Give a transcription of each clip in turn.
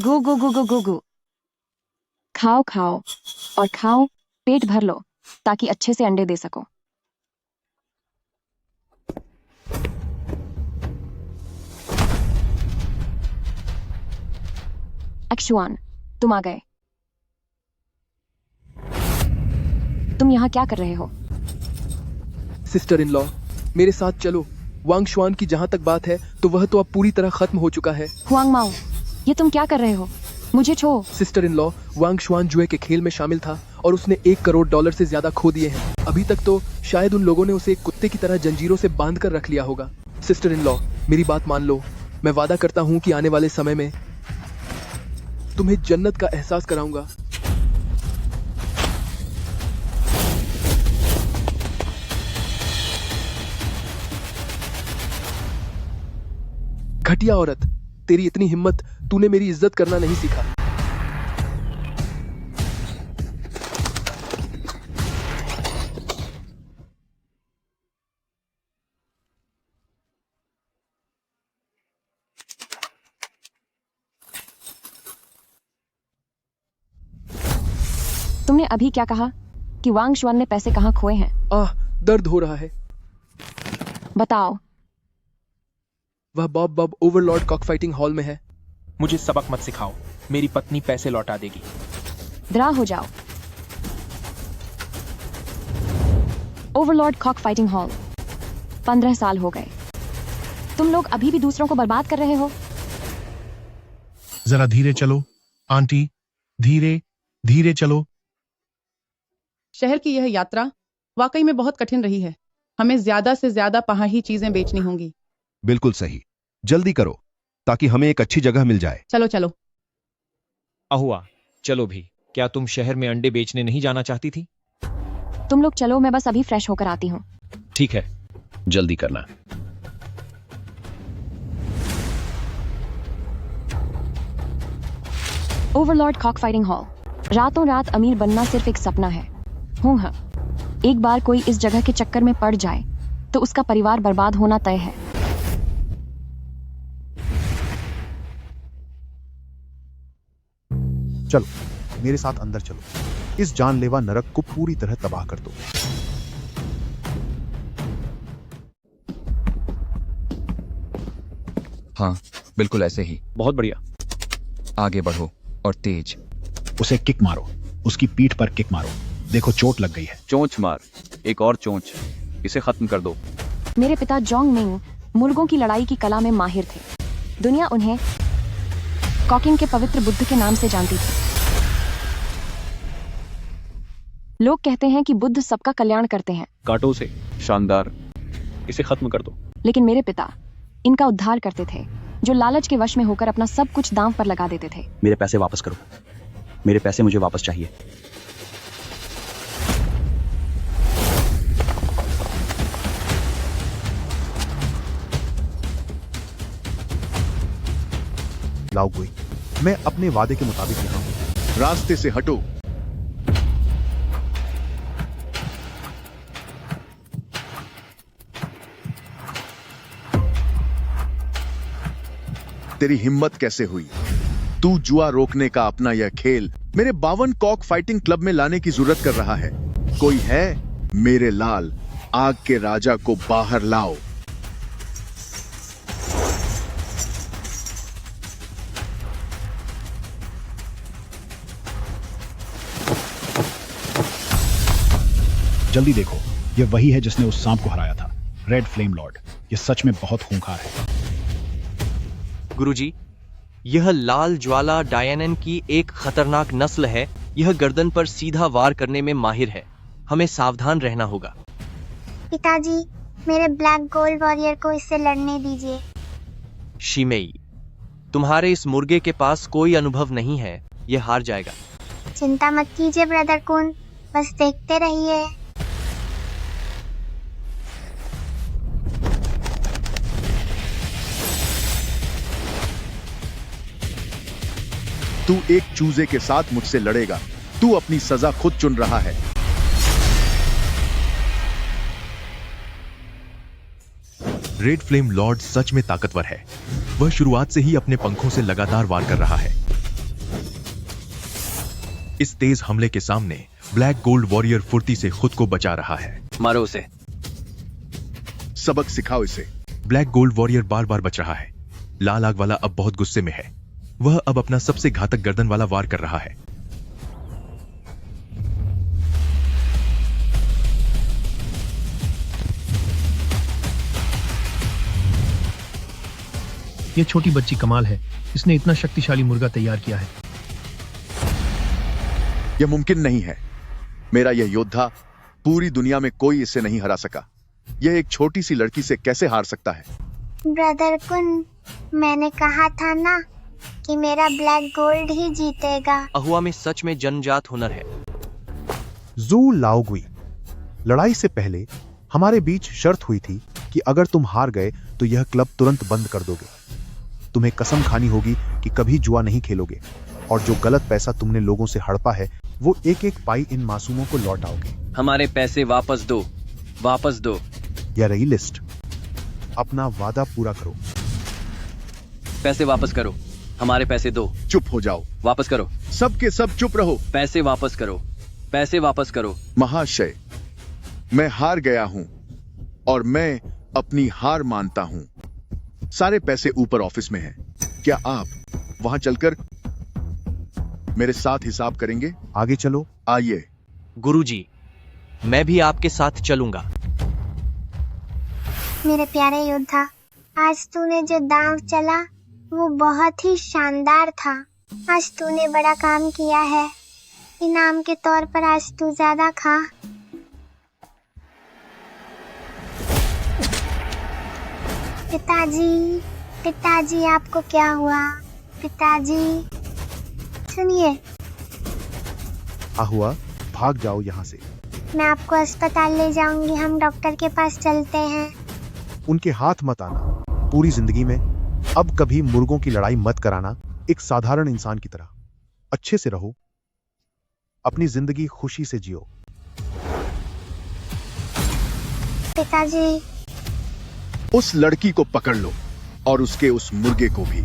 गो गो गो गो गो गो। खाओ खाओ और खाओ, पेट भर लो ताकि अच्छे से अंडे दे सको। एक्शुआन, तुम आ गए। तुम यहाँ क्या कर रहे हो? सिस्टर इन लॉ, मेरे साथ चलो। वांग शुआन की जहाँ तक बात है तो वह तो अब पूरी तरह खत्म हो चुका है। हुआंग माओ, ये तुम क्या कर रहे हो? मुझे छोड़ो। सिस्टर इन लॉ, वांग शुआन जुए के खेल में शामिल था और उसने $1 करोड़ से ज्यादा खो दिए हैं। अभी तक तो शायद उन लोगों ने उसे एक कुत्ते की तरह जंजीरों से बांध कर रख लिया होगा। सिस्टर इन लॉ, मेरी बात मान लो। मैं वादा करता हूँ कि आने वाले समय में तुम्हें जन्नत का एहसास कराऊंगा। घटिया औरत, तेरी इतनी हिम्मत, तूने मेरी इज्जत करना नहीं सीखा। तुमने अभी क्या कहा कि वांग शुआन ने पैसे कहाँ खोए हैं? आह, दर्द हो रहा है। बताओ। वह Bob Overlord cock fighting hall में है। मुझे सबक मत सिखाओ, मेरी पत्नी पैसे लौटा देगी। द्रा हो जाओ। ओवरलॉर्ड कॉक फाइटिंग हॉल, 15 साल हो गए। तुम लोग अभी भी दूसरों को बर्बाद कर रहे हो। जरा धीरे चलो आंटी, धीरे धीरे चलो। शहर की यह यात्रा वाकई में बहुत कठिन रही है। हमें ज्यादा से ज्यादा पहाड़ी चीजें बेचनी होंगी। बिल्कुल सही, जल्दी करो ताकि हमें एक अच्छी जगह मिल जाए। चलो चलो। अहुआ, चलो भी। क्या तुम शहर में अंडे बेचने नहीं जाना चाहती थी? तुम लोग चलो, मैं बस अभी फ्रेश होकर आती हूँ। ठीक है। जल्दी करना। Overlord cock fighting hall. रातों रात अमीर बनना सिर्फ एक सपना है। हाँ, एक बार कोई इस जगह के चक्कर में पड़ जाए तो उसका परिवार बर्बाद होना तय है। चलो मेरे साथ अंदर चलो, इस जानलेवा नरक को पूरी तरह तबाह कर दो। हाँ, बिल्कुल ऐसे ही। बहुत बढ़िया। आगे बढ़ो और तेज। उसे किक मारो, उसकी पीठ पर किक मारो। देखो चोट लग गई है। चोंच मार, एक और चोंच। इसे खत्म कर दो। मेरे पिता जोंग मिंग मुर्गों की लड़ाई की कला में माहिर थे। दुनिया उन्हें कॉकिंग के पवित्र बुद्ध के नाम से जानती थी। लोग कहते हैं कि बुद्ध सबका कल्याण करते हैं। काटो उसे। शानदार, इसे खत्म कर दो। लेकिन मेरे पिता इनका उद्धार करते थे, जो लालच के वश में होकर अपना सब कुछ दांव पर लगा देते थे। मेरे पैसे वापस करो। मेरे पैसे मुझे वापस चाहिए। लाओ गुई, मैं अपने वादे के मुताबिक यहाँ हूँ। रास्ते से हटो। तेरी हिम्मत कैसे हुई? तू जुआ रोकने का अपना यह खेल मेरे 52 कॉक फाइटिंग क्लब में लाने की जरूरत कर रहा है। कोई है? मेरे लाल, आग के राजा को बाहर लाओ। जल्दी देखो, यह वही है जिसने उस सांप को हराया था, रेड फ्लेम लॉर्ड। यह सच में बहुत खूंखार है। गुरुजी, यह लाल ज्वाला डायनन की एक खतरनाक नस्ल है। यह गर्दन पर सीधा वार करने में माहिर है। हमें सावधान रहना होगा। पिताजी, मेरे ब्लैक गोल्ड वॉरियर को इससे लड़ने दीजिए। शिमेई, तुम्हारे इस मुर्गे के पास कोई अनुभव नहीं है। यह हार जाएगा। चिंता मत कीजिए ब्रदर कुन, बस देखते रहिए। तू एक चूजे के साथ मुझसे लड़ेगा। तू अपनी सजा खुद चुन रहा है। रेड फ्लेम लॉर्ड सच में ताकतवर है। वह शुरुआत से ही अपने पंखों से लगातार वार कर रहा है। इस तेज हमले के सामने ब्लैक गोल्ड वॉरियर फुर्ती से खुद को बचा रहा है। मारो उसे। सबक सिखाओ इसे। ब्लैक गोल्ड वॉरियर बार बार बच रहा है। लाल आग वाला अब बहुत गुस्से में है। वह अब अपना सबसे घातक गर्दन वाला वार कर रहा है। ये छोटी बच्ची कमाल है। इसने इतना शक्तिशाली मुर्गा तैयार किया है। यह मुमकिन नहीं है। मेरा यह योद्धा, पूरी दुनिया में कोई इसे नहीं हरा सका। यह एक छोटी सी लड़की से कैसे हार सकता है? ब्रदर कुन, मैंने कहा था ना कि मेरा ब्लैक गोल्ड ही जीतेगा। अहुआ में सच में जन्मजात हुनर है। जू लाओगुई, लड़ाई से पहले हमारे बीच शर्त हुई थी कि अगर तुम हार गए तो यह क्लब तुरंत बंद कर दोगे। तुम्हें कसम खानी होगी कि कभी जुआ नहीं खेलोगे और जो गलत पैसा तुमने लोगों से हड़पा है वो एक एक पाई इन मासूमों को लौटाओगे। हमारे पैसे वापस दो, वापस दो। यह रही लिस्ट। अपना वादा पूरा करो। पैसे वापस करो। हमारे पैसे दो। चुप हो जाओ। वापस करो। सबके सब चुप रहो। पैसे वापस करो। पैसे वापस करो। महाशय, मैं हार गया हूं और मैं अपनी हार मानता हूं। सारे पैसे ऊपर ऑफिस में हैं। क्या आप वहां चलकर मेरे साथ हिसाब करेंगे? आगे चलो। आइए। गुरुजी, मैं भी आपके साथ चलूंगा। मेरे प्यारे योद्धा, आज तूने जो दांव चला वो बहुत ही शानदार था। आज तूने बड़ा काम किया है। इनाम के तौर पर आज तू ज्यादा खा। पिताजी, पिताजी आपको क्या हुआ? पिताजी सुनिए। अहुआ, भाग जाओ यहाँ से। मैं आपको अस्पताल ले जाऊंगी। हम डॉक्टर के पास चलते हैं। उनके हाथ मत आना। पूरी जिंदगी में अब कभी मुर्गों की लड़ाई मत कराना। एक साधारण इंसान की तरह अच्छे से रहो। अपनी जिंदगी खुशी से जियो। पिताजी, उस लड़की को पकड़ लो और उसके उस मुर्गे को भी।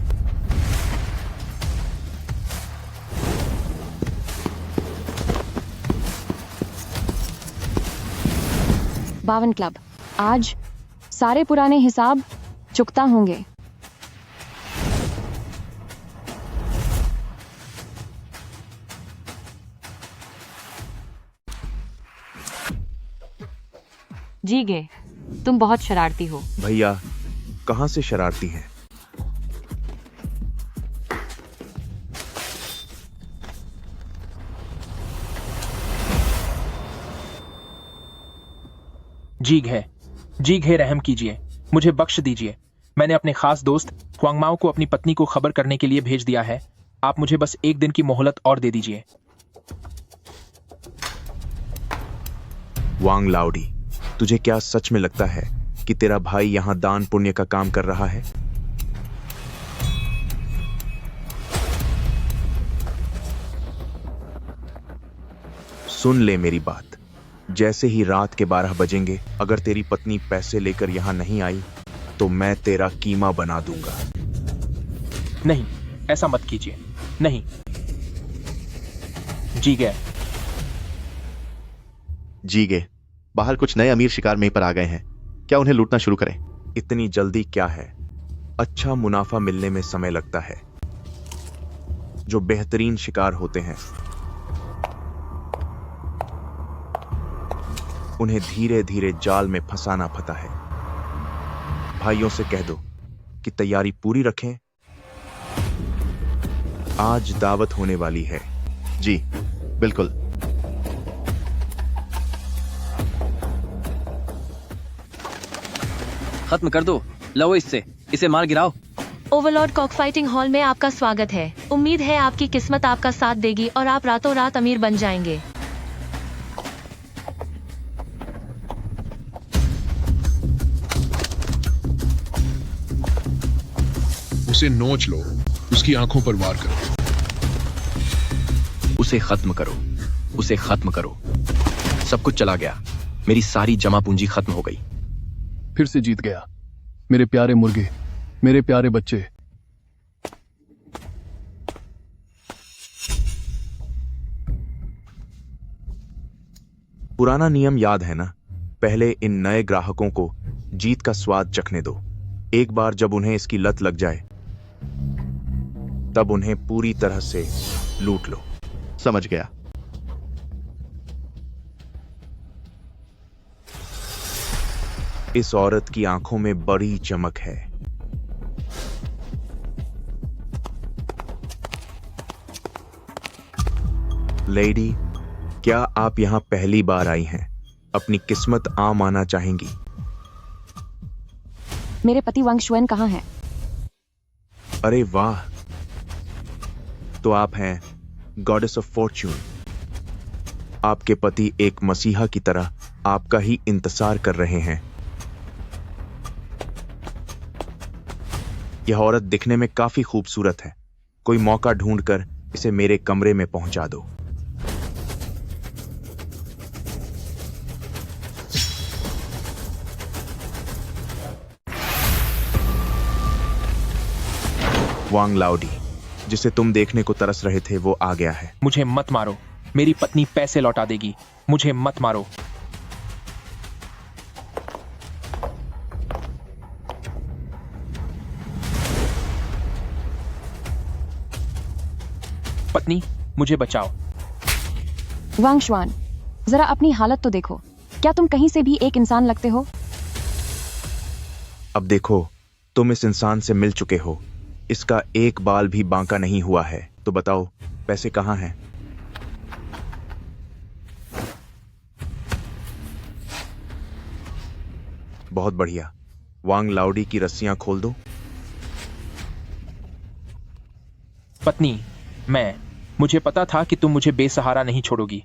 बावन क्लब आज सारे पुराने हिसाब चुकता होंगे। जी गे, तुम बहुत शरारती हो। भैया, कहां से शरारती हैं? जीग है, जीग है, रहम कीजिए, मुझे बख्श दीजिए। मैंने अपने खास दोस्त हुआंगमाओ को अपनी पत्नी को खबर करने के लिए भेज दिया है। आप मुझे बस एक दिन की मोहलत और दे दीजिए। वांग लाओडी, तुझे क्या सच में लगता है कि तेरा भाई यहां दान पुण्य का काम कर रहा है? सुन ले मेरी बात। जैसे ही रात के 12 बजेंगे, अगर तेरी पत्नी पैसे लेकर यहां नहीं आई तो मैं तेरा कीमा बना दूंगा। नहीं, ऐसा मत कीजिए। नहीं। जीगे, जीगे, बाहर कुछ नए अमीर शिकार में पर आ गए हैं। क्या उन्हें लूटना शुरू करें? इतनी जल्दी क्या है? अच्छा मुनाफा मिलने में समय लगता है। जो बेहतरीन शिकार होते हैं उन्हें धीरे धीरे जाल में फंसाना पड़ता है। भाइयों से कह दो कि तैयारी पूरी रखें। आज दावत होने वाली है। जी बिल्कुल। खत्म कर दो। लो इससे, इसे मार गिराओ। ओवरलॉर्ड कॉक फाइटिंग हॉल में आपका स्वागत है। उम्मीद है आपकी किस्मत आपका साथ देगी और आप रातों रात अमीर बन जाएंगे। उसे नोच लो, उसकी आंखों पर वार करो। उसे खत्म करो, उसे खत्म करो। सब कुछ चला गया। मेरी सारी जमा पूंजी खत्म हो गई। फिर से जीत गया। मेरे प्यारे मुर्गे, मेरे प्यारे बच्चे। पुराना नियम याद है ना? पहले इन नए ग्राहकों को जीत का स्वाद चखने दो। एक बार जब उन्हें इसकी लत लग जाए तब उन्हें पूरी तरह से लूट लो। समझ गया। इस औरत की आंखों में बड़ी चमक है। लेडी, क्या आप यहां पहली बार आई हैं? अपनी किस्मत आमाना चाहेंगी? मेरे पति वांग शुएन कहाँ हैं? अरे वाह, तो आप हैं गॉडेस ऑफ फॉर्च्यून। आपके पति एक मसीहा की तरह आपका ही इंतजार कर रहे हैं। यह औरत दिखने में काफी खूबसूरत है। कोई मौका ढूंढकर इसे मेरे कमरे में पहुंचा दो। वांग लाओडी, जिसे तुम देखने को तरस रहे थे, वो आ गया है। मुझे मत मारो, मेरी पत्नी पैसे लौटा देगी। मुझे मत मारो। पत्नी, मुझे बचाओ। वांग शुआन, जरा अपनी हालत तो देखो। क्या तुम कहीं से भी एक इंसान लगते हो? अब देखो, तुम इस इंसान से मिल चुके हो। इसका एक बाल भी बांका नहीं हुआ है। तो बताओ, पैसे कहाँ हैं? बहुत बढ़िया। वांग लाओडी की रस्सियां खोल दो। पत्नी, मुझे पता था कि तुम मुझे बेसहारा नहीं छोड़ोगी।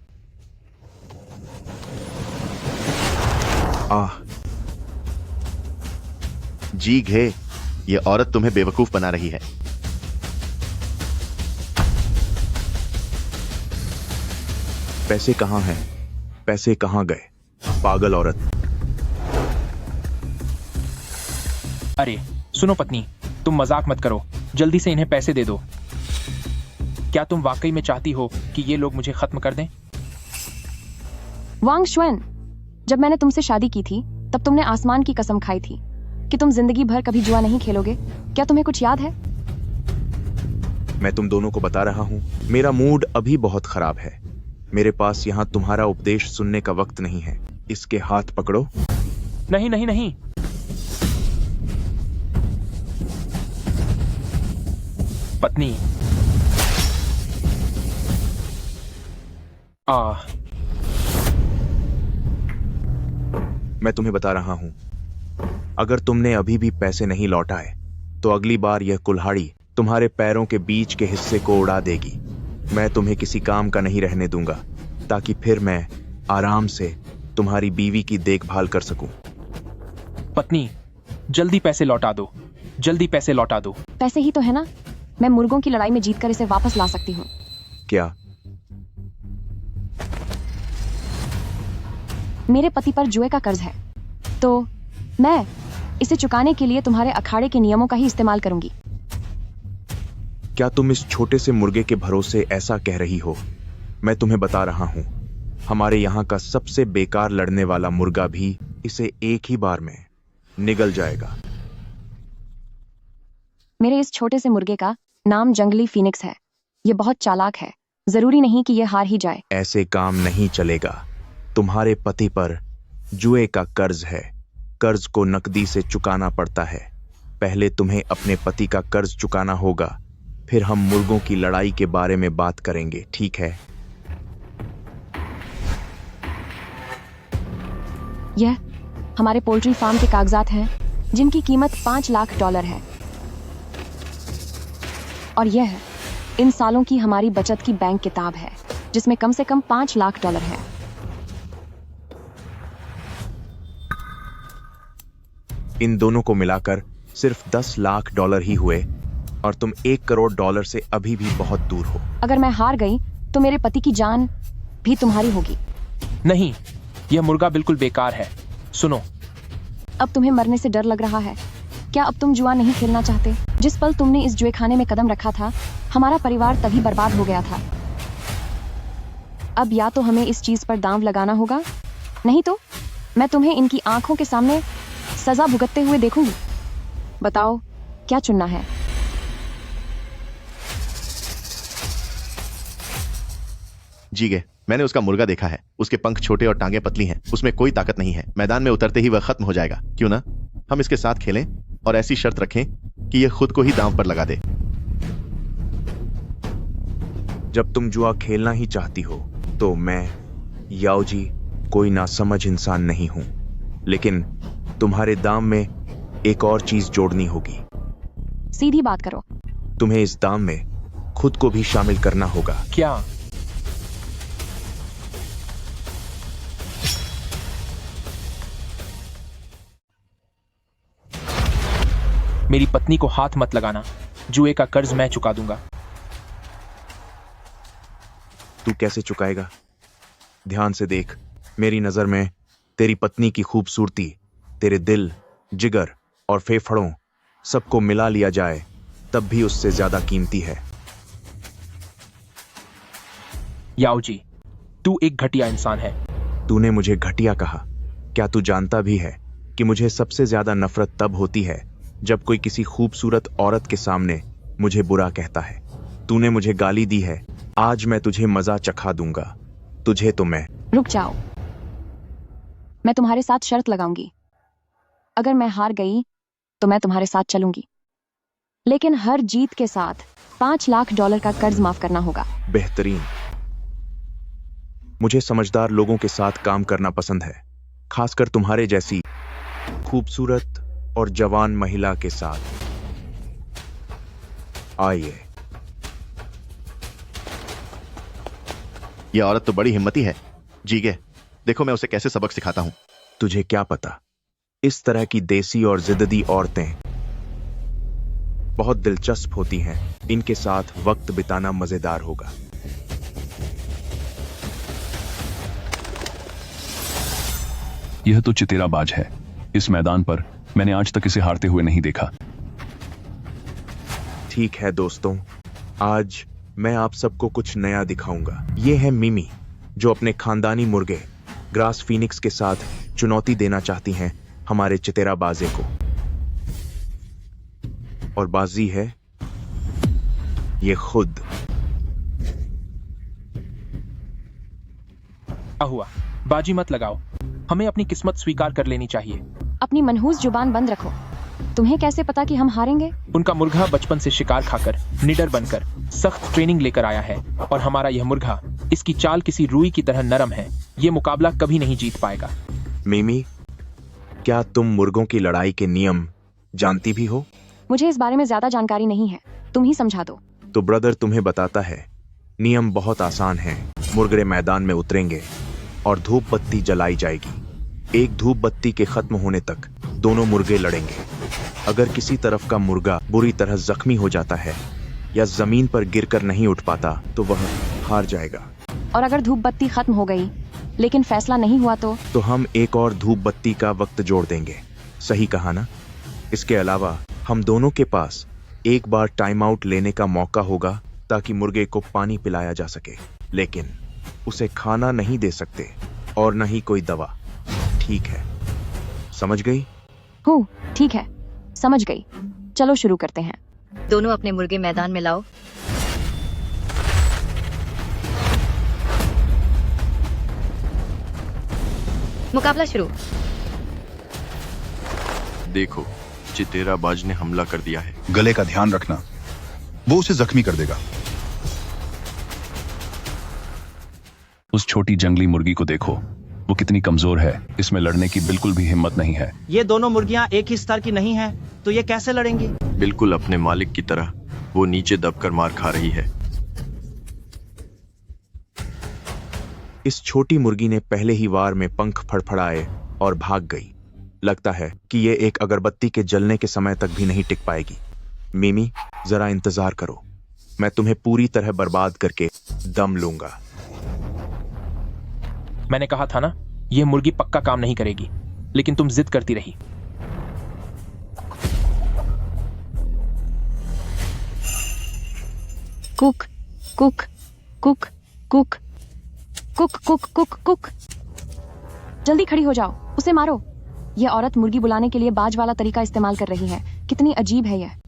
जी घे, ये औरत तुम्हें बेवकूफ बना रही है। पैसे कहाँ हैं? पैसे कहाँ गए? पागल औरत। अरे सुनो पत्नी, तुम मजाक मत करो। जल्दी से इन्हें पैसे दे दो। क्या तुम वाकई में चाहती हो कि ये लोग मुझे खत्म कर दें? वांग शुएन, जब मैंने तुमसे शादी की थी तब तुमने आसमान की कसम खाई थी कि तुम जिंदगी भर कभी जुआ नहीं खेलोगे। क्या तुम्हें कुछ याद है? मैं तुम दोनों को बता रहा हूं, मेरा मूड अभी बहुत खराब है। मेरे पास यहां तुम्हारा उपदेश सुनने का वक्त नहीं है। इसके हाथ पकड़ो। नहीं नहीं नहीं। पत्नी, मैं तुम्हें बता रहा हूं, अगर तुमने अभी भी पैसे नहीं लौटाए तो अगली बार यह कुल्हाड़ी तुम्हारे पैरों के बीच के हिस्से को उड़ा देगी। मैं तुम्हें किसी काम का नहीं रहने दूंगा, ताकि फिर मैं आराम से तुम्हारी बीवी की देखभाल कर सकूं। पत्नी, जल्दी पैसे लौटा दो। जल्दी पैसे लौटा दो। पैसे ही तो है ना, मैं मुर्गों की लड़ाई में जीतकर इसे वापस ला सकती हूँ। क्या? मेरे पति पर जुए का कर्ज है, तो मैं इसे चुकाने के लिए तुम्हारे अखाड़े के नियमों का ही इस्तेमाल करूंगी। क्या तुम इस छोटे से मुर्गे के भरोसे ऐसा कह रही हो? मैं तुम्हें बता रहा हूं, हमारे यहाँ का सबसे बेकार लड़ने वाला मुर्गा भी इसे एक ही बार में निगल जाएगा। मेरे इस छोटे से मुर्गे का नाम जंगली फीनिक्स है। ये बहुत चालाक है। जरूरी नहीं कि ये हार ही जाए। ऐसे काम नहीं चलेगा। तुम्हारे पति पर जुए का कर्ज है। कर्ज को नकदी से चुकाना पड़ता है। पहले तुम्हें अपने पति का कर्ज चुकाना होगा, फिर हम मुर्गों की लड़ाई के बारे में बात करेंगे, ठीक है? यह हमारे पोल्ट्री फार्म के कागजात हैं, जिनकी कीमत $5 लाख है। और यह इन सालों की हमारी बचत की बैंक किताब है, जिसमें कम से कम $5 लाख है। इन दोनों को मिलाकर सिर्फ $10 लाख ही हुए, और तुम $1 करोड़ से अभी भी बहुत दूर हो। अगर मैं हार गई तो मेरे पति की जान भी तुम्हारी होगी। नहीं, यह मुर्गा बिल्कुल बेकार है। सुनो, अब तुम्हें मरने से डर लग रहा है? क्या अब तुम जुआ नहीं खेलना चाहते? जिस पल तुमने इस जुए खाने में कदम रखा था, हमारा परिवार तभी बर्बाद हो गया था। अब या तो हमें इस चीज पर दांव लगाना होगा, नहीं तो मैं तुम्हें इनकी आंखों के सामने सजा भुगतते हुए देखूंगी। बताओ क्या चुनना है? जीगे, मैंने उसका मुर्गा देखा है। उसके पंख छोटे और टांगे पतली हैं। उसमें कोई ताकत नहीं है। मैदान में उतरते ही वह खत्म हो जाएगा। क्यों ना हम इसके साथ खेलें और ऐसी शर्त रखें कि यह खुद को ही दांव पर लगा दे। जब तुम जुआ खेलना ही चाहती हो तो मैं याओजी कोई नासमझ इंसान नहीं हूं, लेकिन तुम्हारे दाम में एक और चीज जोड़नी होगी। सीधी बात करो। तुम्हें इस दाम में खुद को भी शामिल करना होगा। क्या? मेरी पत्नी को हाथ मत लगाना। जुए का कर्ज मैं चुका दूंगा। तू कैसे चुकाएगा? ध्यान से देख। मेरी नजर में तेरी पत्नी की खूबसूरती, तेरे दिल, जिगर और फेफड़ों सबको मिला लिया जाए तब भी उससे ज्यादा कीमती है। याओजी, तू एक घटिया इंसान है। तूने मुझे घटिया कहा। क्या तू जानता भी है कि मुझे सबसे ज्यादा नफरत तब होती है जब कोई किसी खूबसूरत औरत के सामने मुझे बुरा कहता है। तूने मुझे गाली दी है, आज मैं तुझे मजा चखा दूंगा। तुझे तो मैं। रुक जाओ, मैं तुम्हारे साथ शर्त लगाऊंगी। अगर मैं हार गई तो मैं तुम्हारे साथ चलूंगी, लेकिन हर जीत के साथ $5 लाख का कर्ज माफ करना होगा। बेहतरीन। मुझे समझदार लोगों के साथ काम करना पसंद है, खासकर तुम्हारे जैसी खूबसूरत और जवान महिला के साथ। आइए। यह औरत तो बड़ी हिम्मती है। जीगे, देखो मैं उसे कैसे सबक सिखाता हूं। तुझे क्या पता, इस तरह की देसी और जिद्दी औरतें बहुत दिलचस्प होती हैं। इनके साथ वक्त बिताना मजेदार होगा। यह तो चितेराबाज है। इस मैदान पर मैंने आज तक इसे हारते हुए नहीं देखा। ठीक है दोस्तों, आज मैं आप सबको कुछ नया दिखाऊंगा। ये है मिमी, जो अपने खानदानी मुर्गे ग्रास फीनिक्स के साथ चुनौती देना चाहती हैं हमारे चितेराबाजे को। और बाजी है ये खुद। क्या हुआ? बाजी मत लगाओ। हमें अपनी किस्मत स्वीकार कर लेनी चाहिए। अपनी मनहूस जुबान बंद रखो। तुम्हें कैसे पता कि हम हारेंगे? उनका मुर्गा बचपन से शिकार खाकर, निडर बनकर, सख्त ट्रेनिंग लेकर आया है, और हमारा यह मुर्गा, इसकी चाल किसी रुई की तरह नरम है। ये मुकाबला कभी नहीं जीत पाएगा। मिमी, क्या तुम मुर्गों की लड़ाई के नियम जानती भी हो? मुझे इस बारे में ज्यादा जानकारी नहीं है, तुम ही समझा दो। तो ब्रदर तुम्हें बताता है। नियम बहुत आसान है। मुर्गे मैदान में उतरेंगे और धूप बत्ती जलाई जाएगी। एक धूप बत्ती के खत्म होने तक दोनों मुर्गे लड़ेंगे। अगर किसी तरफ का मुर्गा बुरी तरह जख्मी हो जाता है या जमीन पर गिरकर नहीं उठ पाता तो वह हार जाएगा। और अगर धूप बत्ती खत्म हो गई लेकिन फैसला नहीं हुआ तो हम एक और धूप बत्ती का वक्त जोड़ देंगे। सही कहा ना? इसके अलावा हम दोनों के पास एक बार टाइम आउट लेने का मौका होगा ताकि मुर्गे को पानी पिलाया जा सके, लेकिन उसे खाना नहीं दे सकते और न ही कोई दवा। ठीक है, समझ गई? हूँ, ठीक है, समझ गई। चलो शुरू करते हैं। दोनों अपने मुर्गे मैदान में लाओ। मुकाबला शुरू। देखो, चितेराबाज ने हमला कर दिया है। गले का ध्यान रखना, वो उसे जख्मी कर देगा। उस छोटी जंगली मुर्गी को देखो, वो कितनी कमजोर है। इसमें लड़ने की बिल्कुल भी हिम्मत नहीं है। ये दोनों मुर्गियां एक ही स्तर की नहीं हैं, तो ये कैसे लड़ेंगी? बिल्कुल अपने मालिक की तरह वो नीचे दबकर मार खा रही है। इस छोटी मुर्गी ने पहले ही वार में पंख फड़फड़ाए और भाग गई। लगता है कि ये एक अगरबत्ती के जलने के समय तक भी नहीं टिक पाएगी। मिमी, जरा इंतजार करो, मैं तुम्हें पूरी तरह बर्बाद करके दम लूंगा। मैंने कहा था ना, यह मुर्गी पक्का काम नहीं करेगी, लेकिन तुम जिद करती रही। Cook cook cook cook. Cook cook cook cook. जल्दी खड़ी हो जाओ, उसे मारो। यह औरत मुर्गी बुलाने के लिए बाज वाला तरीका इस्तेमाल कर रही है। कितनी अजीब है यह।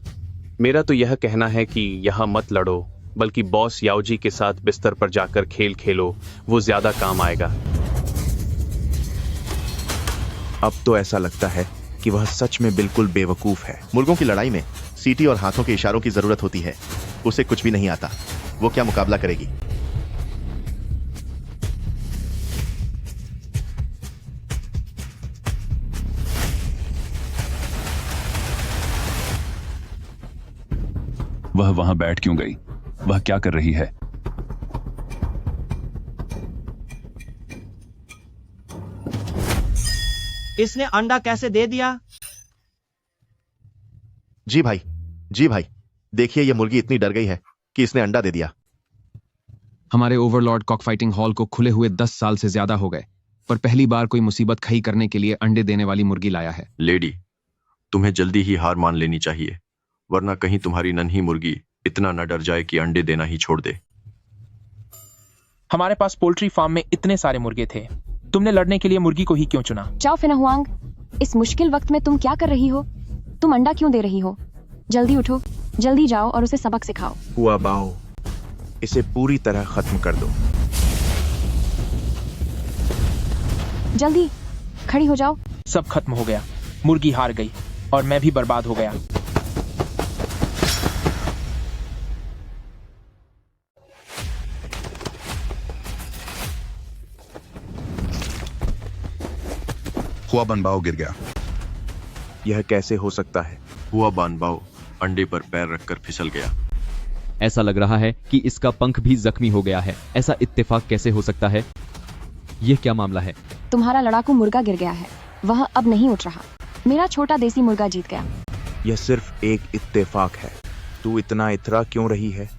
मेरा तो यह कहना है कि यहाँ मत लड़ो, बल्कि बॉस याओजी के साथ बिस्तर पर जाकर खेल खेलो, वो ज्यादा काम आएगा। अब तो ऐसा लगता है कि वह सच में बिल्कुल बेवकूफ है। मुर्गों की लड़ाई में सीटी और हाथों के इशारों की जरूरत होती है। उसे कुछ भी नहीं आता, वो क्या मुकाबला करेगी। वह वहां बैठ क्यों गई? वह क्या कर रही है? इसने अंडा कैसे दे दिया? जी भाई, जी भाई, देखिए ये मुर्गी इतनी डर गई है कि इसने अंडा दे दिया। हमारे ओवरलॉर्ड कॉक फाइटिंग हॉल को खुले हुए 10 साल से ज्यादा हो गए, पर पहली बार कोई मुसीबत खड़ी करने के लिए अंडे देने वाली मुर्गी लाया है। लेडी, तुम्हें जल्दी ही हार मान लेनी चाहिए, वरना कहीं तुम्हारी नन्ही मुर्गी इतना न डर जाए कि अंडे देना ही छोड़ दे। हमारे पास पोल्ट्री फार्म में इतने सारे मुर्गे थे, तुमने लड़ने के लिए मुर्गी को ही क्यों चुना? चाओ फिनहुआंग, इस मुश्किल वक्त में तुम क्या कर रही हो? तुम अंडा क्यों दे रही हो? जल्दी उठो, जल्दी जाओ और उसे सबक सिखाओ। हुआ बाओ, इसे पूरी तरह खत्म कर दो। जल्दी खड़ी हो जाओ। सब खत्म हो गया, मुर्गी हार गई और मैं भी बर्बाद हो गया। हुआ बनबाओ गिर गया। यह कैसे हो सकता है? हुआ बानबाओ अंडे पर पैर रखकर फिसल गया। ऐसा लग रहा है कि इसका पंख भी जख्मी हो गया है। ऐसा इत्तेफाक कैसे हो सकता है? यह क्या मामला है? तुम्हारा लड़ाकू मुर्गा गिर गया है, वह अब नहीं उठ रहा। मेरा छोटा देसी मुर्गा जीत गया। यह सिर्फ एक इत्तेफाक है। तू इतना इतरा क्यों रही है?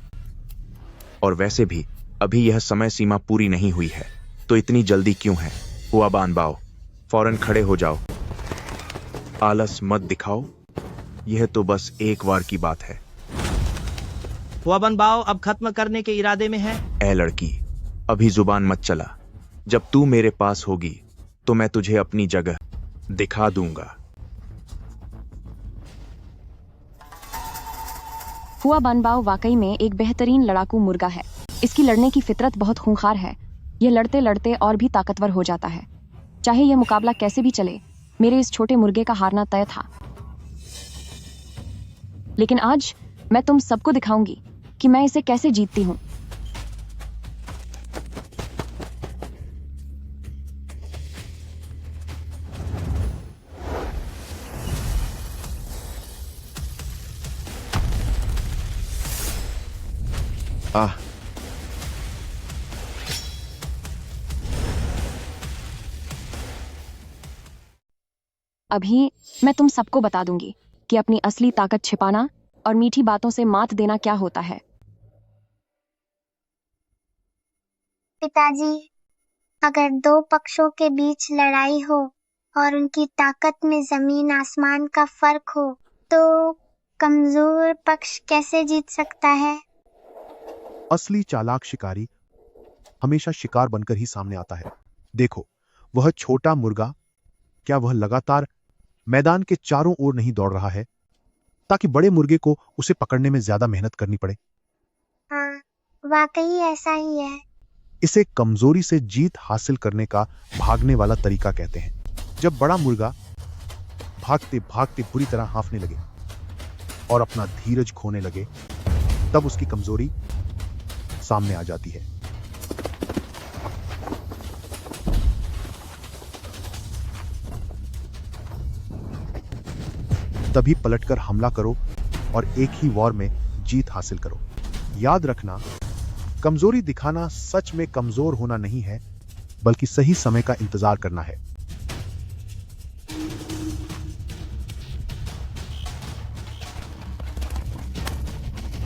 और वैसे भी अभी यह समय सीमा पूरी नहीं हुई है, तो इतनी जल्दी क्यों है? हुआ बानबाओ, फौरन खड़े हो जाओ, आलस मत दिखाओ। यह तो बस एक बार की बात है। हुआ बनबाओ अब खत्म करने के इरादे में है। ए लड़की, अभी जुबान मत चला। जब तू मेरे पास होगी तो मैं तुझे अपनी जगह दिखा दूंगा। हुआ बानबाओ वाकई में एक बेहतरीन लड़ाकू मुर्गा है। इसकी लड़ने की फितरत बहुत खूंखार है। यह लड़ते लड़ते और भी ताकतवर हो जाता है। चाहे यह मुकाबला कैसे भी चले, मेरे इस छोटे मुर्गे का हारना तय था। लेकिन आज मैं तुम सबको दिखाऊंगी कि मैं इसे कैसे जीतती हूं। अभी मैं तुम सबको बता दूंगी कि अपनी असली ताकत छिपाना और मीठी बातों से मात देना क्या होता है। पिताजी, अगर दो पक्षों के बीच लड़ाई हो और उनकी ताकत में जमीन आसमान का फर्क हो, तो कमजोर पक्ष कैसे जीत सकता है? असली चालाक शिकारी हमेशा शिकार बनकर ही सामने आता है। देखो, वह छोटा मुर्गा, क्या वह लगातार मैदान के चारों ओर नहीं दौड़ रहा है ताकि बड़े मुर्गे को उसे पकड़ने में ज्यादा मेहनत करनी पड़े? हाँ, वाकई ऐसा ही है। इसे कमजोरी से जीत हासिल करने का भागने वाला तरीका कहते हैं। जब बड़ा मुर्गा भागते भागते बुरी तरह हांफने लगे और अपना धीरज खोने लगे, तब उसकी कमजोरी सामने आ जाती है। तभी पलटकर हमला करो और एक ही वॉर में जीत हासिल करो। याद रखना, कमजोरी दिखाना सच में कमजोर होना नहीं है, बल्कि सही समय का इंतजार करना है।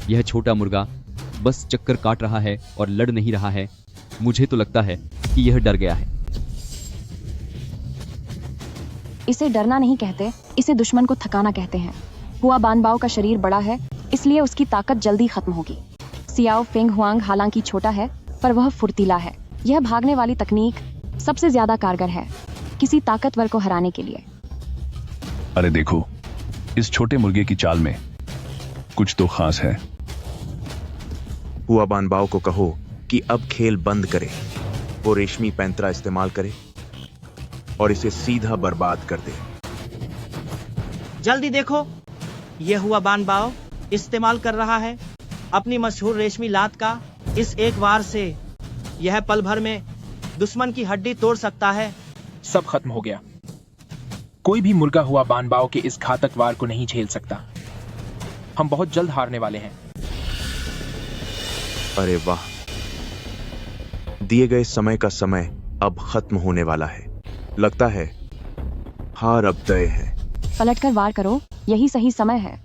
यह छोटा मुर्गा बस चक्कर काट रहा है और लड़ नहीं रहा है। मुझे तो लगता है कि यह डर गया है। इसे डरना नहीं कहते, इसे दुश्मन को थकाना कहते हैं। हुआ बानबाओ का शरीर बड़ा है, इसलिए उसकी ताकत जल्दी खत्म होगी। सियाओ फेंग हुआंग हालांकि छोटा है, पर वह फुर्तीला है। यह भागने वाली तकनीक सबसे ज्यादा कारगर है किसी ताकतवर को हराने के लिए। अरे देखो, इस छोटे मुर्गे की चाल में कुछ तो खास है। हुआ बानबाओ को कहो कि अब खेल बंद करे, वो रेशमी पैंतरा इस्तेमाल करे और इसे सीधा बर्बाद कर दे। जल्दी देखो, ये हुआ बानबाओ इस्तेमाल कर रहा है अपनी मशहूर रेशमी लात का। इस एक वार से यह पल भर में दुश्मन की हड्डी तोड़ सकता है। सब खत्म हो गया। कोई भी मुर्गा हुआ बानबाओ के इस घातक वार को नहीं झेल सकता। हम बहुत जल्द हारने वाले हैं। अरे वाह, दिए गए समय का समय अब खत्म होने वाला है। लगता है हार अब तय है। पलटकर वार करो, यही सही समय है।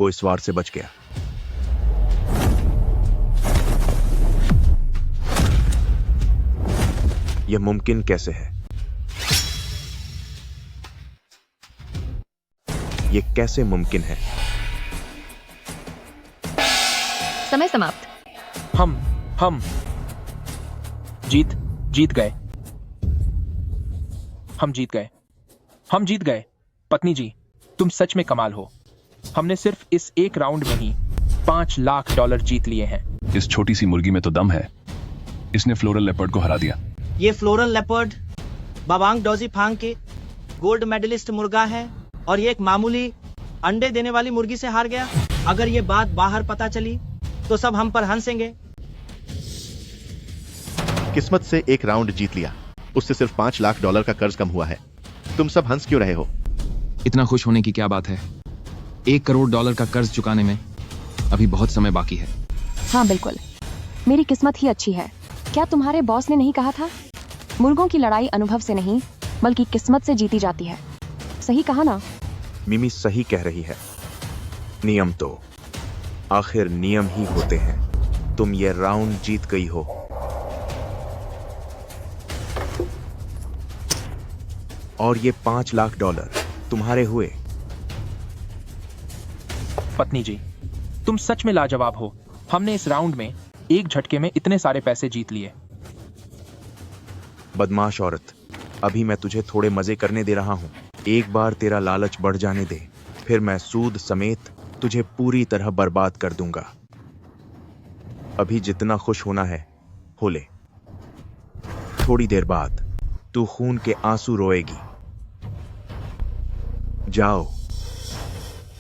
वो इस वार से बच गया। यह मुमकिन कैसे है? यह कैसे मुमकिन है? समय समाप्त। हम जीत गए। हम जीत गए। पत्नी जी, तुम सच में कमाल हो। हमने सिर्फ इस एक राउंड में ही $5 लाख जीत लिए हैं। इस छोटी सी मुर्गी में तो दम है। इसने फ्लोरल लेपर्ड को हरा दिया। ये फ्लोरल लेपर्ड बाबांग डोजी फांग के गोल्ड मेडलिस्ट मुर्गा है और ये एक मामूली अंडे देने वाली मुर्गी से हार गया। अगर ये बात बाहर पता चली तो सब हम पर हंसेंगे। किस्मत से एक राउंड जीत लिया, उससे सिर्फ $5 लाख का कर्ज कम हुआ है। तुम सब हंस क्यों रहे हो? इतना खुश होने की क्या बात है? $1 करोड़ का कर्ज चुकाने में अभी बहुत समय बाकी है। हाँ बिल्कुल, मेरी किस्मत ही अच्छी है। क्या तुम्हारे बॉस ने नहीं कहा था, मुर्गों की लड़ाई अनुभव से नहीं बल्कि किस्मत से जीती जाती है? सही कहा ना? मिमी सही कह रही है। नियम तो आखिर नियम ही होते हैं। तुम ये राउंड जीत गई हो। और ये $5 लाख तुम्हारे हुए। पत्नी जी, तुम सच में लाजवाब हो। हमने इस राउंड में एक झटके में इतने सारे पैसे जीत लिए। बदमाश औरत, अभी मैं तुझे थोड़े मजे करने दे रहा हूं। एक बार तेरा लालच बढ़ जाने दे, फिर मैं सूद समेत तुझे पूरी तरह बर्बाद कर दूंगा। अभी जितना खुश होना है हो ले। थोड़ी देर बाद तू खून के आंसू रोएगी। जाओ,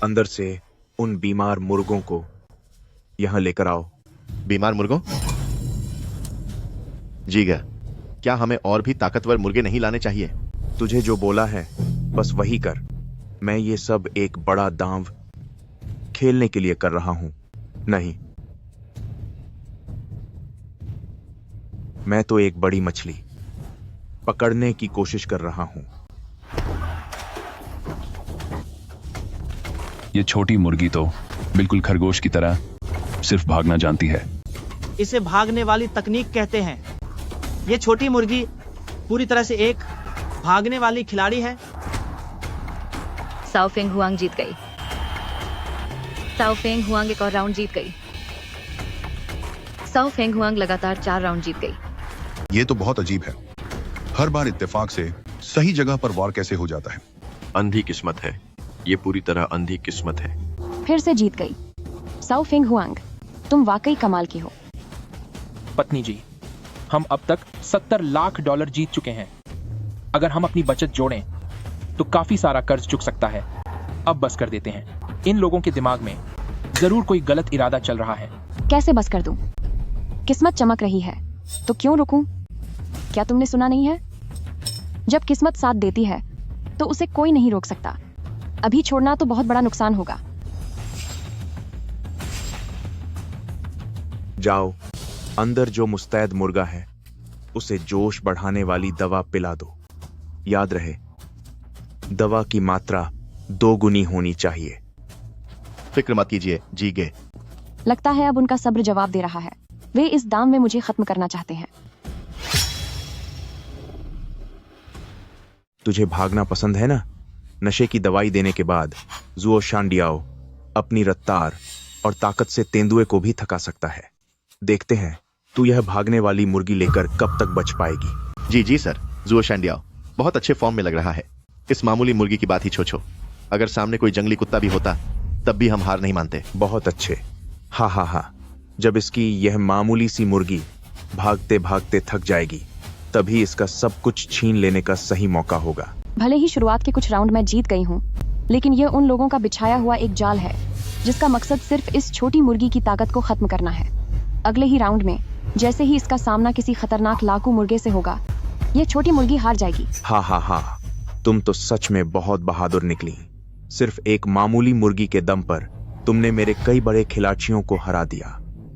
अंदर से उन बीमार मुर्गों को यहां लेकर आओ। बीमार मुर्गों? जी गया, क्या हमें और भी ताकतवर मुर्गे नहीं लाने चाहिए? तुझे जो बोला है बस वही कर। मैं ये सब एक बड़ा दांव खेलने के लिए कर रहा हूं। नहीं, मैं तो एक बड़ी मछली पकड़ने की कोशिश कर रहा हूं। ये छोटी मुर्गी तो बिल्कुल खरगोश की तरह सिर्फ भागना जानती है। इसे भागने वाली तकनीक कहते हैं। ये छोटी मुर्गी पूरी तरह से एक भागने वाली खिलाड़ी है। साओ फेंग हुआंग जीत गई। साओ फेंग हुआंग एक और राउंड जीत गई। साओ फेंग हुआंग लगातार 4 राउंड जीत गई। ये तो बहुत अजीब है। हर बार इत्तेफाक से सही जगह पर वार कैसे हो जाता है? अंधी किस्मत है। ये पूरी तरह अंधी किस्मत है। फिर से जीत गई। साओ फेंग हुआंग, तुम वाकई कमाल की हो। पत्नी जी, हम अब तक $70 लाख जीत चुके हैं। अगर हम अपनी बचत जोड़ें तो काफी सारा कर्ज चुक सकता है। अब बस कर देते हैं। इन लोगों के दिमाग में जरूर कोई गलत इरादा चल रहा है। कैसे बस कर दूं? किस्मत चमक रही है तो क्यों रुकूं? क्या तुमने सुना नहीं है? जब किस्मत साथ देती है तो उसे कोई नहीं रोक सकता। अभी छोड़ना तो बहुत बड़ा नुकसान होगा। जाओ, अंदर जो मुस्तैद मुर्गा है उसे जोश बढ़ाने वाली दवा पिला दो। याद रहे, दवा की मात्रा 2 गुनी होनी चाहिए। फिक्र मत कीजिए, जी गए। लगता है अब उनका सब्र जवाब दे रहा है। वे इस दाम में मुझे खत्म करना चाहते हैं। तुझे भागना पसंद है ना? नशे की दवाई देने के बाद जुओ शांडियाओ अपनी रफ्तार और ताकत से तेंदुए को भी थका सकता है। देखते हैं तू यह भागने वाली मुर्गी लेकर कब तक बच पाएगी? जी जी सर, जुओ शांडियाओ बहुत अच्छे फॉर्म में लग रहा है। इस मामूली मुर्गी की बात ही छोड़ो, अगर सामने कोई जंगली कुत्ता भी होता तब भी हम हार नहीं मानते। बहुत अच्छे। हा। जब इसकी यह मामूली सी मुर्गी भागते भागते थक जाएगी, तभी इसका सब कुछ छीन लेने का सही मौका होगा। भले ही शुरुआत के कुछ राउंड मैं जीत गई हूँ, लेकिन ये उन लोगों का बिछाया हुआ एक जाल है जिसका मकसद सिर्फ इस छोटी मुर्गी की ताकत को खत्म करना है। अगले ही राउंड में जैसे ही इसका सामना किसी खतरनाक लाकू मुर्गे से होगा, ये छोटी मुर्गी हार जाएगी। हा, तुम तो सच में बहुत बहादुर निकली। सिर्फ एक मामूली मुर्गी के दम पर तुमने मेरे कई बड़े खिलाड़ियों को हरा दिया।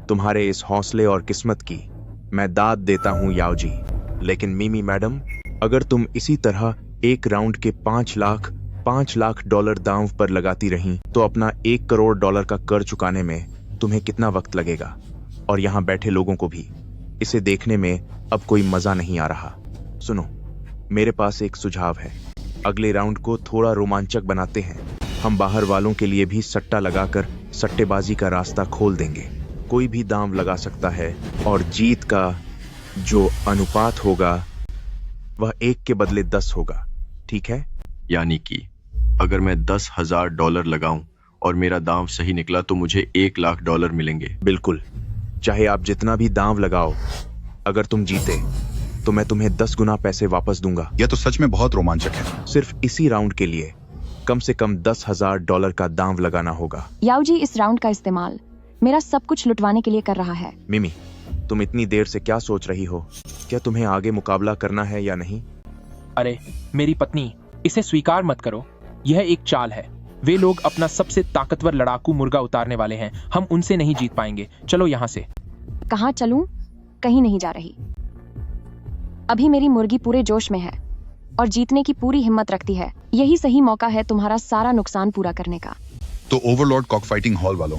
तुम्हारे इस हौसले और किस्मत की मैं दाद देता हूँ याओ जी। लेकिन मिमी मैडम, अगर तुम इसी तरह एक राउंड के 5 लाख डॉलर दांव पर लगाती रहीं, तो अपना 1 करोड़ डॉलर का कर चुकाने में तुम्हें कितना वक्त लगेगा? और यहाँ बैठे लोगों को भी इसे देखने में अब कोई मजा नहीं आ रहा। सुनो, मेरे पास एक सुझाव है। अगले राउंड को थोड़ा रोमांचक बनाते हैं। हम बाहर वालों के लिए भी सट्टा लगाकर सट्टेबाजी का रास्ता खोल देंगे। कोई भी दांव लगा सकता है और जीत का जो अनुपात होगा वह 1 के बदले 10 होगा। ठीक है? यानी कि अगर मैं $10,000 लगाऊं और मेरा दांव सही निकला तो मुझे $1,00,000 मिलेंगे। बिल्कुल। चाहे आप जितना भी दांव लगाओ, अगर तुम जीते तो मैं तुम्हें 10 गुना पैसे वापस दूंगा। यह तो सच में बहुत रोमांचक है। सिर्फ इसी राउंड के लिए कम से कम $10,000 का दांव लगाना होगा। याओ जी इस राउंड का इस्तेमाल मेरा सब कुछ लुटवाने के लिए कर रहा है। मिमी, तुम इतनी देर से क्या सोच रही हो? क्या तुम्हें आगे मुकाबला करना है या नहीं? अरे मेरी पत्नी, इसे स्वीकार मत करो। यह एक चाल है। वे लोग अपना सबसे ताकतवर लड़ाकू मुर्गा उतारने वाले हैं। हम उनसे नहीं जीत पाएंगे। चलो यहाँ से। कहाँ चलूं? कहीं नहीं जा रही। अभी मेरी मुर्गी पूरे जोश में है और जीतने की पूरी हिम्मत रखती है। यही सही मौका है तुम्हारा सारा नुकसान पूरा करने का। तो ओवरलॉर्ड कॉक फाइटिंग हॉल वालों,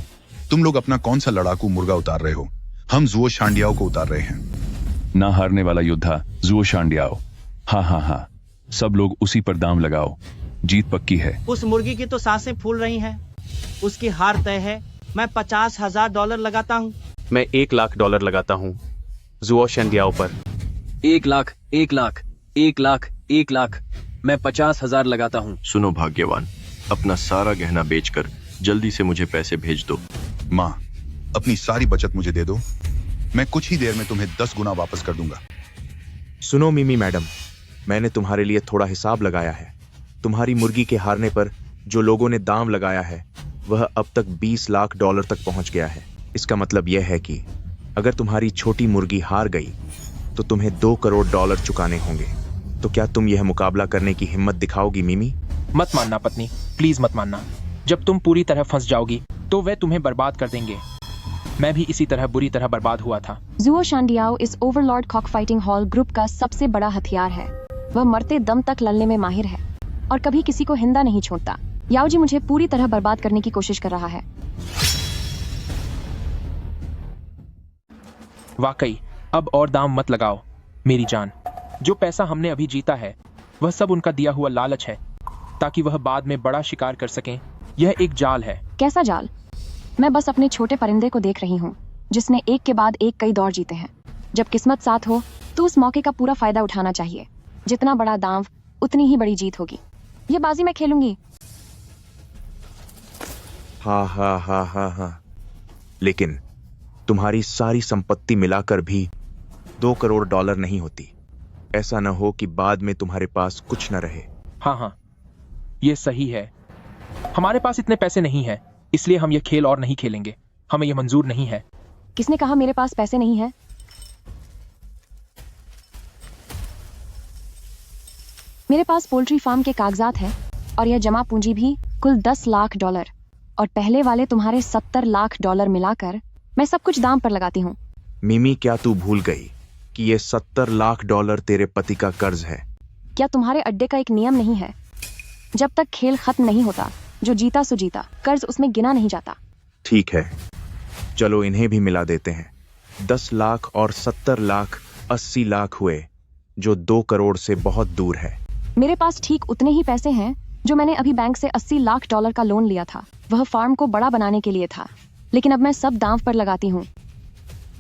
तुम लोग अपना कौन सा लड़ाकू मुर्गा उतार रहे हो? हम जुओ शांडियाओ को उतार रहे हैं। ना हारने वाला योद्धा जुओ शांडियाओ। हाँ, सब लोग उसी पर दाम लगाओ, जीत पक्की है। उस मुर्गी की तो सांसें फूल रही हैं। उसकी हार तय है। मैं $50,000 लगाता हूँ। मैं $1,00,000 लगाता हूँ जुओ शांडियाओ पर। 1 लाख। मैं 50,000 लगाता हूँ। सुनो भाग्यवान, अपना सारा गहना बेचकर जल्दी से मुझे पैसे भेज दो। माँ, अपनी सारी बचत मुझे दे दो। मैं कुछ ही देर में तुम्हें 10 गुना वापस कर दूंगा। सुनो मिमी मैडम, मैंने तुम्हारे लिए थोड़ा हिसाब लगाया है। तुम्हारी मुर्गी के हारने पर जो लोगों ने दाम लगाया है वह अब तक $20 लाख तक पहुंच गया है। इसका मतलब यह है कि अगर तुम्हारी छोटी मुर्गी हार गई तो तुम्हें $2 करोड़ चुकाने होंगे। तो क्या तुम यह मुकाबला करने की हिम्मत दिखाओगी मिमी? मत मानना पत्नी, प्लीज मत मानना। जब तुम पूरी तरह फंस जाओगी तो वे तुम्हें बर्बाद कर देंगे। मैं भी इसी तरह बुरी तरह बर्बाद हुआ था। जुओ शांडियाओ इस Overlord cock fighting hall group का सबसे बड़ा हथियार है। वह मरते दम तक लड़ने में माहिर है और कभी किसी को हिंदा नहीं छोड़ता। याओ जी मुझे पूरी तरह बर्बाद करने की कोशिश कर रहा है। वाकई अब और दाम मत लगाओ मेरी जान। जो पैसा हमने अभी जीता है वह सब उनका दिया हुआ लालच है ताकि वह बाद में बड़ा शिकार कर सकें। यह एक जाल है। कैसा जाल? मैं बस अपने छोटे परिंदे को देख रही हूँ जिसने एक के बाद एक कई दौर जीते हैं। जब किस्मत साथ हो तो उस मौके का पूरा फायदा उठाना चाहिए। जितना बड़ा दांव उतनी ही बड़ी जीत होगी। ये बाजी मैं खेलूंगी। हाँ। लेकिन तुम्हारी सारी संपत्ति मिलाकर भी $2 करोड़ नहीं होती। ऐसा न हो कि बाद में तुम्हारे पास कुछ न रहे। हाँ, ये सही है। हमारे पास इतने पैसे नहीं है, इसलिए हम ये खेल और नहीं खेलेंगे। हमें यह मंजूर नहीं है। किसने कहा मेरे पास पैसे नहीं है? मेरे पास पोल्ट्री फार्म के कागजात हैं और यह जमा पूंजी भी कुल $10 लाख और पहले वाले तुम्हारे $70 लाख मिलाकर मैं सब कुछ दाम पर लगाती हूँ। मिमी, क्या तू भूल गई कि ये $70 लाख तेरे पति का कर्ज है? क्या तुम्हारे अड्डे का एक नियम नहीं है? जब तक खेल खत्म नहीं होता, जो जीता सो जीता, कर्ज उसमें गिना नहीं जाता। ठीक है, चलो इन्हें भी मिला देते हैं। 10 लाख और 70 लाख 80 लाख हुए, जो 2 करोड़ से बहुत दूर है। मेरे पास ठीक उतने ही पैसे हैं जो मैंने अभी बैंक से $80 लाख का लोन लिया था। वह फार्म को बड़ा बनाने के लिए था, लेकिन अब मैं सब दांव पर लगाती हूँ।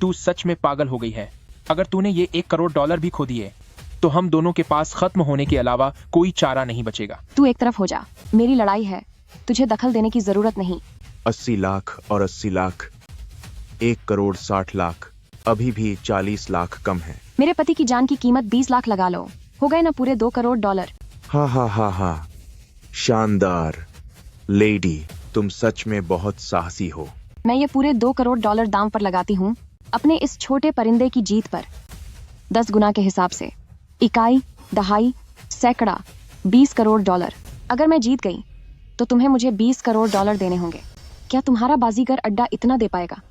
तू सच में पागल हो गई है। अगर तूने ये $1 करोड़ भी खो दिए तो हम दोनों के पास खत्म होने के अलावा कोई चारा नहीं बचेगा। तू एक तरफ हो जा, मेरी लड़ाई है, तुझे दखल देने की जरूरत नहीं। 80 लाख और 80 लाख, 1 करोड़ 60 लाख, अभी भी 40 लाख कम है। मेरे पति की जान की कीमत 20 लाख लगा लो, हो गए ना पूरे $2 करोड़। हा हा हा हा, शानदार लेडी, तुम सच में बहुत साहसी हो। मैं ये पूरे $2 करोड़ दांव पर लगाती हूँ अपने इस छोटे परिंदे की जीत पर। 10 गुना के हिसाब से, इकाई, दहाई, सैकड़ा, $20 करोड़। अगर मैं जीत गई तो तुम्हें मुझे $20 करोड़ देने होंगे। क्या तुम्हारा बाजीगर अड्डा इतना दे पाएगा?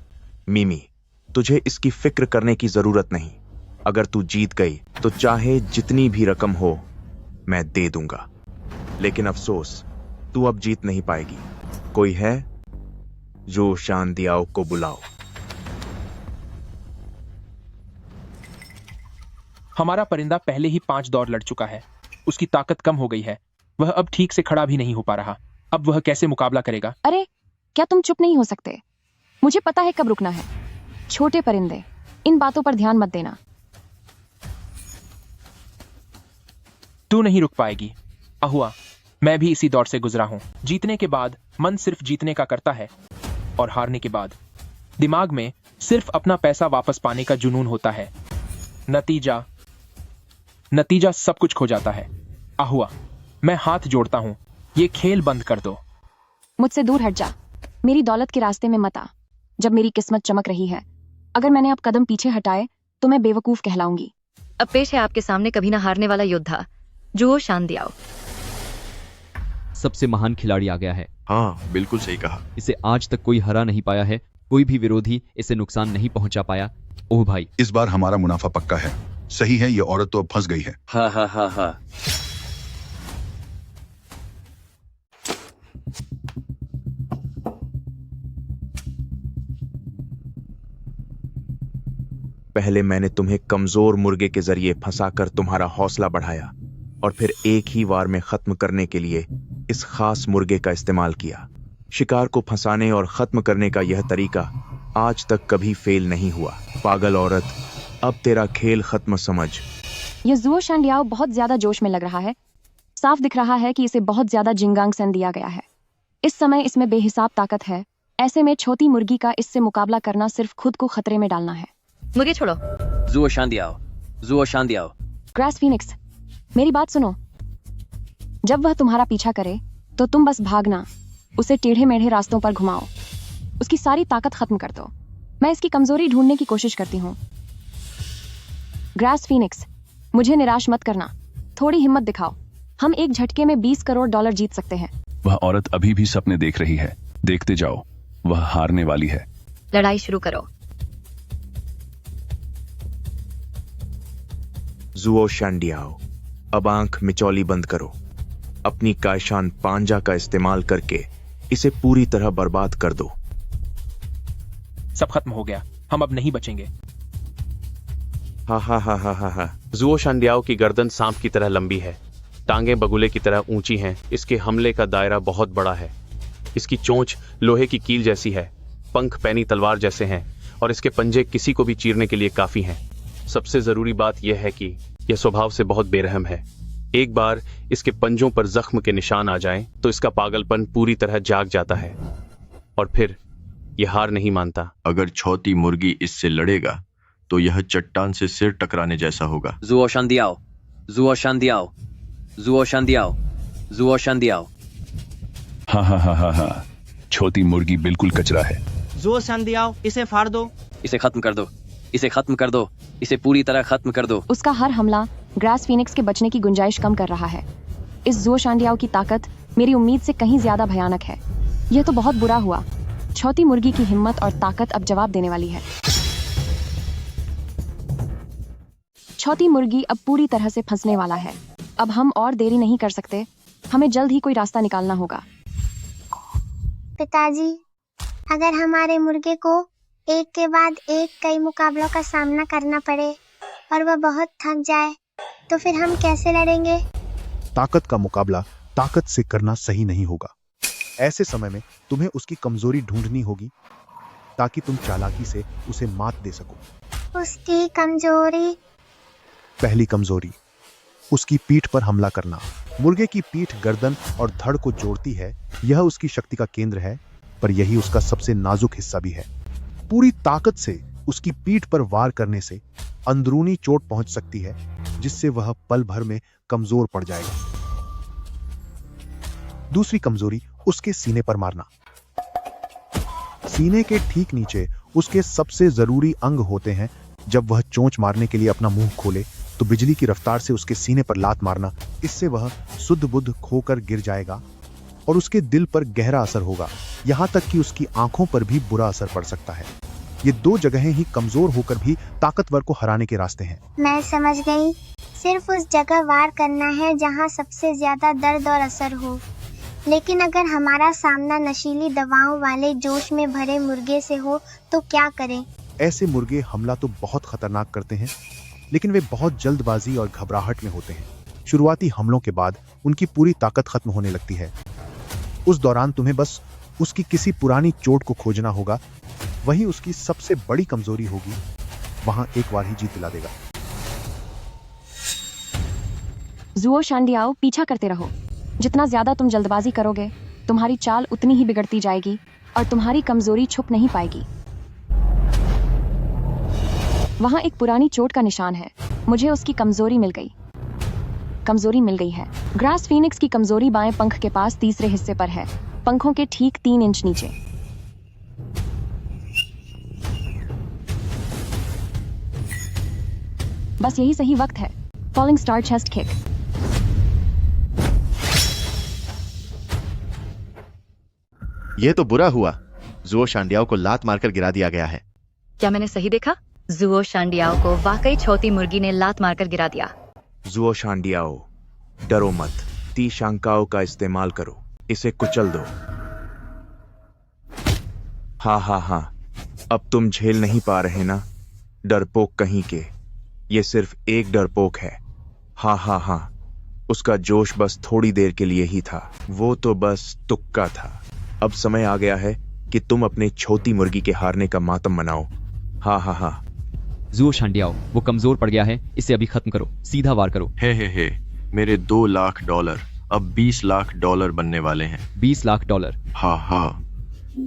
मिमी, तुझे इसकी फिक्र करने की जरूरत नहीं। अगर तू जीत गई तो चाहे जितनी भी रकम हो मैं दे दूंगा, लेकिन अफसोस तू अब जीत नहीं पाएगी। कोई है? जो शानदियाओ को बुलाओ। हमारा परिंदा पहले ही 5 दौड़ लड़ चुका है, उसकी ताकत कम हो गई है, वह अब ठीक से खड़ा भी नहीं हो पा रहा। अब वह कैसे मुकाबला करेगा? अरे क्या तुम चुप नहीं हो सकते? मुझे पता है कब रुकना है। छोटे परिंदे, इन बातों पर ध्यान मत देना। तू नहीं रुक पाएगी अहुआ, मैं भी इसी दौर से गुजरा हूं। जीतने के बाद मन सिर्फ जीतने का करता है और हारने के बाद दिमाग में सिर्फ अपना पैसा वापस पाने का जुनून होता है। नतीजा सब कुछ खो जाता है। अहुआ, मैं हाथ जोड़ता हूं, ये खेल बंद कर दो। मुझसे दूर हट जा, मेरी दौलत के रास्ते में मत आ। जब मेरी किस्मत चमक रही है, अगर मैंने अब कदम पीछे हटाए तो मैं बेवकूफ कहलाऊंगी। अब पेश है आपके सामने कभी ना हारने वाला योद्धा, जुओ शानदियाओ। सबसे महान खिलाड़ी आ गया है। हाँ, बिल्कुल सही कहा। इसे आज तक कोई हरा नहीं पाया है, कोई भी विरोधी इसे नुकसान नहीं पहुंचा पाया। ओह भाई, इस बार हमारा मुनाफा पक्का है। सही है, ये औरत तो अब फंस गई है। हाँ हाँ हाँ हाँ। पहले मैंने तुम्हें कमजोर मुर्गे के जरिए फंसाकर तुम्हारा हौसला बढ़ाया और फिर एक ही वार में खत्म करने के लिए इस खास मुर्गे का इस्तेमाल किया। शिकार को फंसाने और खत्म करने का यह तरीका आज तक कभी फेल नहीं हुआ। पागल औरत, अब तेरा खेल खत्म समझ। ये जुओ शानदियाओ बहुत ज्यादा जोश में लग रहा है। साफ दिख रहा है कि इसे बहुत ज्यादा जिंगांग सन दिया गया है। इस समय इसमें बेहिसाब ताकत है। ऐसे में छोटी मुर्गी का इससे मुकाबला करना सिर्फ खुद को खतरे में डालना है। मुझे छोड़ो। जुओ शानदियाओ, जुओ शानदियाओ। ग्रास फीनिक्स, मेरी बात सुनो। जब वह तुम्हारा पीछा करे तो तुम बस भागना, उसे टेढ़े मेढ़े रास्तों पर घुमाओ, उसकी सारी ताकत खत्म कर दो। मैं इसकी कमजोरी ढूंढने की कोशिश करती हूँ। ग्रास फीनिक्स, मुझे निराश मत करना, थोड़ी हिम्मत दिखाओ। हम एक झटके में $20 करोड़ जीत सकते हैं। वह औरत अभी भी सपने देख रही है। देखते जाओ, वह हारने वाली है। लड़ाई शुरू करो। जुओ शानदियाओ, अब आंख मिचौली बंद करो। अपनी कायशान पांजा का इस्तेमाल करके इसे पूरी तरह बर्बाद कर दो। सब खत्म हो गया, हम अब नहीं बचेंगे। हा हा हा हा हा हा। जुओ शानदियाओ की गर्दन सांप की तरह लंबी है, टांगें बगुले की तरह ऊंची हैं। इसके हमले का दायरा बहुत बड़ा है। इसकी चोंच लोहे की कील जैसी है, पंख पैनी तलवार जैसे हैं और इसके पंजे किसी को भी चीरने के लिए काफी हैं। सबसे जरूरी बात यह है कि यह स्वभाव से बहुत बेरहम है। एक बार इसके पंजों पर जख्म के निशान आ जाएं तो इसका पागलपन पूरी तरह जाग जाता है और फिर यह हार नहीं मानता। अगर छोटी मुर्गी इससे लड़ेगा तो यह चट्टान से सिर टकराने जैसा होगा। जुओ शानदियाओ, जुओ शानदियाओ, जुओ शानदियाओ, जुओ शानदियाओ। हाँ हाँ हाँ हाँ हाँ, छोटी मुर्गी बिल्कुल कचरा है। जुओ शानदियाओ, इसे फाड़ दो। इसे खत्म कर दो, इसे खत्म कर दो, इसे पूरी तरह खत्म कर दो। उसका हर हमला ग्रास फीनिक्स के बचने की गुंजाइश कम कर रहा है। इस जुओ शानदियाओ की ताकत मेरी उम्मीद से कहीं ज्यादा भयानक है। यह तो बहुत बुरा हुआ। छोटी मुर्गी की हिम्मत और ताकत अब जवाब देने वाली है। छोटी मुर्गी अब पूरी तरह से फंसने वाला है। अब हम और देरी नहीं कर सकते, हमें जल्द ही कोई रास्ता निकालना होगा। पिताजी, अगर हमारे मुर्गे को एक के बाद एक कई मुकाबलों का सामना करना पड़े और वह बहुत थक जाए तो फिर हम कैसे लड़ेंगे? ताकत का मुकाबला ताकत से करना सही नहीं होगा। ऐसे समय में तुम्हें उसकी कमजोरी ढूंढनी होगी। ताकि तुम चालाकी से उसे मात दे सको। उसकी कमजोरी। पहली कमजोरी, उसकी पीठ पर हमला करना। मुर्गे की पीठ गर्दन और धड़ को जोड़ती है। यह उसकी शक्ति का केंद्र है, पर यही उसका सबसे नाजुक हिस्सा भी है। पूरी ताकत से उसकी पीठ पर वार करने से अंदरूनी चोट पहुंच सकती है, जिससे वह पल भर में कमजोर पड़ जाएगा। दूसरी कमजोरी, उसके सीने पर मारना। सीने के ठीक नीचे उसके सबसे जरूरी अंग होते हैं। जब वह चोंच मारने के लिए अपना मुंह खोले तो बिजली की रफ्तार से उसके सीने पर लात मारना। इससे वह शुद्ध बुद्ध खोकर गिर जाएगा और उसके दिल पर गहरा असर होगा, यहां तक कि उसकी आंखों पर भी बुरा असर पड़ सकता है। ये दो जगहें ही कमजोर होकर भी ताकतवर को हराने के रास्ते हैं। मैं समझ गई। सिर्फ उस जगह वार करना है जहां सबसे ज्यादा दर्द और असर हो। लेकिन अगर हमारा सामना नशीली दवाओं वाले जोश में भरे मुर्गे से हो तो क्या करें? ऐसे मुर्गे हमला तो बहुत खतरनाक करते हैं, लेकिन वे बहुत जल्दबाजी और घबराहट में होते हैं। शुरुआती हमलों के बाद उनकी पूरी ताकत खत्म होने लगती है। उस दौरान तुम्हें बस उसकी किसी पुरानी चोट को खोजना होगा, वही उसकी सबसे बड़ी कमजोरी होगी। वहां एक बार ही जीत दिला देगा। जुओ शांडियाओ, पीछा करते रहो। जितना ज्यादा तुम जल्दबाजी करोगे, तुम्हारी चाल उतनी ही बिगड़ती जाएगी और तुम्हारी कमजोरी छुप नहीं पाएगी। वहां एक पुरानी चोट का निशान है। मुझे उसकी कमजोरी मिल गई है। ग्रास फीनिक्स की कमजोरी बाएं पंख के पास तीसरे हिस्से पर है, पंखों के ठीक 3 इंच नीचे। बस यही सही वक्त है। Falling star chest kick. यह तो बुरा हुआ। जुओ शांडियाओ को लात मारकर गिरा दिया गया है। क्या मैंने सही देखा? जुओ शांडियाओ को वाकई छोटी मुर्गी ने लात मारकर गिरा दिया। जुओ शांडियाओ, डरो मत। 30 शंकाओं का इस्तेमाल करो, इसे कुचल दो। हाँ, अब तुम झेल नहीं पा रहे ना, डरपोक कहीं के। ये सिर्फ एक डरपोक है। हाँ, उसका जोश बस थोड़ी देर के लिए ही था। वो तो बस तुक्का था। अब समय आ गया है कि तुम अपने छोटी मुर्गी के हारने का मातम मनाओ। हाँ। जुओ शांडियाओ, वो कमजोर पड़ गया है, इसे अभी खत्म करो। सीधा वार करो। हे, मेरे $2 लाख अब $20 लाख बनने वाले हैं। $20 लाख? हाँ,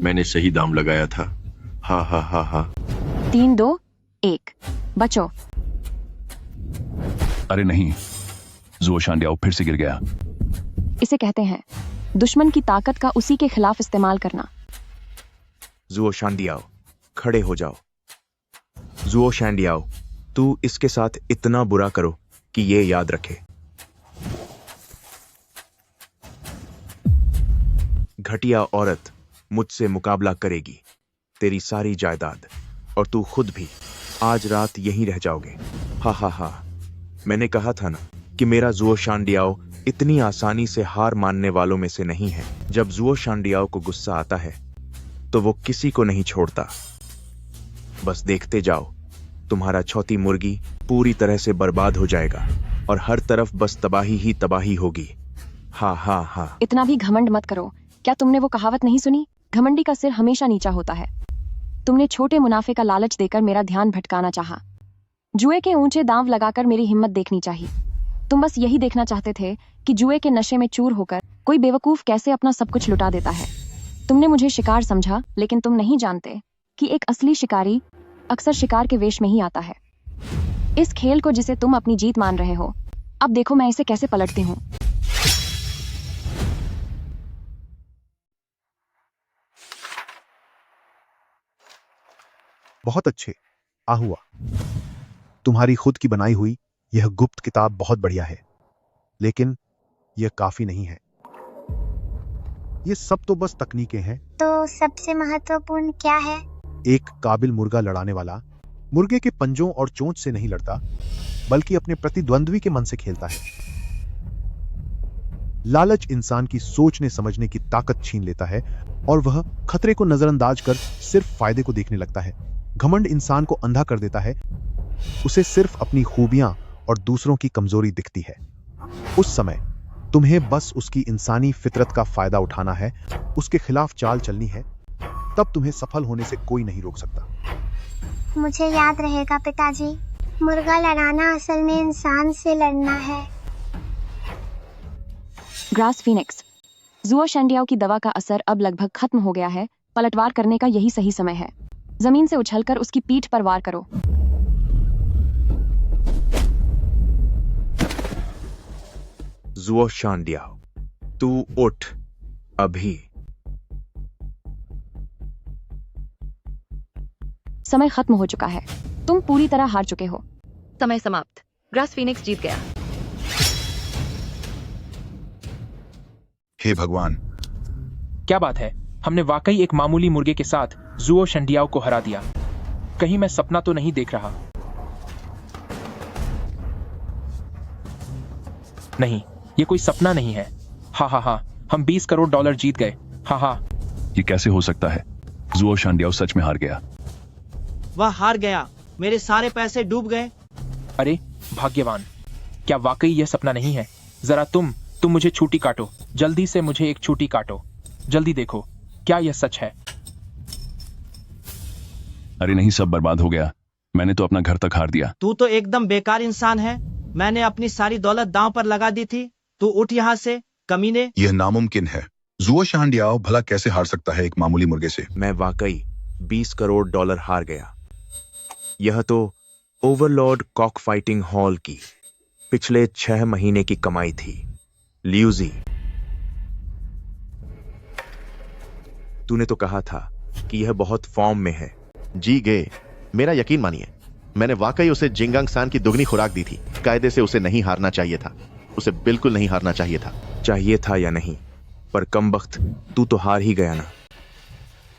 मैंने सही दाम लगाया था। हाँ। 3, 2, 1, बचो। अरे नहीं, जुओ शांडियाओ फिर से गिर गया। इसे कहते हैं दुश्मन की ताकत का उसी के खिलाफ इस्तेमाल करना। जुओ शांडियाओ, खड़े हो जाओ। जुओ शांडियाओ, तू इसके साथ इतना बुरा करो कि ये याद रखे। घटिया औरत मुझसे मुकाबला करेगी, तेरी सारी जायदाद और तू खुद भी आज रात यहीं रह जाओगे। हाँ, मैंने कहा था ना कि मेरा जुओ शांडियाओ इतनी आसानी से हार मानने वालों में से नहीं है। जब जुओ शांडियाओ को गुस्सा आता है तो वो किसी को नहीं छोड़ता। बस देखते जाओ, तुम्हारा छोटी मुर्गी पूरी तरह से बर्बाद हो जाएगा और हर तरफ बस तबाही ही तबाही होगी। हाँ। इतना भी घमंड मत करो। क्या तुमने वो कहावत नहीं सुनी? घमंडी का सिर हमेशा नीचा होता है। तुमने छोटे मुनाफे का लालच देकर मेरा ध्यान भटकाना चाहा। जुए के ऊंचे दांव लगाकर मेरी हिम्मत देखनी चाहिए। तुम बस यही देखना चाहते थे कि जुए के नशे में चूर होकर कोई बेवकूफ कैसे अपना सब कुछ लुटा देता है। तुमने मुझे शिकार समझा, लेकिन तुम नहीं जानते कि एक असली शिकारी अक्सर शिकार के वेश में ही आता है। इस खेल को जिसे तुम अपनी जीत मान रहे हो, अब देखो मैं इसे कैसे पलटती हूँ। बहुत अच्छे, आहुआ। तुम्हारी खुद की बनाई हुई यह गुप्त किताब बहुत बढ़िया है, लेकिन यह काफी नहीं है। ये सब तो बस तकनीकें हैं। तो सबसे महत्वपूर्ण क्या है? एक काबिल मुर्गा लड़ाने वाला मुर्गे के पंजों और चोंच से नहीं लड़ता, बल्कि अपने प्रतिद्वंद्वी के मन से खेलता है। लालच इंसान की सोचने समझने की ताकत छीन लेता है और वह खतरे को नजरअंदाज कर सिर्फ फायदे को देखने लगता है। घमंड इंसान को अंधा कर देता है। उसे सिर्फ अपनी खूबियां और दूसरों की कमजोरी दिखती है। उस समय तुम्हें बस उसकी इंसानी फितरत का फायदा उठाना है, उसके खिलाफ चाल चलनी है, तब तुम्हें सफल होने से कोई नहीं रोक सकता। मुझे याद रहेगा पिताजी, मुर्गा लड़ाना असल में इंसान से लड़ना है। ग्रास फीनिक्स, जुओ शांडियाओ की दवा का असर अब लगभग खत्म हो गया है। पलटवार करने का यही सही समय है। जमीन से उछलकर उसकी पीठ पर वार करो। जुओ शांडियाओ, तू उठ अभी। समय खत्म हो चुका है। तुम पूरी तरह हार चुके हो। समय समाप्त। ग्रास फीनिक्स जीत गया। हे भगवान, क्या बात है, हमने वाकई एक मामूली मुर्गे के साथ जुओ शांडियाओ को हरा दिया। कहीं मैं सपना तो नहीं देख रहा? नहीं, ये कोई सपना नहीं है। हाँ हाँ हाँ, हम 20 करोड़ डॉलर जीत गए। हाँ हाँ। ये कैसे हो सकता है? जुओ शांडियाओ सच में हार गया। वह हार गया, मेरे सारे पैसे डूब गए। अरे भाग्यवान, क्या वाकई यह सपना नहीं है? जरा तुम मुझे छूटी काटो। जल्दी से मुझे एक छूटी काटो। जल्दी देखो, क्या यह सच है? अरे नहीं, सब बर्बाद हो गया। मैंने तो अपना घर तक हार दिया। तू तो एकदम बेकार इंसान है। मैंने अपनी सारी दौलत दांव पर लगा दी थी। तू उठ यहाँ से, कमीने। यह नामुमकिन है। जुओ शांडियाओ भला कैसे हार सकता है एक मामूली मुर्गे से? मैं वाकई 20 करोड़ डॉलर हार गया। यह तो ओवरलॉर्ड कॉक फाइटिंग हॉल की पिछले 6 महीने की कमाई थी। ल्यूजी, तूने तो कहा था कि यह बहुत फॉर्म में है। जी गए, मेरा यकीन मानिए, मैंने वाकई उसे जिंगांग सान की दुगनी खुराक दी थी। कायदे से उसे नहीं हारना चाहिए था। उसे बिल्कुल नहीं हारना चाहिए था। चाहिए था या नहीं, पर कमबख्त तू तो हार ही गया ना।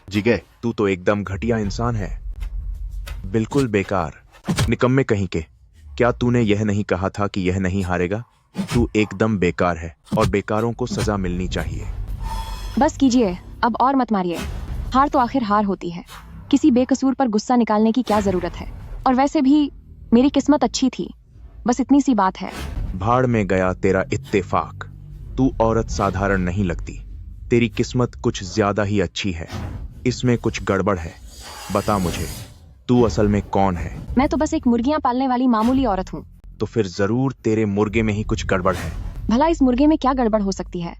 जी गए, तू तो एकदम घटिया इंसान है। बिल्कुल बेकार, निकम्मे कहीं के। क्या तूने यह नहीं कहा था कि यह नहीं हारेगा? तू एकदम बेकार है और बेकारों को सजा मिलनी चाहिए। बस कीजिए, अब और मत मारिए। हार तो आखिर हार होती है। किसी बेकसूर पर गुस्सा निकालने की क्या जरूरत है? और वैसे भी मेरी किस्मत अच्छी थी। बस इतनी सी बात है। भाड़ में गया तेरा इत्तेफाक। तू औरत साधारण नहीं लगती। तेरी किस्मत कुछ ज्यादा ही अच्छी है। इसमें कुछ गड़बड़ है। बता मुझे, तू असल में कौन है? मैं तो बस एक मुर्गियां पालने वाली मामूली औरत हूँ। तो फिर जरूर तेरे मुर्गे में ही कुछ गड़बड़ है। भला इस मुर्गे में क्या गड़बड़ हो सकती है?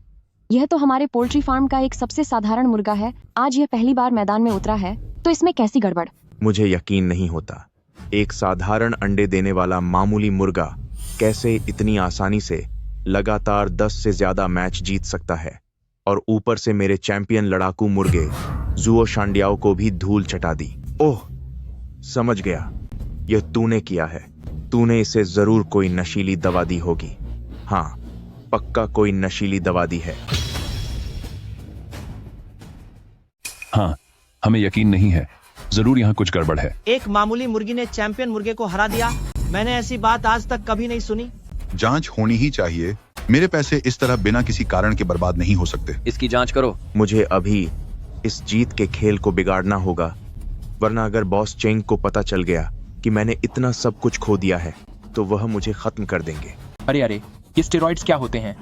यह तो हमारे पोल्ट्री फार्म का एक सबसे साधारण मुर्गा है। आज यह पहली बार मैदान में उतरा है, तो इसमें कैसी गड़बड़? मुझे यकीन नहीं होता। एक साधारण अंडे देने वाला मामूली मुर्गा कैसे इतनी आसानी से लगातार 10 से ज्यादा मैच जीत सकता है, और ऊपर से मेरे चैंपियन लड़ाकू मुर्गे जुओ शांडियाओ को भी धूल चटा दी। ओह, समझ गया, यह तूने किया है। तूने इसे जरूर कोई नशीली दवा दी होगी। हाँ, पक्का कोई नशीली दवा दी है। हाँ, हमें यकीन नहीं है। जरूर यहाँ कुछ गड़बड़ है। एक मामूली मुर्गी ने चैंपियन मुर्गे को हरा दिया। मैंने ऐसी बात आज तक कभी नहीं सुनी। जांच होनी ही चाहिए। मेरे पैसे इस तरह बिना किसी कारण के बर्बाद नहीं हो सकते। इसकी जांच करो। मुझे अभी इस जीत के खेल को बिगाड़ना होगा, वरना अगर बॉस चेंग को पता चल गया कि मैंने इतना सब कुछ खो दिया है, तो वह मुझे खत्म कर देंगे। अरे अरे, ये स्टेरॉइड्स क्या होते हैं?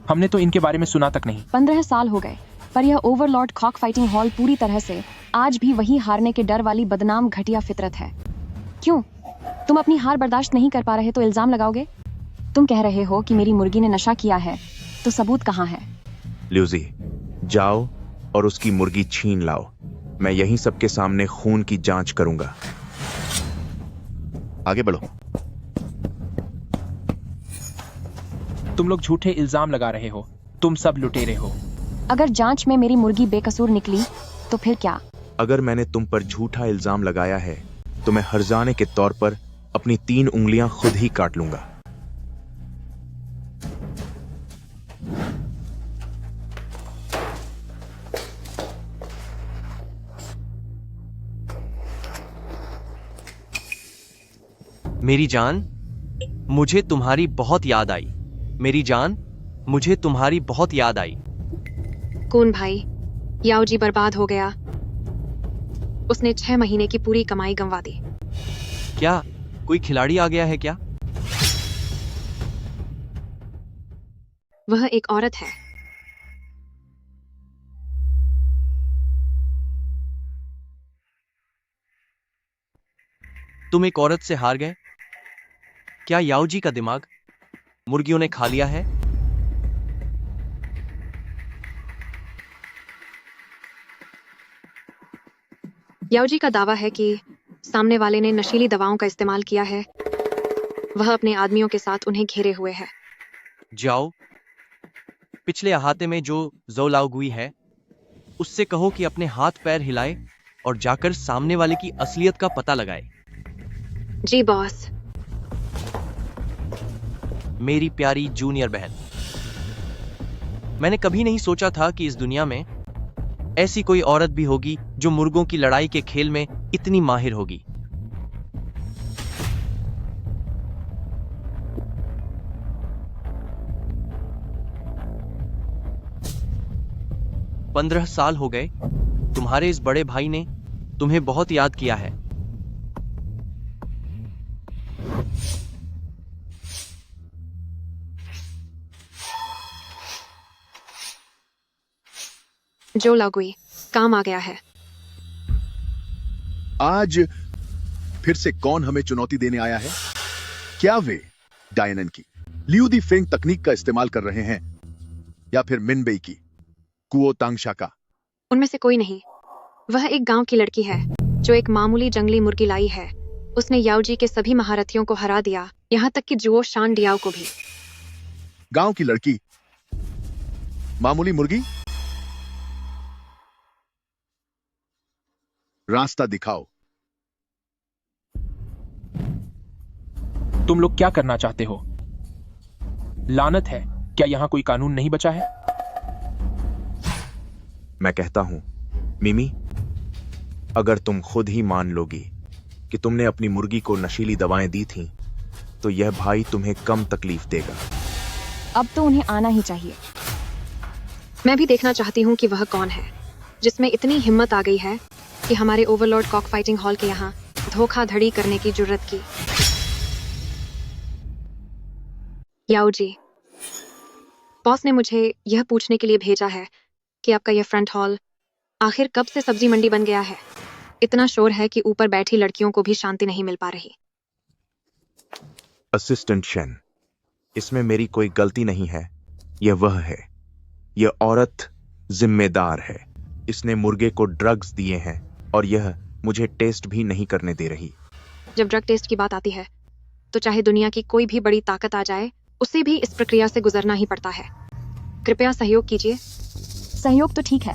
हमने तो इनके बारे में सुना तक नहीं। 15 साल हो गए, पर यह ओवरलॉर्ड कॉक फाइटिंग हॉल पूरी तरह से आज भी वही हारने के डर वाली बदनाम घटिया फितरत है। क्यों? तुम अपनी हार बर्दाश्त नहीं कर पा रहे तो इल्जाम लगाओगे? तुम कह रहे हो कि मेरी मुर्गी ने नशा किया है, तो सबूत कहाँ है? ल्यूजी, जाओ और उसकी मुर्गी छीन लाओ। मैं यहीं सबके सामने खून की जांच करूंगा। आगे बढ़ो। तुम लोग झूठे इल्जाम लगा रहे हो। तुम सब लुटेरे हो। अगर जांच में मेरी मुर्गी बेकसूर निकली तो फिर क्या? अगर मैंने तुम पर झूठा इल्जाम लगाया है, तो मैं हर्जाने के तौर पर अपनी 3 उंगलियां खुद ही काट लूंगा। मेरी जान, मुझे तुम्हारी बहुत याद आई। मेरी जान, मुझे तुम्हारी बहुत याद आई। कौन भाई? याओ जी बर्बाद हो गया। उसने 6 महीने की पूरी कमाई गंवा दी। क्या कोई खिलाड़ी आ गया है क्या? वह एक औरत है। तुम एक औरत से हार गए? क्या याओजी का दिमाग मुर्गियों ने खा लिया है? याओजी का दावा है कि सामने वाले ने नशीली दवाओं का इस्तेमाल किया है। वह अपने आदमियों के साथ उन्हें घेरे हुए है। जाओ, पिछले अहाते में जो ज़ो लाओगुई है उससे कहो कि अपने हाथ पैर हिलाए और जाकर सामने वाले की असलियत का पता लगाए। जी बॉस। मेरी प्यारी जूनियर बहन, मैंने कभी नहीं सोचा था कि इस दुनिया में ऐसी कोई औरत भी होगी जो मुर्गों की लड़ाई के खेल में इतनी माहिर होगी। पंद्रह साल हो गए, तुम्हारे इस बड़े भाई ने तुम्हें बहुत याद किया है। जो लागुई, काम आ गया है। आज फिर से कौन हमें चुनौती देने आया है? क्या वे डायनन की लियू दी फेंग तकनीक का इस्तेमाल कर रहे हैं या फिर मिनबेई की कुओ तांगशा का? उनमें से कोई नहीं। वह एक गांव की लड़की है जो एक मामूली जंगली मुर्गी लाई है। उसने याओजी के सभी महारथियों को हरा दिया, यहाँ तक कि जुओ शान डियाओ को भी। गांव की लड़की, मामूली मुर्गी? रास्ता दिखाओ। तुम लोग क्या करना चाहते हो? लानत है, क्या यहां कोई कानून नहीं बचा है? मैं कहता हूं, मिमी, अगर तुम खुद ही मान लोगी कि तुमने अपनी मुर्गी को नशीली दवाएं दी थीं, तो यह भाई तुम्हें कम तकलीफ देगा। अब तो उन्हें आना ही चाहिए। मैं भी देखना चाहती हूँ कि वह कौन है जिसमें इतनी हिम्मत आ गई है कि हमारे ओवरलॉर्ड कॉक फाइटिंग हॉल के यहाँ धोखाधड़ी करने की जुर्रत की। याओजी, बॉस ने मुझे यह पूछने के लिए भेजा है कि आपका यह फ्रंट हॉल आखिर कब से सब्जी मंडी बन गया है। इतना शोर है कि ऊपर बैठी लड़कियों को भी शांति नहीं मिल पा रही। असिस्टेंट शेन, इसमें मेरी कोई गलती नहीं है। यह वह है। यह औरत जिम्मेदार है। इसने मुर्गे को ड्रग्स दिए हैं और यह मुझे टेस्ट भी नहीं करने दे रही। जब ड्रग टेस्ट की बात आती है तो चाहे दुनिया की कोई भी बड़ी ताकत आ जाए, उसे भी इस प्रक्रिया से गुजरना ही पड़ता है। कृपया सहयोग कीजिए। सहयोग तो ठीक है,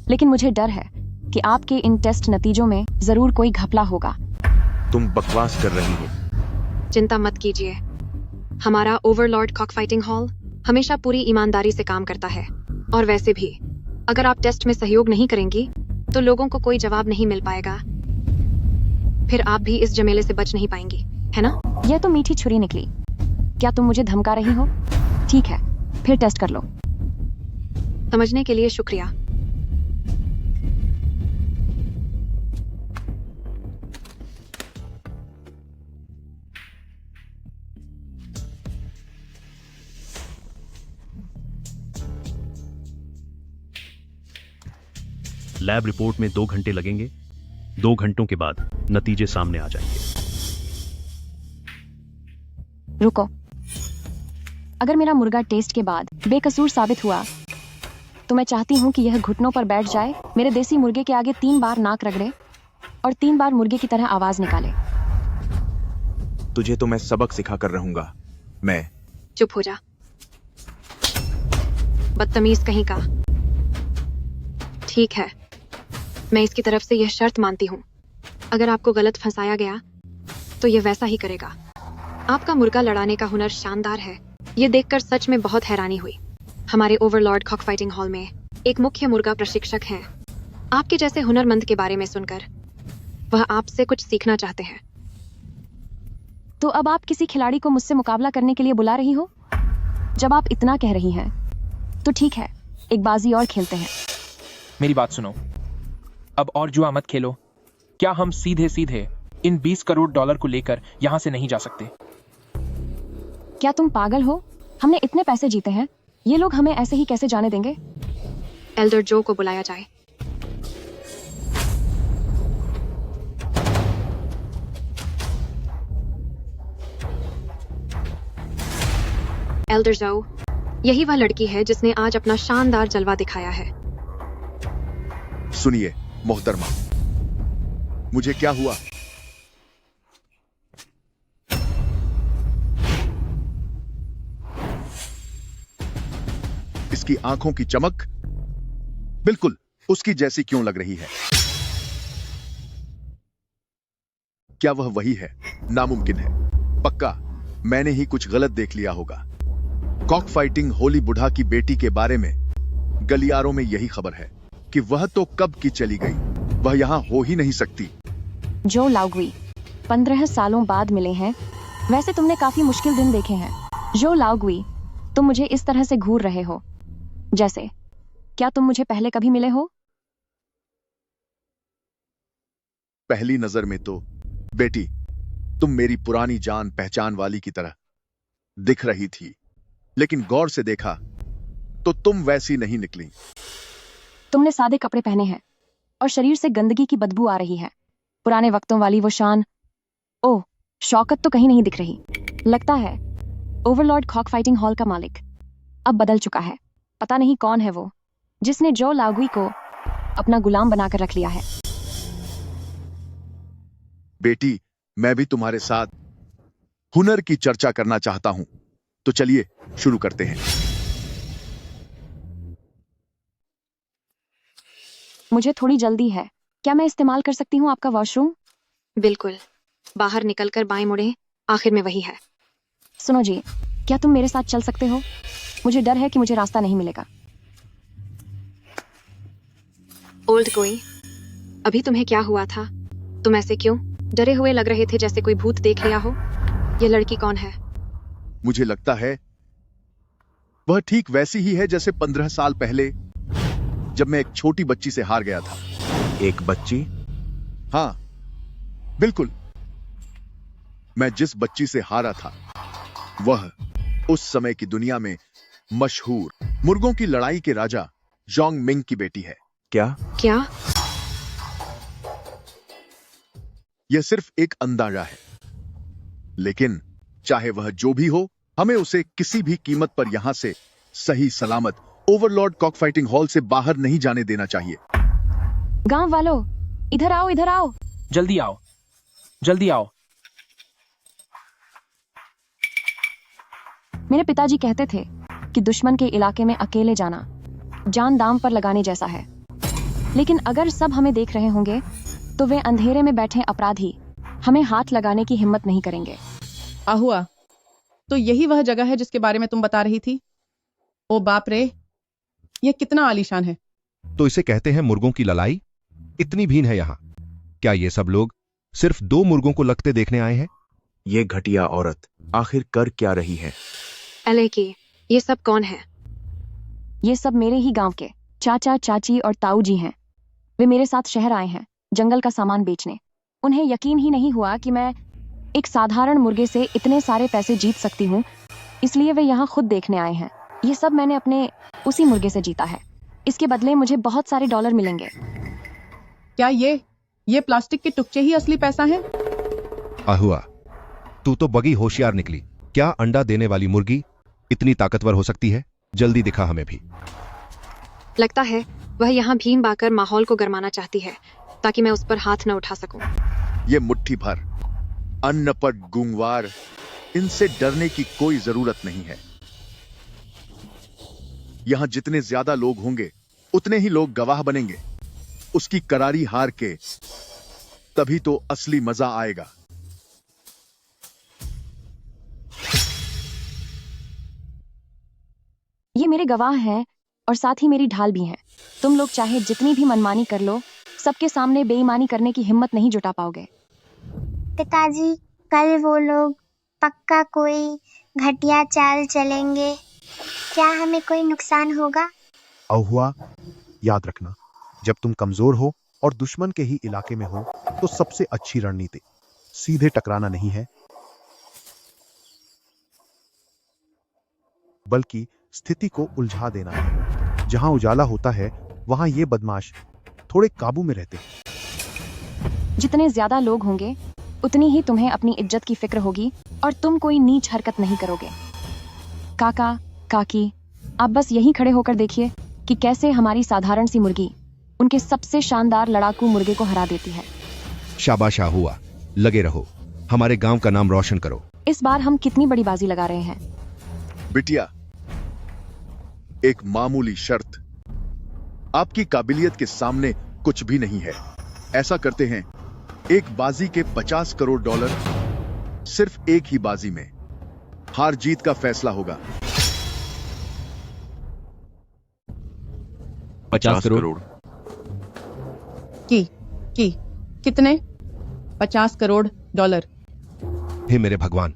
लेकिन मुझे डर है कि आपके इन टेस्ट नतीजों में जरूर कोई घपला होगा। तुम बकवास कर रही हो। चिंता मत कीजिए, हमारा ओवरलॉर्ड कॉक फाइटिंग हॉल हमेशा पूरी ईमानदारी से काम करता है। और वैसे भी अगर आप टेस्ट में सहयोग नहीं करेंगी तो लोगों को कोई जवाब नहीं मिल पाएगा। फिर आप भी इस झमेले से बच नहीं पाएंगी, है ना? यह तो मीठी छुरी निकली। क्या तुम मुझे धमका रही हो? ठीक है, फिर टेस्ट कर लो। समझने के लिए शुक्रिया। लैब रिपोर्ट में 2 घंटे लगेंगे। 2 घंटों के बाद नतीजे सामने आ जाएंगे। रुको, अगर मेरा मुर्गा टेस्ट के बाद बेकसूर साबित हुआ तो मैं चाहती हूँ कि यह घुटनों पर बैठ जाए, मेरे देसी मुर्गे के आगे 3 बार नाक रगड़े और 3 बार मुर्गे की तरह आवाज निकाले। तुझे तो मैं सबक सिखा कर रहूंगा। मैं चुप हो जा, बदतमीज कहीं का। ठीक है, मैं इसकी तरफ से यह शर्त मानती हूँ, अगर आपको गलत फंसाया गया तो यह वैसा ही करेगा। आपका मुर्गा लड़ाने का हुनर शानदार है। यह देखकर सच में बहुत हैरानी हुई। हमारे ओवरलॉर्ड कॉक फाइटिंग हॉल में एक मुख्य मुर्गा प्रशिक्षक हैं। आपके जैसे हुनरमंद के बारे में सुनकर वह आपसे कुछ सीखना चाहते हैं। तो अब आप किसी खिलाड़ी को मुझसे मुकाबला करने के लिए बुला रही हो? जब आप इतना कह रही हैं तो ठीक है, एक बाजी और खेलते हैं। मेरी बात सुनो, अब और जुआ मत खेलो। क्या हम सीधे सीधे इन 20 करोड़ डॉलर को लेकर यहां से नहीं जा सकते? क्या तुम पागल हो? हमने इतने पैसे जीते हैं, ये लोग हमें ऐसे ही कैसे जाने देंगे? एल्डर जो को बुलाया जाए। एल्डर जाओ, यही वह लड़की है जिसने आज अपना शानदार जलवा दिखाया है। सुनिए मोहतरमा, मुझे क्या हुआ? इसकी आंखों की चमक बिल्कुल उसकी जैसी क्यों लग रही है? क्या वह वही है? नामुमकिन है। पक्का मैंने ही कुछ गलत देख लिया होगा। कॉक फाइटिंग होली बुढ़ा की बेटी के बारे में गलियारों में यही खबर है कि वह तो कब की चली गई, वह यहां हो ही नहीं सकती। जो लाउग्वी 15 सालों बाद मिले हैं। वैसे तुमने काफी मुश्किल दिन देखे हैं। जो लाउग्वी, तुम मुझे इस तरह से घूर रहे हो जैसे क्या तुम मुझे पहले कभी मिले हो? पहली नजर में तो बेटी तुम मेरी पुरानी जान पहचान वाली की तरह दिख रही थी, लेकिन गौर से देखा तो तुम वैसी नहीं निकली। तुमने सादे कपड़े पहने हैं और शरीर से गंदगी की बदबू आ रही है। पुराने वक्तों वाली वो शान, ओह, शौकत तो कहीं नहीं दिख रही। लगता है ओवरलॉर्ड कॉक फाइटिंग हॉल का मालिक अब बदल चुका है। पता नहीं कौन है वो जिसने जो लाउग्वी को अपना गुलाम बनाकर रख लिया है। बेटी, मैं भी तुम्हारे साथ हुनर की चर्चा करना चाहता हूं, तो चलिए शुरू करते हैं। मुझे थोड़ी जल्दी है। क्या मैं इस्तेमाल कर सकती हूँ आपका वॉशरूम? बिल्कुल, बाहर निकलकर बाएं मुड़े, आखिर में वही है। सुनो जी, क्या तुम मेरे साथ चल सकते हो? मुझे डर है कि मुझे रास्ता नहीं मिलेगा। ओल्ड कोई, अभी तुम्हें क्या हुआ था? तुम ऐसे क्यों डरे हुए लग रहे थे, जैसे कोई भूत देख लिया हो? ये लड़की कौन है? मुझे लगता है वह ठीक वैसी ही है जैसे 15 साल पहले जब मैं एक छोटी बच्ची से हार गया था। एक बच्ची? हाँ, बिल्कुल। मैं जिस बच्ची से हारा था वह उस समय की दुनिया में मशहूर मुर्गों की लड़ाई के राजा जोंग मिंग की बेटी है। क्या? यह सिर्फ एक अंदाजा है, लेकिन चाहे वह जो भी हो, हमें उसे किसी भी कीमत पर यहां से सही सलामत ओवरलॉर्ड कॉक फाइटिंग हॉल से बाहर नहीं जाने देना चाहिए। गांव वालों, इधर आओ, इधर आओ। जल्दी आओ, जल्दी आओ। मेरे पिताजी कहते थे कि दुश्मन के इलाके में अकेले जाना जान दांव पर लगाने जैसा है। लेकिन अगर सब हमें देख रहे होंगे तो वे अंधेरे में बैठे अपराधी हमें हाथ लगाने की हिम्मत नहीं करेंगे। आहुआ, तो यही वह जगह है जिसके बारे में तुम बता रही थी? ओ बाप रे, यह कितना आलीशान है। तो इसे कहते हैं मुर्गों की लड़ाई? इतनी भीड़ है यहाँ। क्या ये सब लोग सिर्फ 2 मुर्गों को लगते देखने आए हैं? ये घटिया औरत आखिर कर क्या रही है? एले की, ये सब कौन है? ये सब मेरे ही गांव के चाचा, चाची और ताऊ जी हैं। वे मेरे साथ शहर आए हैं जंगल का सामान बेचने। उन्हें यकीन ही नहीं हुआ कि मैं एक साधारण मुर्गे से इतने सारे पैसे जीत सकती हूँ, इसलिए वे यहाँ खुद देखने आए हैं। ये सब मैंने अपने उसी मुर्गे से जीता है। इसके बदले मुझे बहुत सारे डॉलर मिलेंगे। क्या ये प्लास्टिक के टुकड़े ही असली पैसा है? आहुआ, तू तो बगी होशियार निकली। क्या अंडा देने वाली मुर्गी इतनी ताकतवर हो सकती है? जल्दी दिखा हमें भी। लगता है वह यहाँ भीम बाकर माहौल को गरमाना चाहती है ताकि मैं उस पर हाथ न उठा सकूं। ये मुट्ठी भर अनपढ़ गूंगवार, इनसे डरने की कोई जरूरत नहीं है। यहां जितने ज्यादा लोग होंगे उतने ही लोग गवाह बनेंगे उसकी करारी हार के। तभी तो असली मजा आएगा। ये मेरे गवाह हैं और साथ ही मेरी ढाल भी हैं। तुम लोग चाहे जितनी भी मनमानी कर लो, सबके सामने बेईमानी करने की हिम्मत नहीं जुटा पाओगे। पिताजी, कल वो लोग पक्का कोई घटिया चाल चलेंगे। क्या हमें कोई नुकसान होगा? अहुआ, याद रखना, जब तुम कमजोर हो और दुश्मन के ही इलाके में हो तो सबसे अच्छी रणनीति सीधे टकराना नहीं है, बल्कि स्थिति को उलझा देना है। जहां उजाला होता है वहां ये बदमाश थोड़े काबू में रहते हैं। जितने ज्यादा लोग होंगे उतनी ही तुम्हें अपनी इज्जत की फिक्र होगी और तुम कोई नीच हरकत नहीं करोगे। काका, काकी, आप बस यहीं खड़े होकर देखिए कि कैसे हमारी साधारण सी मुर्गी उनके सबसे शानदार लड़ाकू मुर्गे को हरा देती है। शाबाश हुआ, लगे रहो, हमारे गांव का नाम रोशन करो। इस बार हम कितनी बड़ी बाजी लगा रहे हैं? बिटिया, एक मामूली शर्त, आपकी काबिलियत के सामने कुछ भी नहीं है। ऐसा करते हैं, एक बाजी के 50 करोड़ डॉलर, सिर्फ एक ही बाजी में हार जीत का फैसला होगा। 50 करोड़ की कितने? 50 करोड़ डॉलर। हे मेरे भगवान,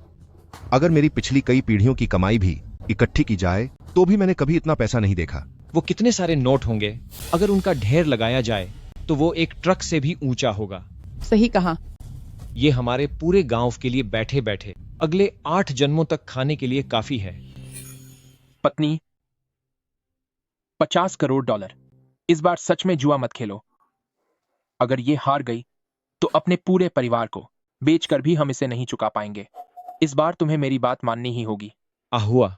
अगर मेरी पिछली कई पीढ़ियों की कमाई भी इकट्ठी की जाए तो भी मैंने कभी इतना पैसा नहीं देखा। वो कितने सारे नोट होंगे, अगर उनका ढेर लगाया जाए तो वो एक ट्रक से भी ऊंचा होगा। सही कहा। ये हमारे पूरे गांव के लिए बैठे बैठे अगले 8 जन्मों तक खाने के लिए काफी है। पत्नी, 50 करोड़ डॉलर। इस बार सच में जुआ मत खेलो। अगर ये हार गई तो अपने पूरे परिवार को बेचकर भी हम इसे नहीं चुका पाएंगे। इस बार तुम्हें मेरी बात माननी ही होगी। आहुआ,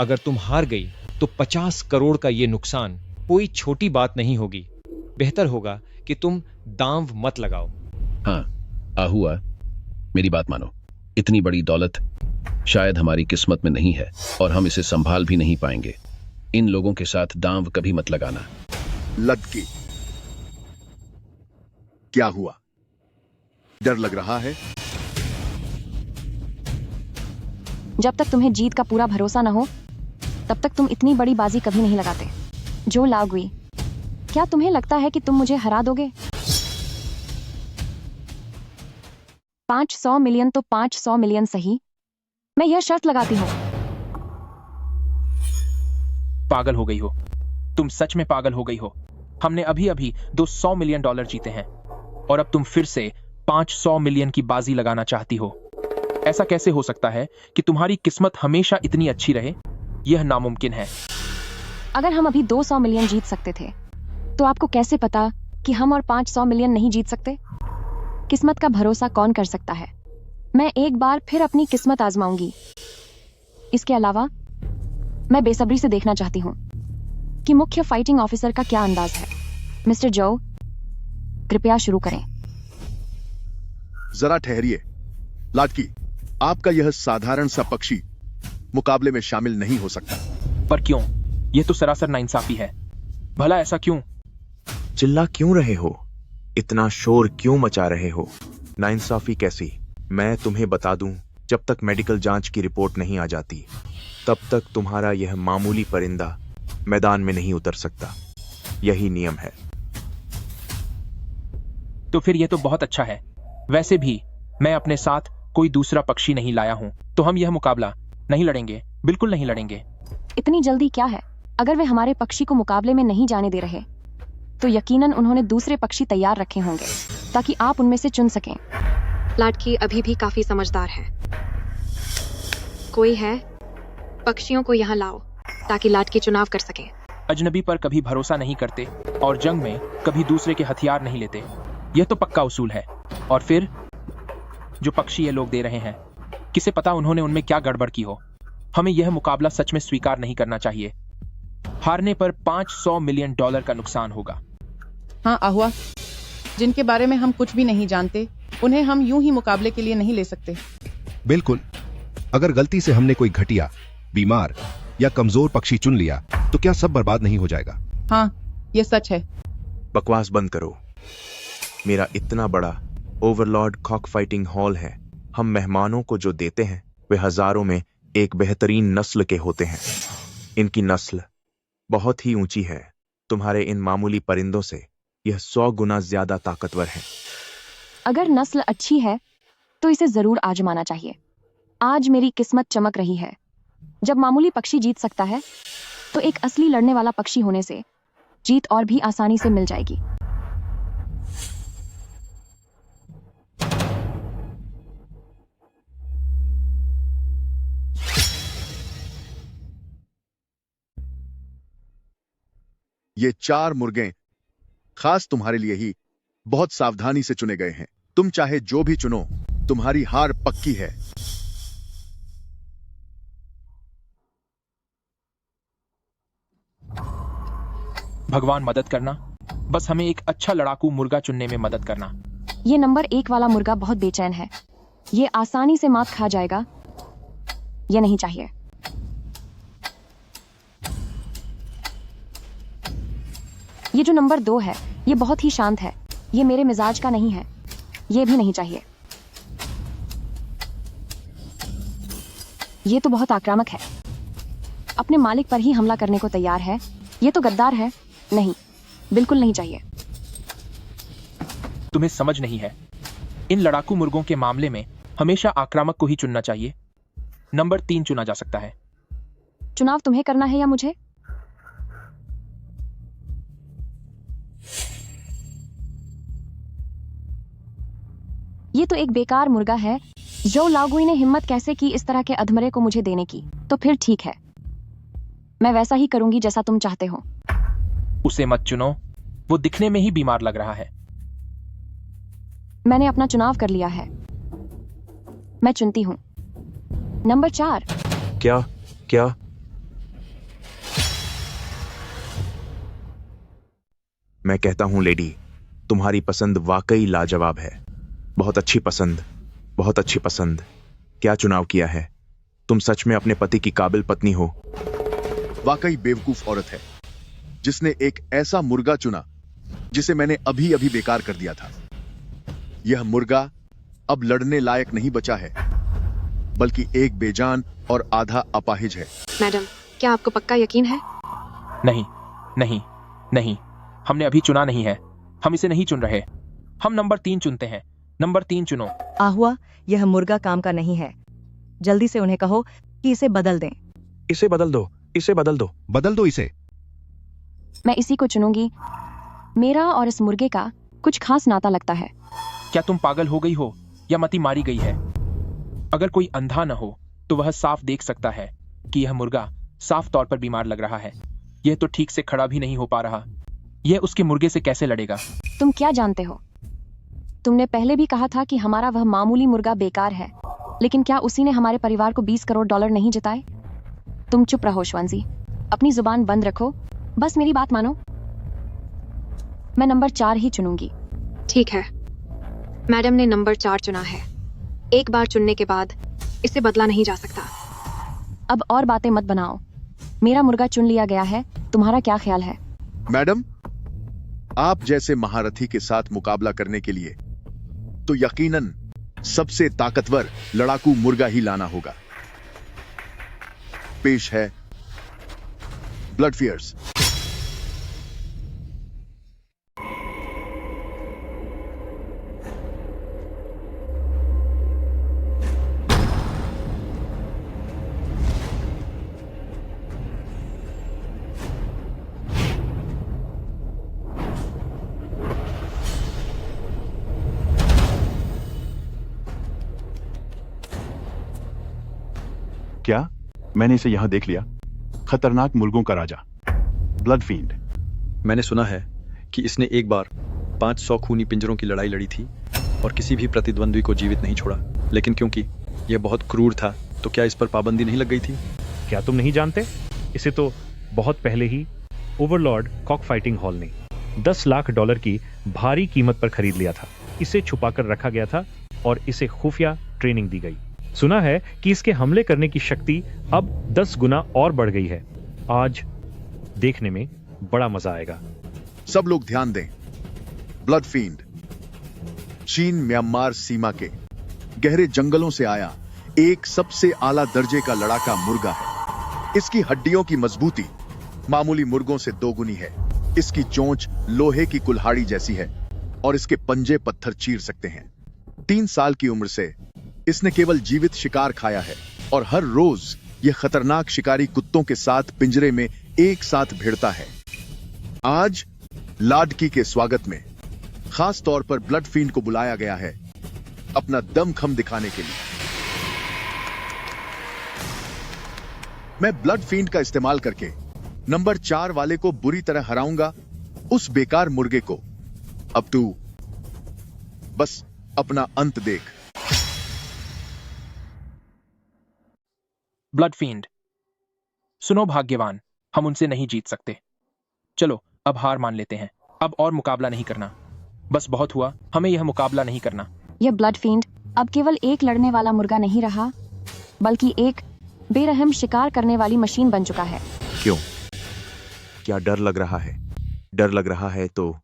अगर तुम हार गई तो 50 करोड़ का ये नुकसान कोई छोटी बात नहीं होगी। बेहतर होगा कि तुम दांव मत लगाओ। हाँ आहुआ, मेरी बात मानो, इतनी बड़ी दौलत शायद हमारी किस्मत में नहीं है और हम इसे संभाल भी नहीं पाएंगे। इन लोगों के साथ दांव कभी मत लगाना। लड़की, क्या हुआ? डर लग रहा है? जब तक तुम्हें जीत का पूरा भरोसा न हो तब तक तुम इतनी बड़ी बाजी कभी नहीं लगाते। जो लाओगी, क्या तुम्हें लगता है कि तुम मुझे हरा दोगे? 500 मिलियन तो 500 मिलियन सही, मैं यह शर्त लगाती हूँ। पागल हो गई हो तुम, सच में पागल हो गई हो। हमने अभी अभी 200 मिलियन डॉलर जीते हैं और अब तुम फिर से 500 मिलियन की बाजी लगाना चाहती हो। ऐसा कैसे हो सकता है कि तुम्हारी किस्मत हमेशा इतनी अच्छी रहे? यह नामुमकिन है। अगर हम अभी 200 मिलियन जीत सकते थे तो आपको कैसे पता कि हम और 500 मिलियन नहीं जीत सकते? किस्मत का भरोसा कौन कर सकता है? मैं एक बार फिर अपनी किस्मत आजमाऊंगी। इसके अलावा मैं बेसब्री से देखना चाहती हूँ कि मुख्य फाइटिंग ऑफिसर का क्या अंदाज है। मिस्टर जो, कृपया शुरू करें। जरा ठहरिए लाडकी, आपका यह साधारण सा पक्षी मुकाबले में शामिल नहीं हो सकता। पर क्यों? यह तो सरासर नाइंसाफी है। भला ऐसा क्यों? चिल्ला क्यों रहे हो? इतना शोर क्यों मचा रहे हो? नाइंसाफी कैसी? मैं तुम्हें बता दूं, जब तक मेडिकल जांच की रिपोर्ट नहीं आ जाती तब तक तुम्हारा यह मामूली परिंदा मैदान में नहीं उतर सकता। यही नियम है। तो फिर यह तो बहुत अच्छा है। वैसे भी मैं अपने साथ कोई दूसरा पक्षी नहीं लाया हूं, तो हम यह मुकाबला नहीं लड़ेंगे, बिल्कुल नहीं लड़ेंगे। इतनी जल्दी क्या है? अगर वे हमारे पक्षी को मुकाबले में नहीं जाने दे रहे तो यकीनन उन्होंने दूसरे पक्षी तैयार रखे होंगे ताकि आप उनमें से चुन सकें। लाडकी अभी भी काफी समझदार है। कोई है? पक्षियों को यहाँ लाओ ताकि लाडकी चुनाव कर सके। अजनबी पर कभी भरोसा नहीं करते और जंग में कभी दूसरे के हथियार नहीं लेते। यह तो पक्का उसूल है। और फिर जो पक्षी ये लोग दे रहे हैं, किसे पता उन्होंने उनमें क्या गड़बड़ की हो। हमें यह मुकाबला सच में स्वीकार नहीं करना चाहिए। हारने पर 500 मिलियन डॉलर का नुकसान होगा। हाँ आहुआ, जिनके बारे में हम कुछ भी नहीं जानते उन्हें हम यूं ही मुकाबले के लिए नहीं ले सकते। बिल्कुल, अगर गलती से हमने कोई घटिया, बीमार या कमजोर पक्षी चुन लिया तो क्या सब बर्बाद नहीं हो जाएगा? हाँ, यह सच है। बकवास बंद करो। मेरा इतना बड़ा ओवरलॉर्ड कॉक फाइटिंग हॉल है। हम मेहमानों को जो देते हैं वे हजारों में एक बेहतरीन नस्ल के होते हैं। इनकी नस्ल बहुत ही ऊंची है। तुम्हारे इन मामूली परिंदों से यह 100 गुना ज्यादा ताकतवर है। अगर नस्ल अच्छी है तो इसे जरूर आजमाना चाहिए। आज मेरी किस्मत चमक रही है। जब मामूली पक्षी जीत सकता है तो एक असली लड़ने वाला पक्षी होने से जीत और भी आसानी से मिल जाएगी। ये 4 मुर्गे खास तुम्हारे लिए ही बहुत सावधानी से चुने गए हैं। तुम चाहे जो भी चुनो, तुम्हारी हार पक्की है। भगवान मदद करना, बस हमें एक अच्छा लड़ाकू मुर्गा चुनने में मदद करना। ये नंबर 1 वाला मुर्गा बहुत बेचैन है। ये आसानी से मात खा जाएगा। ये नहीं चाहिए। ये जो नंबर 2 है, ये बहुत ही शांत है। ये मेरे मिजाज का नहीं है। ये भी नहीं चाहिए। ये तो बहुत आक्रामक है। अपने मालिक पर ही हमला करने को तैयार है। ये तो गद्दार है। नहीं, बिल्कुल नहीं चाहिए। तुम्हें समझ नहीं है, इन लड़ाकू मुर्गों के मामले में हमेशा आक्रामक को ही चुनना चाहिए। नंबर 3 चुना जा सकता है। चुनाव तुम्हें करना है या मुझे? ये तो एक बेकार मुर्गा है। जो लाओगुई ने हिम्मत कैसे की इस तरह के अधमरे को मुझे देने की? तो फिर ठीक है, मैं वैसा ही करूंगी जैसा तुम चाहते हो। उसे मत चुनो, वो दिखने में ही बीमार लग रहा है। मैंने अपना चुनाव कर लिया है। मैं चुनती हूं नंबर 4। क्या क्या? मैं कहता हूं लेडी, तुम्हारी पसंद वाकई लाजवाब है। बहुत अच्छी पसंद, बहुत अच्छी पसंद। क्या चुनाव किया है? तुम सच में अपने पति की काबिल पत्नी हो। वाकई बेवकूफ औरत है जिसने एक ऐसा मुर्गा चुना जिसे मैंने अभी अभी बेकार कर दिया था। यह मुर्गा अब लड़ने लायक नहीं बचा है, बल्कि एक बेजान और आधा अपाहिज है। मैडम, क्या आपको पक्का यकीन है? नहीं नहीं नहीं, हमने अभी चुना नहीं है। हम इसे नहीं चुन रहे। हम नंबर 3 चुनते हैं। नंबर 3 चुनो। आहुआ, यह मुर्गा काम का नहीं है। जल्दी से उन्हें कहो कि इसे बदल दें। इसे बदल दो, इसे बदल दो, बदल दो इसे। मैं इसी को चुनूंगी। मेरा और इस मुर्गे का कुछ खास नाता लगता है। क्या तुम पागल हो गई हो या मती मारी गई है? अगर कोई अंधा न हो तो वह साफ देख सकता है कि यह मुर्गा साफ तौर पर बीमार लग रहा है। यह तो ठीक से खड़ा भी नहीं हो पा रहा। यह उसके मुर्गे से कैसे लड़ेगा? तुम क्या जानते हो? तुमने पहले भी कहा था कि हमारा वह मामूली मुर्गा बेकार है, लेकिन क्या उसी ने हमारे परिवार को 20 करोड़ डॉलर नहीं जिताए? तुम चुप रहो श्वानजी, अपनी जुबान बंद रखो, बस मेरी बात मानो। मैं नंबर 4 ही चुनूंगी। ठीक है, मैडम ने नंबर 4 चुना है। एक बार चुनने के बाद इसे बदला नहीं जा सकता। अब और बातें मत बनाओ। मेरा मुर्गा चुन लिया गया है। तुम्हारा क्या ख्याल है? मैडम, आप जैसे महारथी के साथ मुकाबला करने के लिए तो यकीनन सबसे ताकतवर लड़ाकू मुर्गा ही लाना होगा। पेश है ब्लड फियर्स। क्या मैंने इसे यहां देख लिया? खतरनाक मुर्गों का राजा, ब्लड फील्ड। मैंने सुना है कि इसने एक बार 500 खूनी पिंजरों की लड़ाई लड़ी थी और किसी भी प्रतिद्वंद्वी को जीवित नहीं छोड़ा। लेकिन क्योंकि यह बहुत क्रूर था, तो क्या इस पर पाबंदी नहीं लग गई थी? क्या तुम नहीं जानते? इसे तो बहुत पहले ही ओवरलॉर्ड कॉक फाइटिंग हॉल ने 10 लाख डॉलर की भारी कीमत पर खरीद लिया था। इसे छुपाकर रखा गया था और इसे खुफिया ट्रेनिंग दी गई। सुना है कि इसके हमले करने की शक्ति अब 10 गुना और बढ़ गई है। आज देखने में बड़ा मजा आएगा। सब लोग ध्यान दें, ब्लड फील्ड चीन म्यांमार सीमा के गहरे जंगलों से आया एक सबसे आला दर्जे का लड़ाका मुर्गा है। इसकी हड्डियों की मजबूती मामूली मुर्गों से 2 गुनी है। इसकी चोंच लोहे की कुल्हाड़ी जैसी है और इसके पंजे पत्थर चीर सकते हैं। 3 साल की उम्र से इसने केवल जीवित शिकार खाया है और हर रोज यह खतरनाक शिकारी कुत्तों के साथ पिंजरे में एक साथ भिड़ता है। आज लाडकी के स्वागत में खास तौर पर ब्लड फील्ड को बुलाया गया है अपना दमखम दिखाने के लिए। मैं ब्लड फील्ड का इस्तेमाल करके नंबर 4 वाले को बुरी तरह हराऊंगा, उस बेकार मुर्गे को। अब तू बस अपना अंत देख। ब्लड फील्ड, सुनो भाग्यवान, हम उनसे नहीं जीत सकते। चलो अब हार मान लेते हैं। अब और मुकाबला नहीं करना। बस बहुत हुआ, हमें यह मुकाबला नहीं करना। यह ब्लड फील्ड अब केवल एक लड़ने वाला मुर्गा नहीं रहा, बल्कि एक बेरहम शिकार करने वाली मशीन बन चुका है। क्यों? क्या डर लग रहा है? डर लग रहा है तो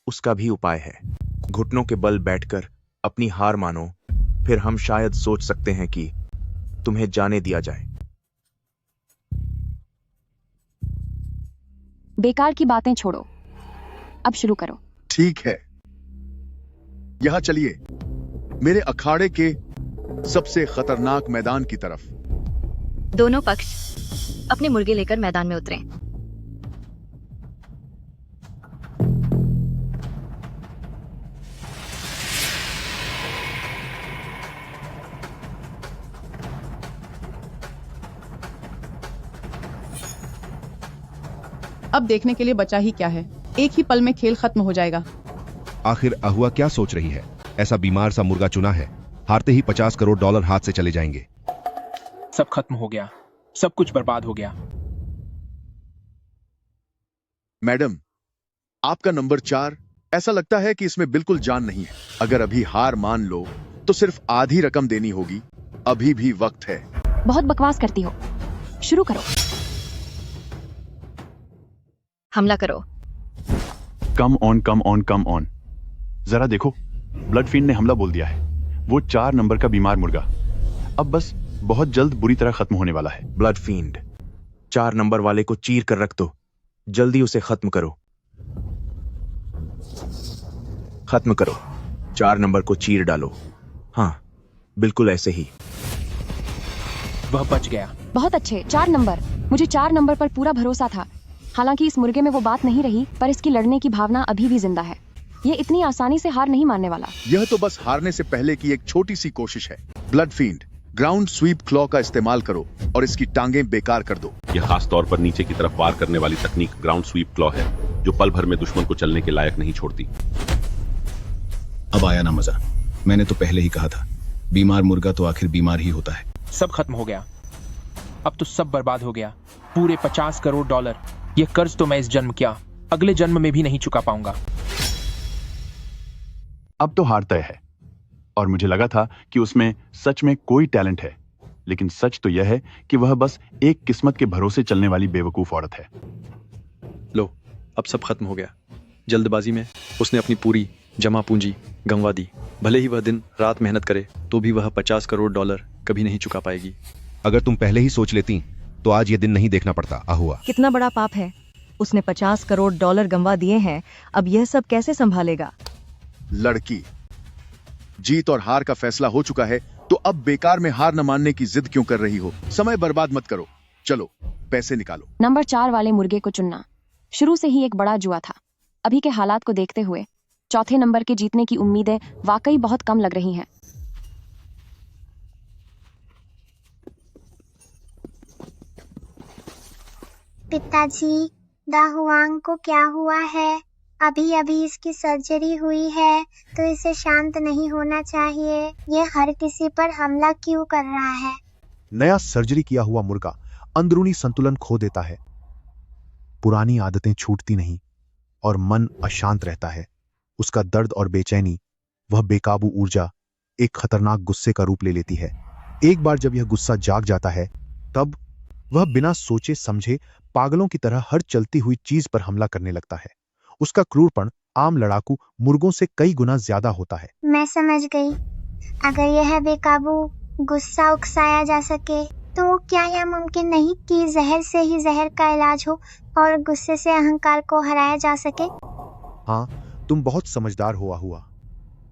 उसका भी उपाय है। घुटनों के बल बैठकर अपनी हार मानो, फिर हम शायद सोच सकते हैं कि तुम्हें जाने दिया जाए। बेकार की बातें छोड़ो, अब शुरू करो। ठीक है, यहां चलिए मेरे अखाड़े के सबसे खतरनाक मैदान की तरफ। दोनों पक्ष अपने मुर्गे लेकर मैदान में उतरें। अब देखने के लिए बचा ही क्या है, एक ही पल में खेल खत्म हो जाएगा। आखिर अहुआ क्या सोच रही है? ऐसा बीमार सा मुर्गा चुना है, हारते ही 50 करोड़ डॉलर हाथ से चले जाएंगे। सब खत्म हो गया, सब कुछ बर्बाद हो गया। मैडम, आपका नंबर 4, ऐसा लगता है कि इसमें बिल्कुल जान नहीं है। अगर अभी हार मान लो तो सिर्फ आधी रकम देनी होगी। अभी भी वक्त है। बहुत बकवास करती हो, शुरू करो। हमला करो। Come on come on come on. जरा देखो, ब्लड फील्ड ने हमला बोल दिया है। वो 4 नंबर का बीमार मुर्गा अब बस बहुत जल्द बुरी तरह खत्म होने वाला है। ब्लड फील्ड, 4 नंबर वाले को चीर कर रख दो। जल्दी उसे खत्म करो। खत्म करो। 4 नंबर को चीर डालो। हाँ, बिल्कुल ऐसे ही। वह बच गया। बहुत अच्छे, 4 नंबर। मुझे 4 नंबर पर पूरा भरोसा था। हालांकि इस मुर्गे में वो बात नहीं रही, पर इसकी लड़ने की भावना अभी भी जिंदा है। ये इतनी आसानी से हार नहीं मानने वाला। यह तो बस हारने से पहले की एक छोटी सी कोशिश है। Blood field, ground sweep claw का इस्तेमाल करो और इसकी टांगें बेकार कर दो। यह खास तौर पर नीचे की तरफ वार करने वाली तकनीक ग्राउंड स्वीप क्लॉ है, जो पल भर में दुश्मन को चलने के लायक नहीं छोड़ती। अब आया ना मजा। मैंने तो पहले ही कहा था, बीमार मुर्गा तो आखिर बीमार ही होता है। सब खत्म हो गया। अब तो सब बर्बाद हो गया। पूरे 50 करोड़ डॉलर। यह कर्ज तो मैं इस जन्म क्या, अगले जन्म में भी नहीं चुका पाऊंगा। अब तो हार तय है। और मुझे लगा था कि उसमें सच में कोई टैलेंट है, लेकिन सच तो यह है कि वह बस एक किस्मत के भरोसे चलने वाली बेवकूफ औरत है। लो, अब सब खत्म हो गया। जल्दबाजी में उसने अपनी पूरी जमा पूंजी गंवा दी। भले ही वह दिन रात मेहनत करे तो भी वह 50 करोड़ डॉलर कभी नहीं चुका पाएगी। अगर तुम पहले ही सोच लेती तो आज ये दिन नहीं देखना पड़ता। अहुआ, कितना बड़ा पाप है। उसने 50 करोड़ डॉलर गंवा दिए हैं, अब यह सब कैसे संभालेगा? लड़की, जीत और हार का फैसला हो चुका है, तो अब बेकार में हार न मानने की जिद क्यों कर रही हो? समय बर्बाद मत करो। चलो, पैसे निकालो। नंबर 4 वाले मुर्गे को चुनना शुरू से ही एक बड़ा जुआ था। अभी के हालात को देखते हुए चौथे नंबर के जीतने की उम्मीदें वाकई बहुत कम लग रही हैं। पिताजी, दाहुआंग को क्या हुआ है? अभी अभी इसकी सर्जरी हुई है, तो इसे शांत नहीं होना चाहिए। ये हर किसी पर हमला क्यों कर रहा है? नया सर्जरी किया हुआ मुर्गा अंदरूनी संतुलन खो देता है, पुरानी आदतें छूटती नहीं और मन अशांत रहता है। उसका दर्द और बेचैनी, वह बेकाबू ऊर्जा एक खतरनाक गुस्से का रूप ले लेती है। एक बार जब यह गुस्सा जाग जाता है, तब वह बिना सोचे समझे पागलों की तरह हर चलती हुई चीज पर हमला करने लगता है। उसका क्रूरपण आम लड़ाकू मुर्गों से कई गुना ज्यादा होता है। मैं समझ गई। अगर यह बेकाबू गुस्सा उकसाया जा सके, तो क्या यह मुमकिन नहीं कि जहर से ही जहर का इलाज हो और गुस्से से अहंकार को हराया जा सके? हाँ, तुम बहुत समझदार हुआ।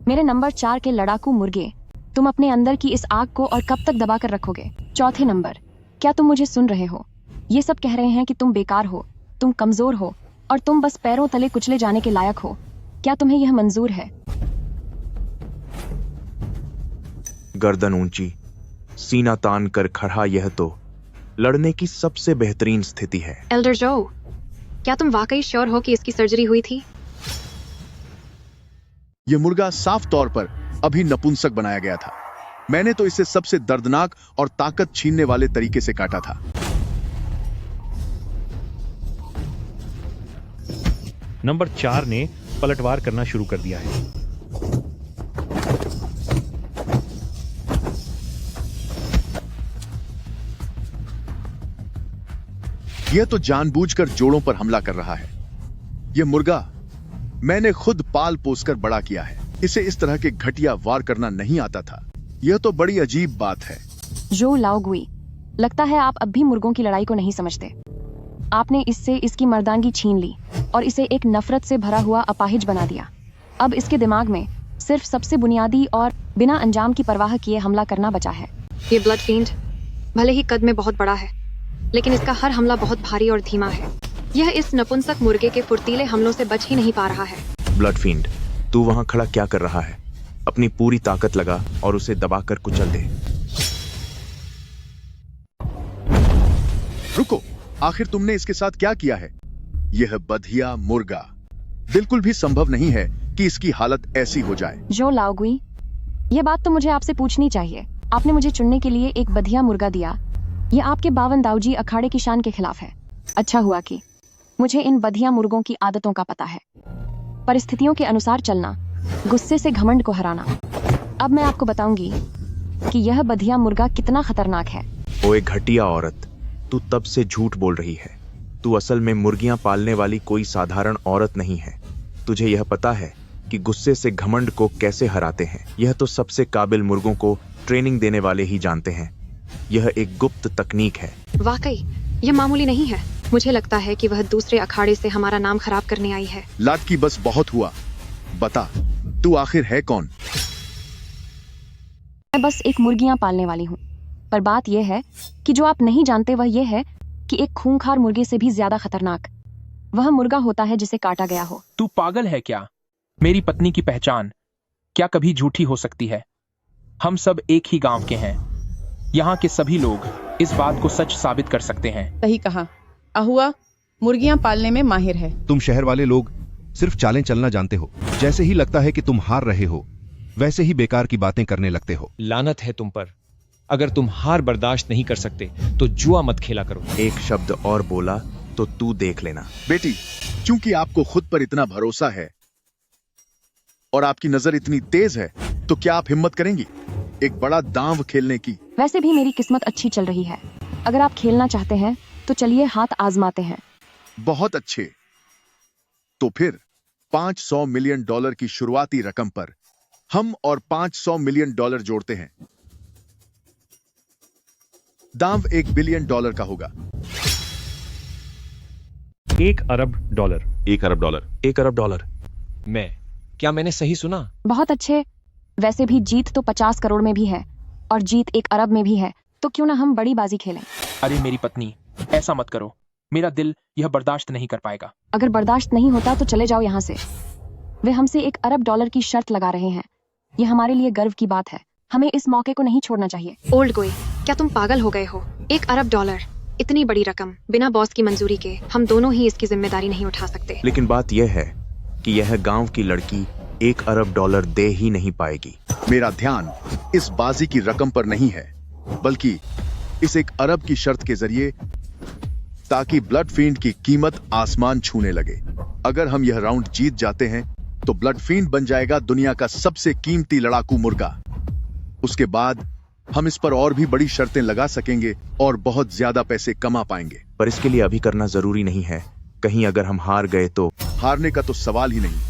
मेरे नंबर 4 के लड़ाकू मुर्गे, तुम अपने अंदर की इस आग को और कब तक दबा कर रखोगे? चौथे नंबर, क्या तुम मुझे सुन रहे हो? ये सब कह रहे हैं कि तुम बेकार हो, तुम कमजोर हो और तुम बस पैरों तले कुचले जाने के लायक हो। क्या तुम्हें यह मंजूर है? गर्दन ऊंची, सीना तान कर खड़ा, यह तो लड़ने की सबसे बेहतरीन स्थिति है। एल्डर जो, क्या तुम वाकई श्योर हो कि इसकी सर्जरी हुई थी? यह मुर्गा साफ तौर पर अभी नपुंसक बनाया गया था। मैंने तो इसे सबसे दर्दनाक और ताकत छीनने वाले तरीके से काटा था। नंबर 4 ने पलटवार करना शुरू कर दिया है। यह तो जानबूझकर जोड़ों पर हमला कर रहा है। यह मुर्गा मैंने खुद पाल पोसकर बड़ा किया है। इसे इस तरह के घटिया वार करना नहीं आता था। यह तो बड़ी अजीब बात है। जो लाओगुई, लगता है आप अब भी मुर्गों की लड़ाई को नहीं समझते। आपने इससे इसकी मर्दानगी छीन ली और इसे एक नफरत से भरा हुआ अपाहिज बना दिया। अब इसके दिमाग में सिर्फ सबसे बुनियादी और बिना अंजाम की परवाह किए हमला करना बचा है। ये ब्लड फील्ड भले ही कद में बहुत बड़ा है, लेकिन इसका हर हमला बहुत भारी और धीमा है। यह इस नपुंसक मुर्गे के फुर्तीले हमलों से बच ही नहीं पा रहा है। ब्लड फील्ड, तू वहां खड़ा क्या कर रहा है? अपनी पूरी ताकत लगा और उसे दबाकर कुचल दे। रुको, आखिर तुमने इसके साथ क्या किया है? यह बधिया मुर्गा, बिल्कुल भी संभव नहीं है कि इसकी हालत ऐसी हो जाए। जो लाओगुई, ये बात तो मुझे आपसे पूछनी चाहिए। आपने मुझे चुनने के लिए एक बधिया मुर्गा दिया। ये आपके 52 दाऊजी अखाड़े की शान के खिलाफ है। अच्छा हुआ कि मुझे इन बधिया मुर्गों की आदतों का पता है। परिस्थितियों के अनुसार चलना, गुस्से से घमंड को हराना। अब मैं आपको बताऊंगी कि यह बधिया मुर्गा कितना खतरनाक है। ओए घटिया औरत, तू तब से झूठ बोल रही है। तू असल में मुर्गियां पालने वाली कोई साधारण औरत नहीं है। तुझे यह पता है कि गुस्से से घमंड को कैसे हराते हैं? यह तो सबसे काबिल मुर्गों को ट्रेनिंग देने वाले ही जानते हैं। यह एक गुप्त तकनीक है। वाकई यह मामूली नहीं है। मुझे लगता है कि वह दूसरे अखाड़े से हमारा नाम खराब करने आई है। लात की बस बहुत हुआ। बता, तू आखिर है कौन? मैं बस एक मुर्गियां पालने वाली हूँ, पर बात यह है कि जो आप नहीं जानते वह यह है कि एक खूंखार मुर्गे से भी ज्यादा खतरनाक वह मुर्गा होता है जिसे काटा गया हो। तू पागल है क्या? मेरी पत्नी की पहचान क्या कभी झूठी हो सकती है? हम सब एक ही गांव के हैं। यहाँ के सभी लोग इस बात को सच साबित कर सकते हैं। सही कहा। अहुआ मुर्गियां पालने में माहिर है। तुम शहर वाले लोग सिर्फ चालें चलना जानते हो। जैसे ही लगता है कि तुम हार रहे हो, वैसे ही बेकार की बातें करने लगते हो। लानत है तुम पर। अगर तुम हार बर्दाश्त नहीं कर सकते तो जुआ मत खेला करो। एक शब्द और बोला तो तू देख लेना। बेटी, चूंकि आपको खुद पर इतना भरोसा है और आपकी नजर इतनी तेज है, तो क्या आप हिम्मत करेंगी एक बड़ा दांव खेलने की? वैसे भी मेरी किस्मत अच्छी चल रही है। अगर आप खेलना चाहते हैं तो चलिए हाथ आजमाते हैं। बहुत अच्छे। तो फिर $500 मिलियन की शुरुआती रकम पर हम और $500 मिलियन जोड़ते हैं। दांव $1 बिलियन का होगा। $1 अरब। $1 अरब। $1 अरब। क्या मैंने सही सुना? बहुत अच्छे। वैसे भी जीत तो 50 करोड़ में भी है और जीत 1 अरब में भी है, तो क्यों ना हम बड़ी बाजी खेलें? अरे मेरी पत्नी, ऐसा मत करो। मेरा दिल यह बर्दाश्त नहीं कर पाएगा। अगर बर्दाश्त नहीं होता तो चले जाओ यहाँ से। वे हमसे $1 अरब की शर्त लगा रहे हैं। यह हमारे लिए गर्व की बात है। हमें इस मौके को नहीं छोड़ना चाहिए। ओल्ड गोई, क्या तुम पागल हो गए हो? $1 अरब, इतनी बड़ी रकम बिना बॉस की मंजूरी के हम दोनों ही इसकी जिम्मेदारी नहीं उठा सकते। लेकिन बात यह है कि यह गांव की लड़की $1 अरब दे ही नहीं पाएगी। मेरा ध्यान इस बाजी की रकम पर नहीं है, बल्कि इस $1 अरब की शर्त के जरिए, ताकि ब्लड फील्ड की कीमत आसमान छूने लगे। अगर हम यह राउंड जीत जाते हैं तो ब्लड फील्ड बन जाएगा दुनिया का सबसे कीमती लड़ाकू मुर्गा। उसके बाद हम इस पर और भी बड़ी शर्तें लगा सकेंगे और बहुत ज्यादा पैसे कमा पाएंगे। पर इसके लिए अभी करना जरूरी नहीं है। कहीं अगर हम हार गए तो? हारने का तो सवाल ही नहीं।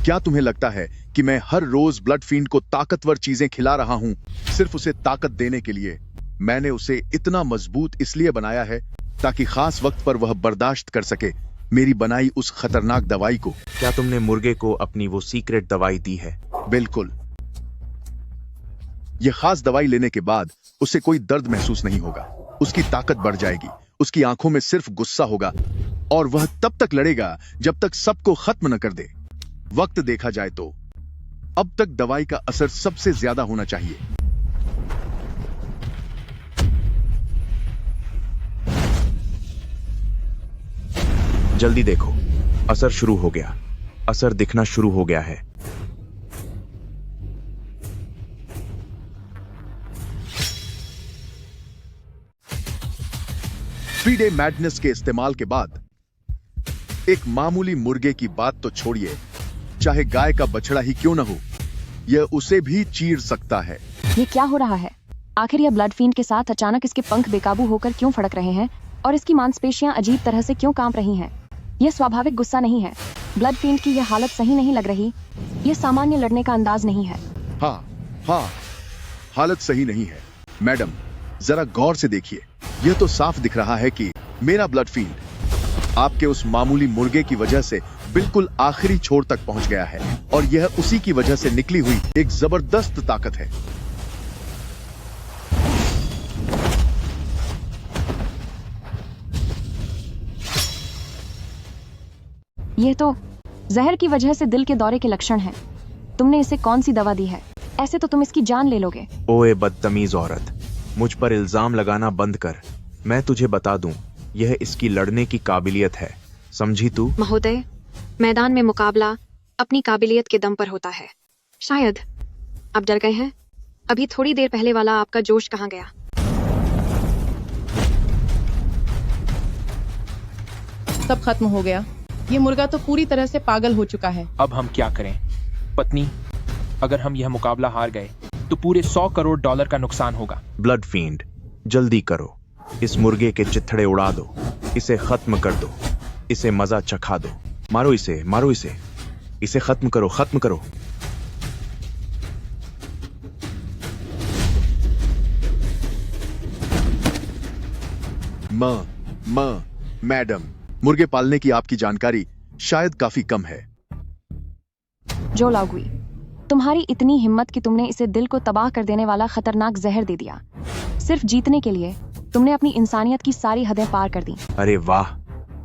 क्या तुम्हें लगता है कि मैं हर रोज ब्लड फील्ड को ताकतवर चीजें खिला रहा हूं सिर्फ उसे ताकत देने के लिए? मैंने उसे इतना मजबूत इसलिए बनाया है ताकि खास वक्त पर वह बर्दाश्त कर सके मेरी बनाई उस खतरनाक दवाई को। क्या तुमने मुर्गे को अपनी वो सीक्रेट दवाई दी है? बिल्कुल। यह खास दवाई लेने के बाद उसे कोई दर्द महसूस नहीं होगा। उसकी ताकत बढ़ जाएगी। उसकी आंखों में सिर्फ गुस्सा होगा और वह तब तक लड़ेगा जब तक सबको खत्म न कर दे। वक्त देखा जाए तो अब तक दवाई का असर सबसे ज्यादा होना चाहिए। जल्दी देखो, असर शुरू हो गया। असर दिखना शुरू हो गया है। थ्री डे मैडनेस के इस्तेमाल के बाद एक मामूली मुर्गे की बात तो छोड़िए, चाहे गाय का बछड़ा ही क्यों न हो, यह उसे भी चीर सकता है। ये क्या हो रहा है? आखिर यह ब्लड फील्ड के साथ अचानक इसके पंख बेकाबू होकर क्यों फड़क रहे हैं और इसकी मांसपेशियां अजीब तरह से क्यों कांप रही हैं? यह स्वाभाविक गुस्सा नहीं है। ब्लड फील्ड की यह हालत सही नहीं लग रही। यह सामान्य लड़ने का अंदाज नहीं है। हाँ, हालत सही नहीं है। मैडम, जरा गौर से देखिए, यह तो साफ दिख रहा है कि मेरा ब्लड फील्ड आपके उस मामूली मुर्गे की वजह से बिल्कुल आखिरी छोर तक पहुंच गया है और यह उसी की वजह से निकली हुई एक जबरदस्त ताकत है। यह तो जहर की वजह से दिल के दौरे के लक्षण हैं। तुमने इसे कौन सी दवा दी है? ऐसे तो तुम इसकी जान ले लोगे। ओए बदतमीज औरत, मुझ पर इल्जाम लगाना बंद कर। मैं तुझे बता दूं, यह इसकी लड़ने की काबिलियत है, समझी तू? महोदय, मैदान में मुकाबला अपनी काबिलियत के दम पर होता है। शायद आप डर गए हैं। अभी थोड़ी देर पहले वाला आपका जोश कहाँ गया? सब खत्म हो गया। ये मुर्गा तो पूरी तरह से पागल हो चुका है। अब हम क्या करें? पत्नी, अगर हम यह मुकाबला हार गए तो पूरे 100 करोड़ डॉलर का नुकसान होगा। ब्लड फील्ड, जल्दी करो, इस मुर्गे के चिथड़े उड़ा दो, इसे खत्म कर दो, इसे मजा चखा दो। मारो इसे, मारो इसे, इसे खत्म करो, खत्म करो। मैडम, मुर्गे पालने की आपकी जानकारी शायद काफी कम है। जो लाओगुई, तुम्हारी इतनी हिम्मत कि तुमने इसे दिल को तबाह कर देने वाला खतरनाक जहर दे दिया। सिर्फ जीतने के लिए तुमने अपनी इंसानियत की सारी हदें पार कर दी। अरे वाह,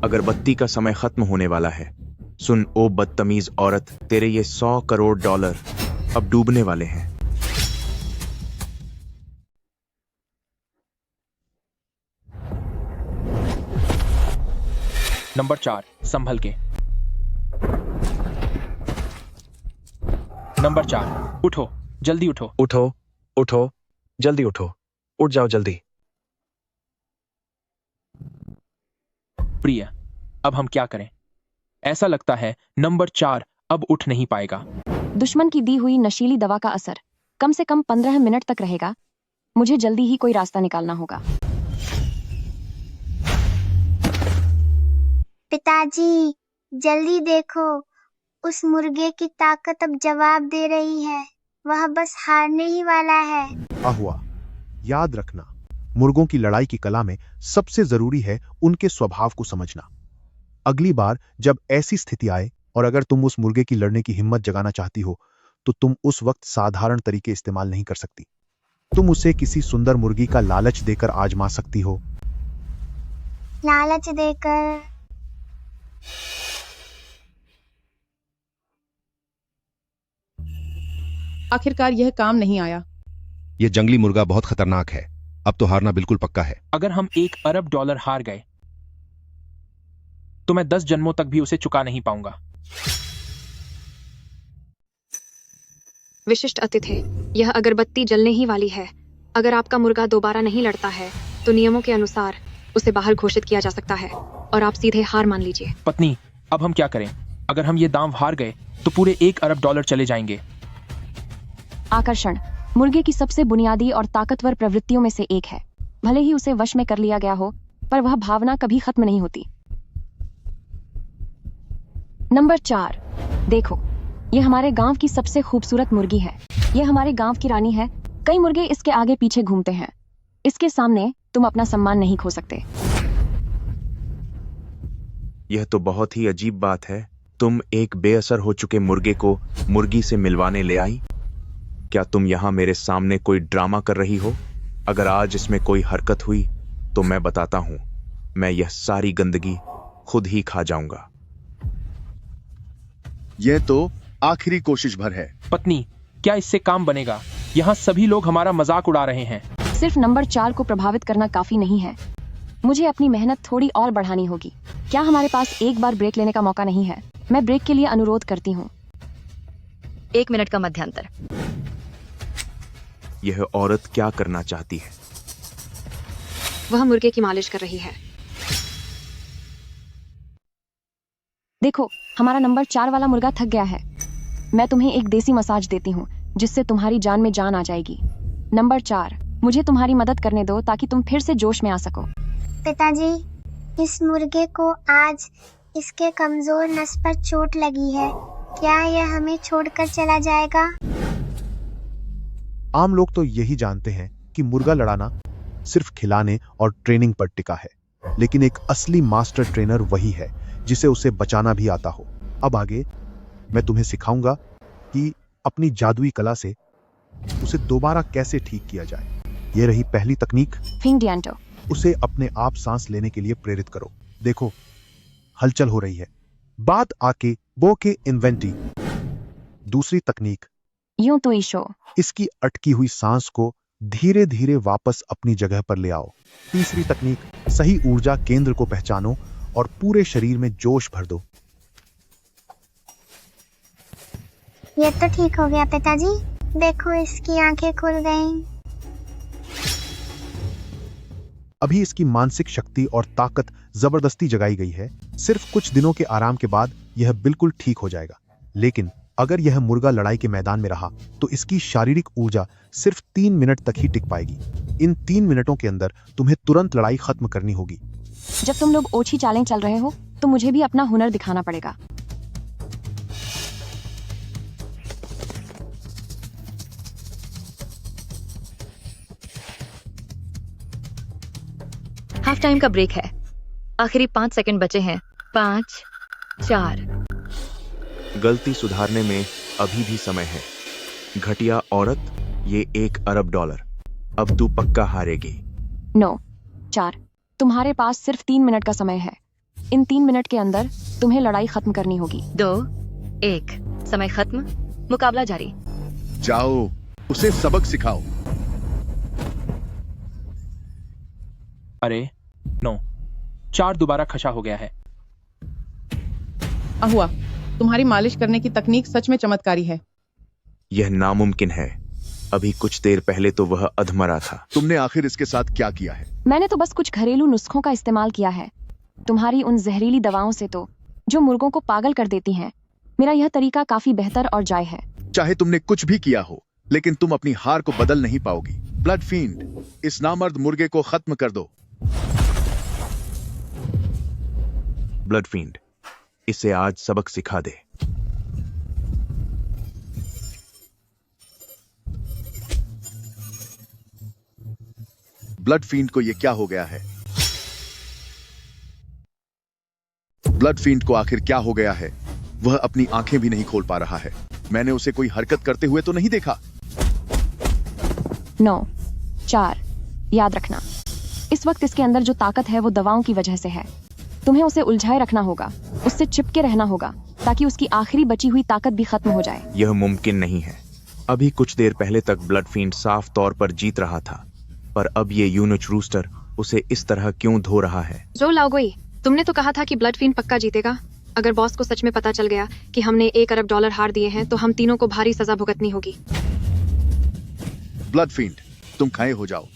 अगरबत्ती का समय खत्म होने वाला है। सुन ओ बदतमीज औरत, तेरे ये 100 करोड़ डॉलर अब डूबने वाले हैं। नंबर 4, संभल के। नंबर 4, उठो, जल्दी उठो। उठो, उठो, जल्दी उठो, उठ जाओ जल्दी। प्रिय, अब हम क्या करें? ऐसा लगता है नंबर 4 अब उठ नहीं पाएगा। दुश्मन की दी हुई नशीली दवा का असर कम से कम 15 मिनट तक रहेगा। मुझे जल्दी ही कोई रास्ता निकालना होगा। पिताजी, जल्दी देखो, उस मुर्गे की ताकत अब जवाब दे रही है। वह बस हारने ही वाला है। आहुआ, याद रखना, मुर्गों की लड़ाई की कला में सबसे जरूरी है उनके स्वभाव को समझना। अगली बार जब ऐसी स्थिति आए और अगर तुम उस मुर्गे की लड़ने की हिम्मत जगाना चाहती हो तो तुम उस वक्त साधारण तरीके इस्तेमाल नहीं कर सकती। तुम उसे किसी सुंदर मुर्गी का लालच देकर आजमा सकती हो। लालच देकर? आखिरकार यह काम नहीं आया। यह जंगली मुर्गा बहुत खतरनाक है। अब तो हारना बिल्कुल पक्का है। अगर हम $1 अरब हार गए तो मैं 10 जन्मों तक भी उसे चुका नहीं पाऊंगा। विशिष्ट अतिथि, यह अगरबत्ती जलने ही वाली है। अगर आपका मुर्गा दोबारा नहीं लड़ता है तो नियमों के अनुसार उसे बाहर घोषित किया जा सकता है और आप सीधे हार मान लीजिए। पत्नी, अब हम क्या करें? अगर हम ये दांव हार गए तो पूरे $1 अरब चले जाएंगे। आकर्षण मुर्गे की सबसे बुनियादी और ताकतवर प्रवृत्तियों में से एक है। भले ही उसे वश में कर लिया गया हो, पर वह भावना कभी खत्म नहीं होती। नंबर 4, देखो, यह हमारे गांव की सबसे खूबसूरत मुर्गी है। यह हमारे गांव की रानी है। कई मुर्गे इसके आगे पीछे घूमते हैं। इसके सामने तुम अपना सम्मान नहीं खो सकते। यह तो बहुत ही अजीब बात है। तुम एक बेअसर हो चुके मुर्गे को मुर्गी से मिलवाने ले आई। क्या तुम यहां मेरे सामने कोई ड्रामा कर रही हो? अगर आज इसमें कोई हरकत हुई तो मैं बताता हूं, मैं यह सारी गंदगी खुद ही खा जाऊंगा। यह तो आखिरी कोशिश भर है। पत्नी, क्या इससे काम बनेगा? यहाँ सभी लोग हमारा मजाक उड़ा रहे हैं। सिर्फ नंबर 4 को प्रभावित करना काफी नहीं है। मुझे अपनी मेहनत थोड़ी और बढ़ानी होगी। क्या हमारे पास एक बार ब्रेक लेने का मौका नहीं है? मैं ब्रेक के लिए अनुरोध करती हूँ। 1 मिनट का मध्यांतर। यह औरत क्या करना चाहती है? वह मुर्गे की मालिश कर रही है। देखो, हमारा नंबर 4 वाला मुर्गा थक गया है। मैं तुम्हें एक देसी मसाज देती हूँ जिससे तुम्हारी जान में जान आ जाएगी। नंबर 4, मुझे तुम्हारी मदद करने दो ताकि तुम फिर से जोश में आ सको। पिताजी, इस मुर्गे को आज इसके कमजोर नस पर चोट लगी है। क्या यह हमें छोड़कर चला जाएगा? आम लोग तो यही जानते हैं कि मुर्गा लड़ाना सिर्फ खिलाने और ट्रेनिंग पर टिका है, लेकिन एक असली मास्टर ट्रेनर वही है जिसे उसे बचाना भी आता हो। अब आगे मैं तुम्हें सिखाऊंगा कि अपनी जादुई कला से उसे दोबारा कैसे ठीक किया जाए। ये रही पहली तकनीक। फिंडियांटो। उसे अपने आप सांस लेने के लिए प्रेरित करो। देखो, हलचल हो रही है। बात आके बो के इन्वेंटी। दूसरी तकनीक, यूं तो ईशो। इसकी अटकी हुई सांस को धीरे धीरे वापस अपनी जगह पर ले आओ। तीसरी तकनीक, सही ऊर्जा केंद्र को पहचानो और पूरे शरीर में जोश भर दो। ये तो ठीक हो गया पिताजी। देखो, इसकी आंखें खुल गईं। अभी इसकी मानसिक शक्ति और ताकत जबरदस्ती जगाई गई है। सिर्फ कुछ दिनों के आराम के बाद यह बिल्कुल ठीक हो जाएगा। लेकिन अगर यह मुर्गा लड़ाई के मैदान में रहा तो इसकी शारीरिक ऊर्जा सिर्फ 3 मिनट तक ही टिक पाएगी। इन 3 मिनटों के अंदर तुम्हें तुरंत लड़ाई खत्म करनी होगी। जब तुम लोग ओछी चालें चल रहे हो तो मुझे भी अपना हुनर दिखाना पड़ेगा। हाफ टाइम का ब्रेक है। आखिरी 5 सेकंड बचे हैं। 5, 4। गलती सुधारने में अभी भी समय है। घटिया औरत, ये $1 अरब। अब तू पक्का हारेगी। 9, 4। तुम्हारे पास सिर्फ 3 मिनट का समय है। इन 3 मिनट के अंदर तुम्हें लड़ाई खत्म करनी होगी। 2, 1। समय खत्म। मुकाबला जारी। जाओ, उसे सबक सिखाओ। अरे नो, 4 दोबारा खशा हो गया है। अहुआ, तुम्हारी मालिश करने की तकनीक सच में चमत्कारी है। यह नामुमकिन है। अभी कुछ देर पहले तो वह अधमरा था। तुमने आखिर इसके साथ क्या किया है? मैंने तो बस कुछ घरेलू नुस्खों का इस्तेमाल किया है। तुम्हारी उन जहरीली दवाओं से तो जो मुर्गों को पागल कर देती हैं, मेरा यह तरीका काफी बेहतर और जायज है। चाहे तुमने कुछ भी किया हो, लेकिन तुम अपनी हार को बदल नहीं पाओगी। ब्लड फील्ड, इस नामर्द मुर्गे को खत्म कर दो। ब्लड फील्ड, इसे आज सबक सिखा दे। ब्लड फील्ड को ये क्या हो गया है? ब्लड फील्ड को आखिर क्या हो गया है? वह अपनी आंखें भी नहीं खोल पा रहा है। मैंने उसे कोई हरकत करते हुए तो नहीं देखा। 9, 4। याद रखना, इस वक्त इसके अंदर जो ताकत है वो दवाओं की वजह से है। तुम्हें उसे उलझाए रखना होगा, उससे चिपके रहना होगा ताकि उसकी आखिरी बची हुई ताकत भी खत्म हो जाए। यह मुमकिन नहीं है। अभी कुछ देर पहले तक ब्लड फील्ड साफ तौर पर जीत रहा था, पर अब ये यूनिच रूस्टर उसे इस तरह क्यों धो रहा है? जो लाओगोई, तुमने तो कहा था कि ब्लड फील्ड पक्का जीतेगा। अगर बॉस को सच में पता चल गया कि हमने $1 अरब हार दिए हैं तो हम तीनों को भारी सजा भुगतनी होगी। ब्लड फील्ड, तुम खाए हो जाओ।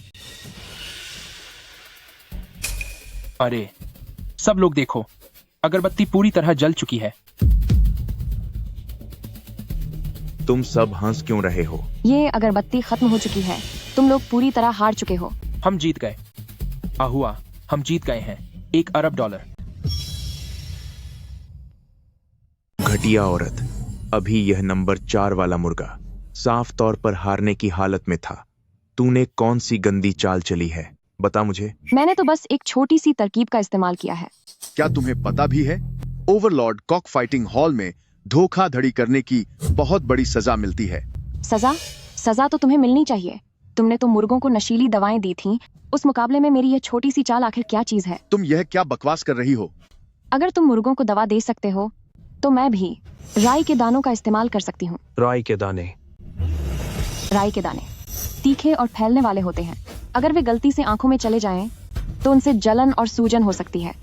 अरे सब लोग देखो, अगरबत्ती पूरी तरह जल चुकी है। तुम सब हंस क्यों रहे हो? ये अगरबत्ती खत्म हो चुकी है। तुम लोग पूरी तरह हार चुके हो। हम जीत गए। अहुआ, हम जीत गए हैं $1 अरब। घटिया औरत, अभी यह नंबर 4 वाला मुर्गा साफ तौर पर हारने की हालत में था। तूने कौन सी गंदी चाल चली है? बता मुझे। मैंने तो बस एक छोटी सी तरकीब का इस्तेमाल किया है। क्या तुम्हें पता भी है, ओवरलॉर्ड कॉक फाइटिंग हॉल में धोखाधड़ी करने की बहुत बड़ी सजा मिलती है। सजा? सजा तो तुम्हें मिलनी चाहिए। तुमने तो मुर्गों को नशीली दवाएं दी थीं। उस मुकाबले में मेरी यह छोटी सी चाल आखिर क्या चीज है? तुम यह क्या बकवास कर रही हो? अगर तुम मुर्गों को दवा दे सकते हो तो मैं भी राई के दानों का इस्तेमाल कर सकती हूँ। राई के दाने? राई के दाने तीखे और फैलने वाले होते हैं। अगर वे गलती से आंखों में चले जाएं, तो उनसे जलन और सूजन हो सकती है,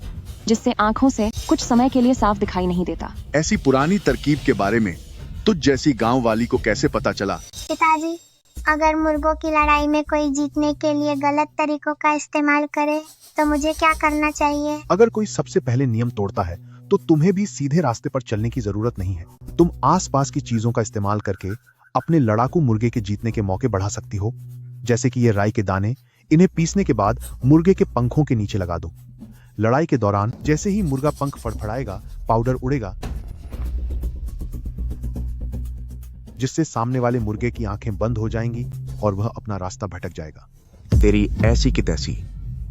जिससे आंखों से कुछ समय के लिए साफ दिखाई नहीं देता। ऐसी पुरानी तरकीब के बारे में तुझ जैसी गांव वाली को कैसे पता चला? पिताजी, अगर मुर्गों की लड़ाई में कोई जीतने के लिए गलत तरीकों का इस्तेमाल करे तो मुझे क्या करना चाहिए? अगर कोई सबसे पहले नियम तोड़ता है तो तुम्हें भी सीधे रास्ते पर चलने की जरूरत नहीं है। तुम आसपास की चीजों का इस्तेमाल करके अपने लड़ाकू मुर्गे के जीतने के मौके बढ़ा सकती हो, जैसे कि ये राई के दाने। इन्हें पीसने के बाद मुर्गे के पंखों के नीचे लगा दो। लड़ाई के दौरान जैसे ही मुर्गा पंख फड़फड़ाएगा, पाउडर उड़ेगा, जिससे सामने वाले मुर्गे की आंखें बंद हो जाएंगी और वह अपना रास्ता भटक जाएगा। तेरी ऐसी की तैसी,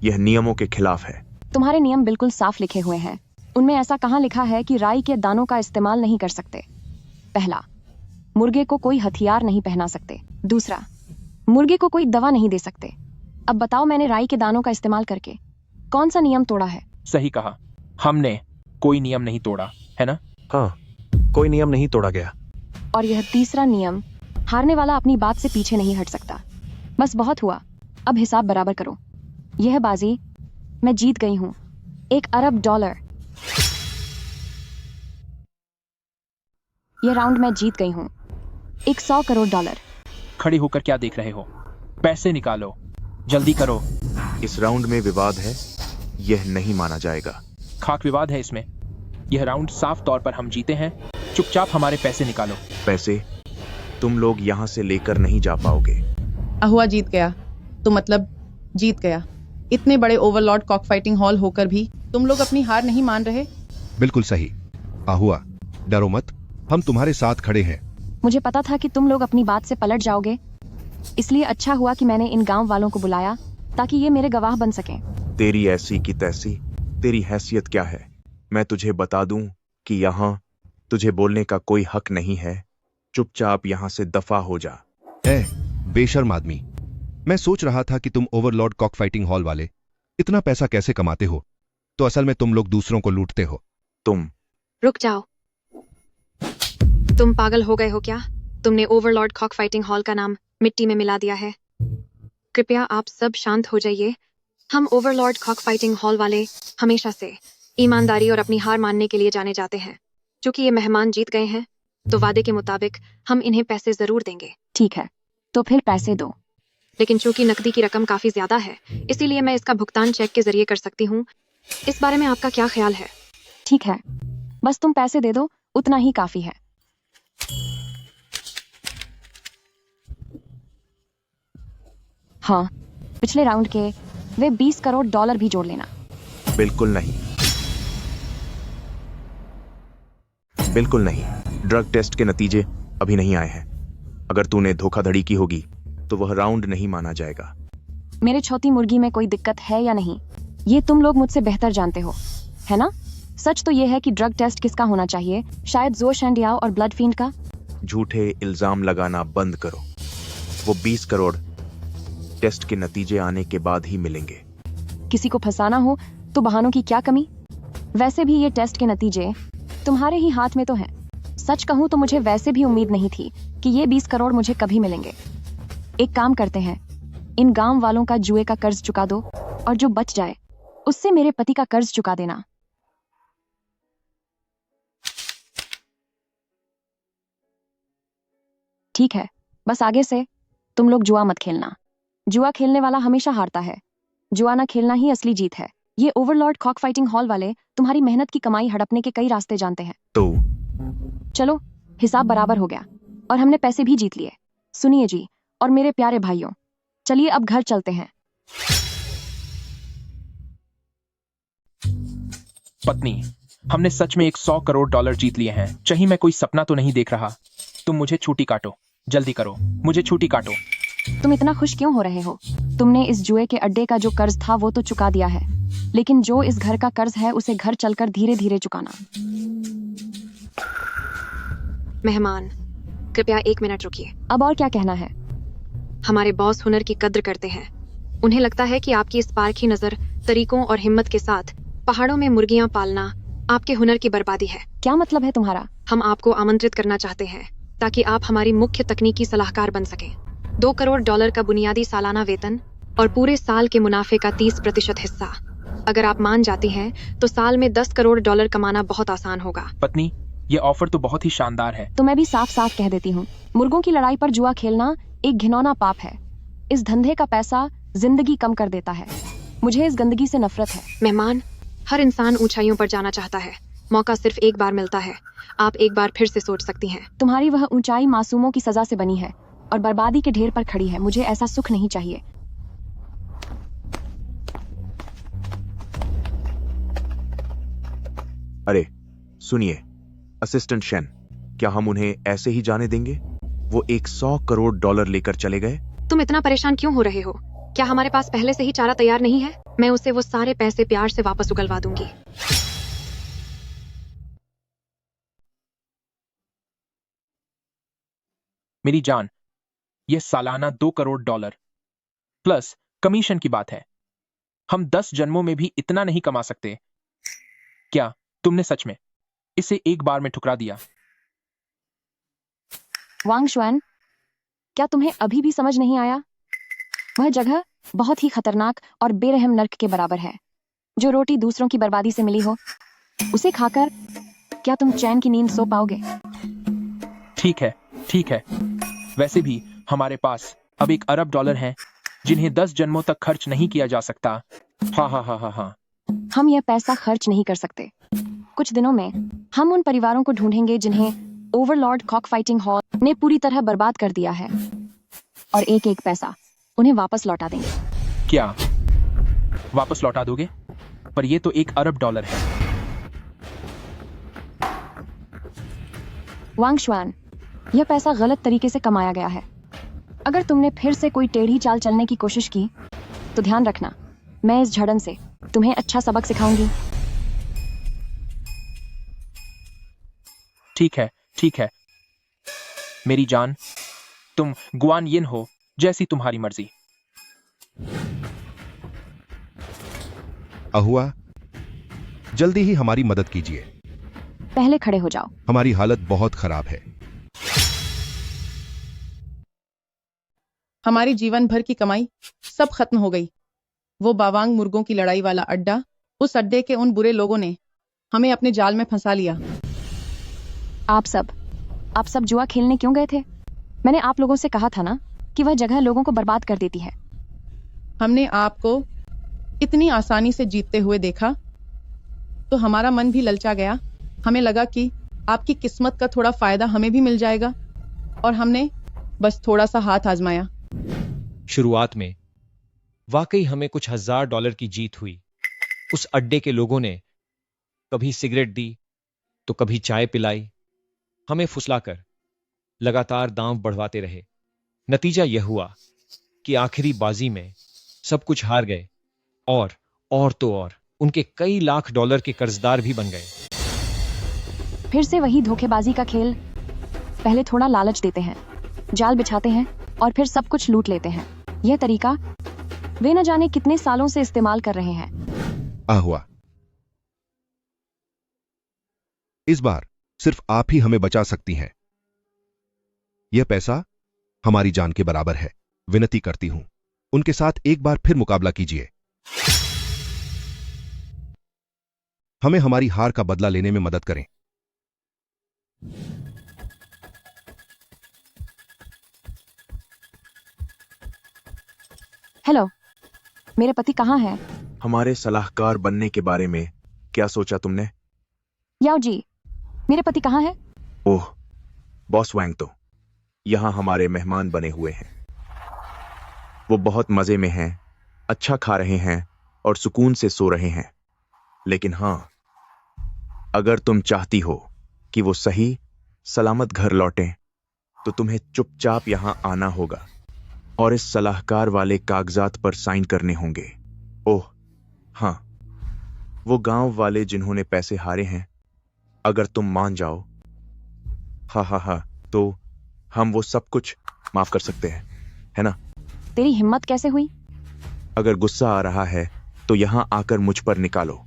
यह नियमों के खिलाफ है। तुम्हारे नियम बिल्कुल साफ लिखे हुए हैं। उनमें ऐसा कहाँ लिखा है कि राई के दानों का इस्तेमाल नहीं कर सकते? पहला, मुर्गे को कोई हथियार नहीं पहना सकते। दूसरा, मुर्गे को कोई दवा नहीं दे सकते। अब बताओ, मैंने राई के दानों का इस्तेमाल करके कौन सा नियम तोड़ा है? सही कहा, हमने कोई नियम नहीं तोड़ा, है ना? हाँ, कोई नियम नहीं तोड़ा गया। और यह तीसरा नियम, हारने वाला अपनी बात से पीछे नहीं हट सकता। बस बहुत हुआ, अब हिसाब बराबर करो। यह बाजी मैं जीत गई हूँ, $1 अरब। यह राउंड मैं जीत गई हूँ, $100 करोड़। खड़े होकर क्या देख रहे हो? पैसे निकालो, जल्दी करो। इस राउंड में विवाद है, यह नहीं माना जाएगा। खाक विवाद है इसमें। यह राउंड साफ तौर पर हम जीते हैं। चुपचाप हमारे पैसे निकालो। पैसे तुम लोग यहाँ से लेकर नहीं जा पाओगे। अहुआ जीत गया, तो मतलब जीत गया। इतने बड़े ओवरलॉर्ड कॉक फाइटिंग हॉल होकर भी तुम लोग अपनी हार नहीं मान रहे। बिल्कुल सही। आहुआ, डरो मत, हम तुम्हारे साथ खड़े हैं। मुझे पता था कि तुम लोग अपनी बात से पलट जाओगे, इसलिए अच्छा हुआ कि मैंने इन गांव वालों को बुलाया ताकि ये मेरे गवाह बन सकें। तेरी ऐसी की तैसी, तेरी हैसियत क्या है? मैं तुझे बता दूं कि यहाँ तुझे बोलने का कोई हक नहीं है। चुपचाप यहाँ से दफा हो जा। बेशर्म आदमी, मैं सोच रहा था कि तुम ओवरलॉर्ड कॉक फाइटिंग हॉल वाले इतना पैसा कैसे कमाते हो, तो असल में तुम लोग दूसरों को लूटते हो। तुम रुक जाओ, तुम पागल हो गए हो क्या? तुमने ओवरलॉर्ड कॉक फाइटिंग हॉल का नाम मिट्टी में मिला दिया है। कृपया आप सब शांत हो जाइए। हम ओवरलॉर्ड कॉक फाइटिंग हॉल वाले हमेशा से ईमानदारी और अपनी हार मानने के लिए जाने जाते हैं। चूंकि ये मेहमान जीत गए हैं, तो वादे के मुताबिक हम इन्हें पैसे जरूर देंगे। ठीक है, तो फिर पैसे दो। लेकिन चूंकि नकदी की रकम काफी ज्यादा है, इसीलिए मैं इसका भुगतान चेक के जरिए कर सकती हूँ। इस बारे में आपका क्या ख्याल है? ठीक है, बस तुम पैसे दे दो, उतना ही काफी है। हाँ, पिछले राउंड के वे $20 करोड़ भी जोड़ लेना। बिल्कुल नहीं, बिल्कुल नहीं। ड्रग टेस्ट के नतीजे अभी नहीं आए हैं। अगर तूने धोखाधड़ी की होगी तो वह राउंड नहीं माना जाएगा। मेरे छोटी मुर्गी में कोई दिक्कत है या नहीं, ये तुम लोग मुझसे बेहतर जानते हो, है ना? सच तो ये है कि ड्रग टेस्ट किसका होना चाहिए, शायद ज़ो शैंडियाओ और ब्लड फील्ड का। झूठे इल्जाम लगाना बंद करो। वो 20 करोड़ टेस्ट के नतीजे आने के बाद ही मिलेंगे। किसी को फंसाना हो तो बहानों की क्या कमी? वैसे भी ये टेस्ट के नतीजे तुम्हारे ही हाथ में तो हैं। सच कहूं तो मुझे वैसे भी उम्मीद नहीं थी कि ये 20 करोड़ मुझे कभी मिलेंगे। एक काम करते हैं, इन गांव वालों का जुए का कर्ज चुका दो और जो बच जाए उससे मेरे पति का कर्ज चुका देना। ठीक है, बस आगे से तुम लोग जुआ मत खेलना। जुआ खेलने वाला हमेशा हारता है। जुआ ना खेलना ही असली जीत है। ये ओवरलॉर्ड कॉक फाइटिंग हॉल वाले तुम्हारी मेहनत की कमाई हड़पने के कई रास्ते जानते हैं। तो चलो, हिसाब बराबर हो गया और हमने पैसे भी जीत लिए। सुनिए जी और मेरे प्यारे भाइयों, चलिए अब घर चलते हैं। पत्नी, हमने सच में $100 करोड़ जीत लिए हैं। चाहे मैं कोई सपना तो नहीं देख रहा। तुम मुझे छुट्टी काटो, जल्दी करो, मुझे छुट्टी काटो। तुम इतना खुश क्यों हो रहे हो? तुमने इस जुए के अड्डे का जो कर्ज था वो तो चुका दिया है, लेकिन जो इस घर का कर्ज है उसे घर चलकर धीरे धीरे चुकाना। मेहमान, कृपया 1 मिनट रुकिए। अब और क्या कहना है? हमारे बॉस हुनर की कद्र करते हैं। उन्हें लगता है कि आपकी इस पारखी नजर, तरीकों और हिम्मत के साथ पहाड़ों में मुर्गियां पालना आपके हुनर की बर्बादी है। क्या मतलब है तुम्हारा? हम आपको आमंत्रित करना चाहते हैं ताकि आप हमारी मुख्य तकनीकी सलाहकार बन सकें। $2 करोड़ का बुनियादी सालाना वेतन और पूरे साल के मुनाफे का 30% हिस्सा। अगर आप मान जाती हैं, तो साल में $10 करोड़ कमाना बहुत आसान होगा। पत्नी, ये ऑफर तो बहुत ही शानदार है। तो मैं भी साफ साफ कह देती हूँ, मुर्गों की लड़ाई पर जुआ खेलना एक घिनौना पाप है। इस धंधे का पैसा जिंदगी कम कर देता है। मुझे इस गंदगी से नफरत है। मेहमान, हर इंसान ऊंचाइयों पर जाना चाहता है, मौका सिर्फ एक बार मिलता है। आप एक बार फिर से सोच सकती हैं। तुम्हारी वह ऊंचाई मासूमों की सजा से बनी है और बर्बादी के ढेर पर खड़ी है। मुझे ऐसा सुख नहीं चाहिए। अरे सुनिए असिस्टेंट शेन, क्या हम उन्हें ऐसे ही जाने देंगे? वो 100 करोड़ डॉलर लेकर चले गए। तुम इतना परेशान क्यों हो रहे हो? क्या हमारे पास पहले से ही चारा तैयार नहीं है? मैं उसे वो सारे पैसे प्यार से वापस उगलवा दूंगी। मेरी जान, यह सालाना 2 करोड़ डॉलर प्लस कमीशन की बात है। हम 10 जन्मों में भी इतना नहीं कमा सकते। क्या तुमने सच में इसे एक बार में ठुकरा दिया? वांग शुआन, क्या तुम्हें अभी भी समझ नहीं आया? वह जगह बहुत ही खतरनाक और बेरहम नर्क के बराबर है। जो रोटी दूसरों की बर्बादी से मिली हो, उसे खाकर क्या तुम चैन की नींद सो पाओगे? ठीक है, ठीक है। वैसे भी हमारे पास अब 1 अरब डॉलर हैं, जिन्हें 10 जन्मों तक खर्च नहीं किया जा सकता। हाँ हाँ हाँ हाँ हाँ। हम यह पैसा खर्च नहीं कर सकते। कुछ दिनों में हम उन परिवारों को ढूंढेंगे जिन्हें ओवरलॉर्ड कॉक फाइटिंग हॉल ने पूरी तरह बर्बाद कर दिया है, और एक एक पैसा उन्हें वापस लौटा देंगे। क्या वापस लौटा दोगे? पर ये तो 1 अरब डॉलर है। वांग शुआन, यह पैसा गलत तरीके से कमाया गया है। अगर तुमने फिर से कोई टेढ़ी चाल चलने की कोशिश की तो ध्यान रखना, मैं इस झड़न से तुम्हें अच्छा सबक सिखाऊंगी। ठीक है, ठीक है। मेरी जान, तुम गुआन यिन हो, जैसी तुम्हारी मर्जी। अहुआ, जल्दी ही हमारी मदद कीजिए। पहले खड़े हो जाओ। हमारी हालत बहुत खराब है। हमारी जीवन भर की कमाई सब खत्म हो गई। वो बावांग मुर्गों की लड़ाई वाला अड्डा, उस अड्डे के उन बुरे लोगों ने हमें अपने जाल में फंसा लिया। आप सब जुआ खेलने क्यों गए थे? मैंने आप लोगों से कहा था ना कि वह जगह लोगों को बर्बाद कर देती है। हमने आपको इतनी आसानी से जीतते हुए देखा तो हमारा मन भी ललचा गया। हमें लगा कि आपकी किस्मत का थोड़ा फायदा हमें भी मिल जाएगा, और हमने बस थोड़ा सा हाथ आजमाया। शुरुआत में वाकई हमें कुछ $1000 की जीत हुई। उस अड्डे के लोगों ने कभी सिगरेट दी तो कभी चाय पिलाई। हमें फुसलाकर लगातार दांव बढ़वाते रहे। नतीजा यह हुआ कि आखिरी बाजी में सब कुछ हार गए, और तो और उनके कई लाख डॉलर के कर्जदार भी बन गए। फिर से वही धोखेबाजी का खेल। पहले थोड़ा लालच देते हैं, जाल बिछाते हैं और फिर सब कुछ लूट लेते हैं। यह तरीका वे न जाने कितने सालों से इस्तेमाल कर रहे हैं। अहुआ, इस बार सिर्फ आप ही हमें बचा सकती हैं। यह पैसा हमारी जान के बराबर है। विनती करती हूं, उनके साथ एक बार फिर मुकाबला कीजिए। हमें हमारी हार का बदला लेने में मदद करें। हेलो, मेरे पति कहाँ हैं? हमारे सलाहकार बनने के बारे में क्या सोचा तुमने? याओ जी, मेरे पति कहाँ हैं? ओह, बॉस वैंग तो यहां हमारे मेहमान बने हुए हैं। वो बहुत मजे में हैं, अच्छा खा रहे हैं और सुकून से सो रहे हैं। लेकिन हां, अगर तुम चाहती हो कि वो सही सलामत घर लौटें, तो तुम्हें चुपचाप यहां आना होगा और इस सलाहकार वाले कागजात पर साइन करने होंगे। ओह हां, वो गांव वाले जिन्होंने पैसे हारे हैं, अगर तुम मान जाओ, हा, तो हम वो सब कुछ माफ कर सकते हैं, है ना? तेरी हिम्मत कैसे हुई? अगर गुस्सा आ रहा है तो यहां आकर मुझ पर निकालो।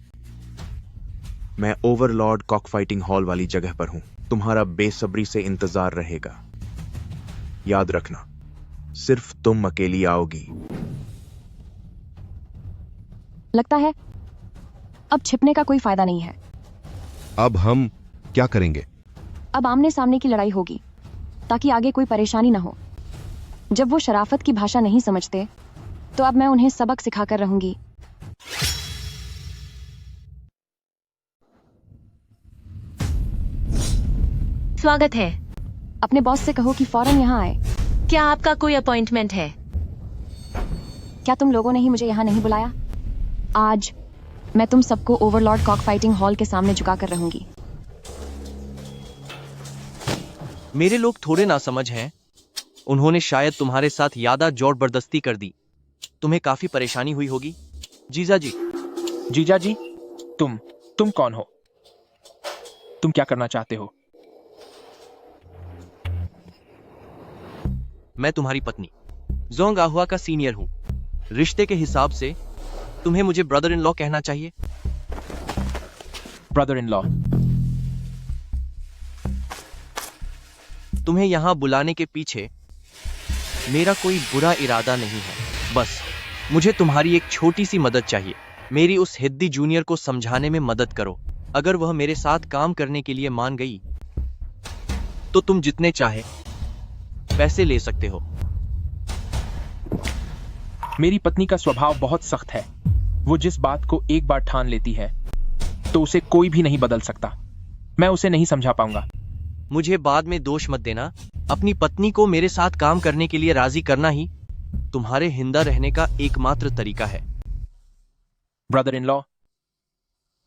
मैं ओवरलॉर्ड कॉक फाइटिंग हॉल वाली जगह पर हूं। तुम्हारा बेसब्री से इंतजार रहेगा। याद रखना, सिर्फ तुम अकेली आओगी। लगता है अब छिपने का कोई फायदा नहीं है। अब हम क्या करेंगे? अब आमने सामने की लड़ाई होगी, ताकि आगे कोई परेशानी ना हो। जब वो शराफत की भाषा नहीं समझते, तो अब मैं उन्हें सबक सिखाकर रहूंगी। स्वागत है। अपने बॉस से कहो कि फौरन यहाँ आए। क्या आपका कोई अपॉइंटमेंट है? क्या तुम लोगों ने ही मुझे यहाँ नहीं बुलाया? आज मैं तुम सबको ओवरलॉर्ड कॉक फाइटिंग हॉल के सामने झुका कर रहूंगी। मेरे लोग थोड़े ना समझ हैं। उन्होंने शायद तुम्हारे साथ यादा जबरदस्ती कर दी। तुम्हें काफी परेशानी हुई होगी। जीजा जी। जीजा जी, तुम कौन हो? तुम क्या करना चाहते हो? मैं तुम्हारी पत्नी जोंग आहुआ का सीनियर हूं। रिश्ते के हिसाब से तुम्हें मुझे ब्रदर इन लॉ कहना चाहिए। Brother in law. तुम्हें यहां बुलाने के पीछे मेरा कोई बुरा इरादा नहीं है। बस मुझे तुम्हारी एक छोटी सी मदद चाहिए। मेरी उस हिद्दी जूनियर को समझाने में मदद करो। अगर वह मेरे साथ काम करने के लिए मान गई तो तुम जितने चाहे पैसे ले सकते हो। मेरी पत्नी का स्वभाव बहुत सख्त है। वो जिस बात को एक बार ठान लेती है तो उसे कोई भी नहीं बदल सकता। मैं उसे नहीं समझा पाऊंगा। मुझे बाद में दोष मत देना। अपनी पत्नी को मेरे साथ काम करने के लिए राजी करना ही तुम्हारे हिंदा रहने का एकमात्र तरीका है। ब्रदर इन लॉ,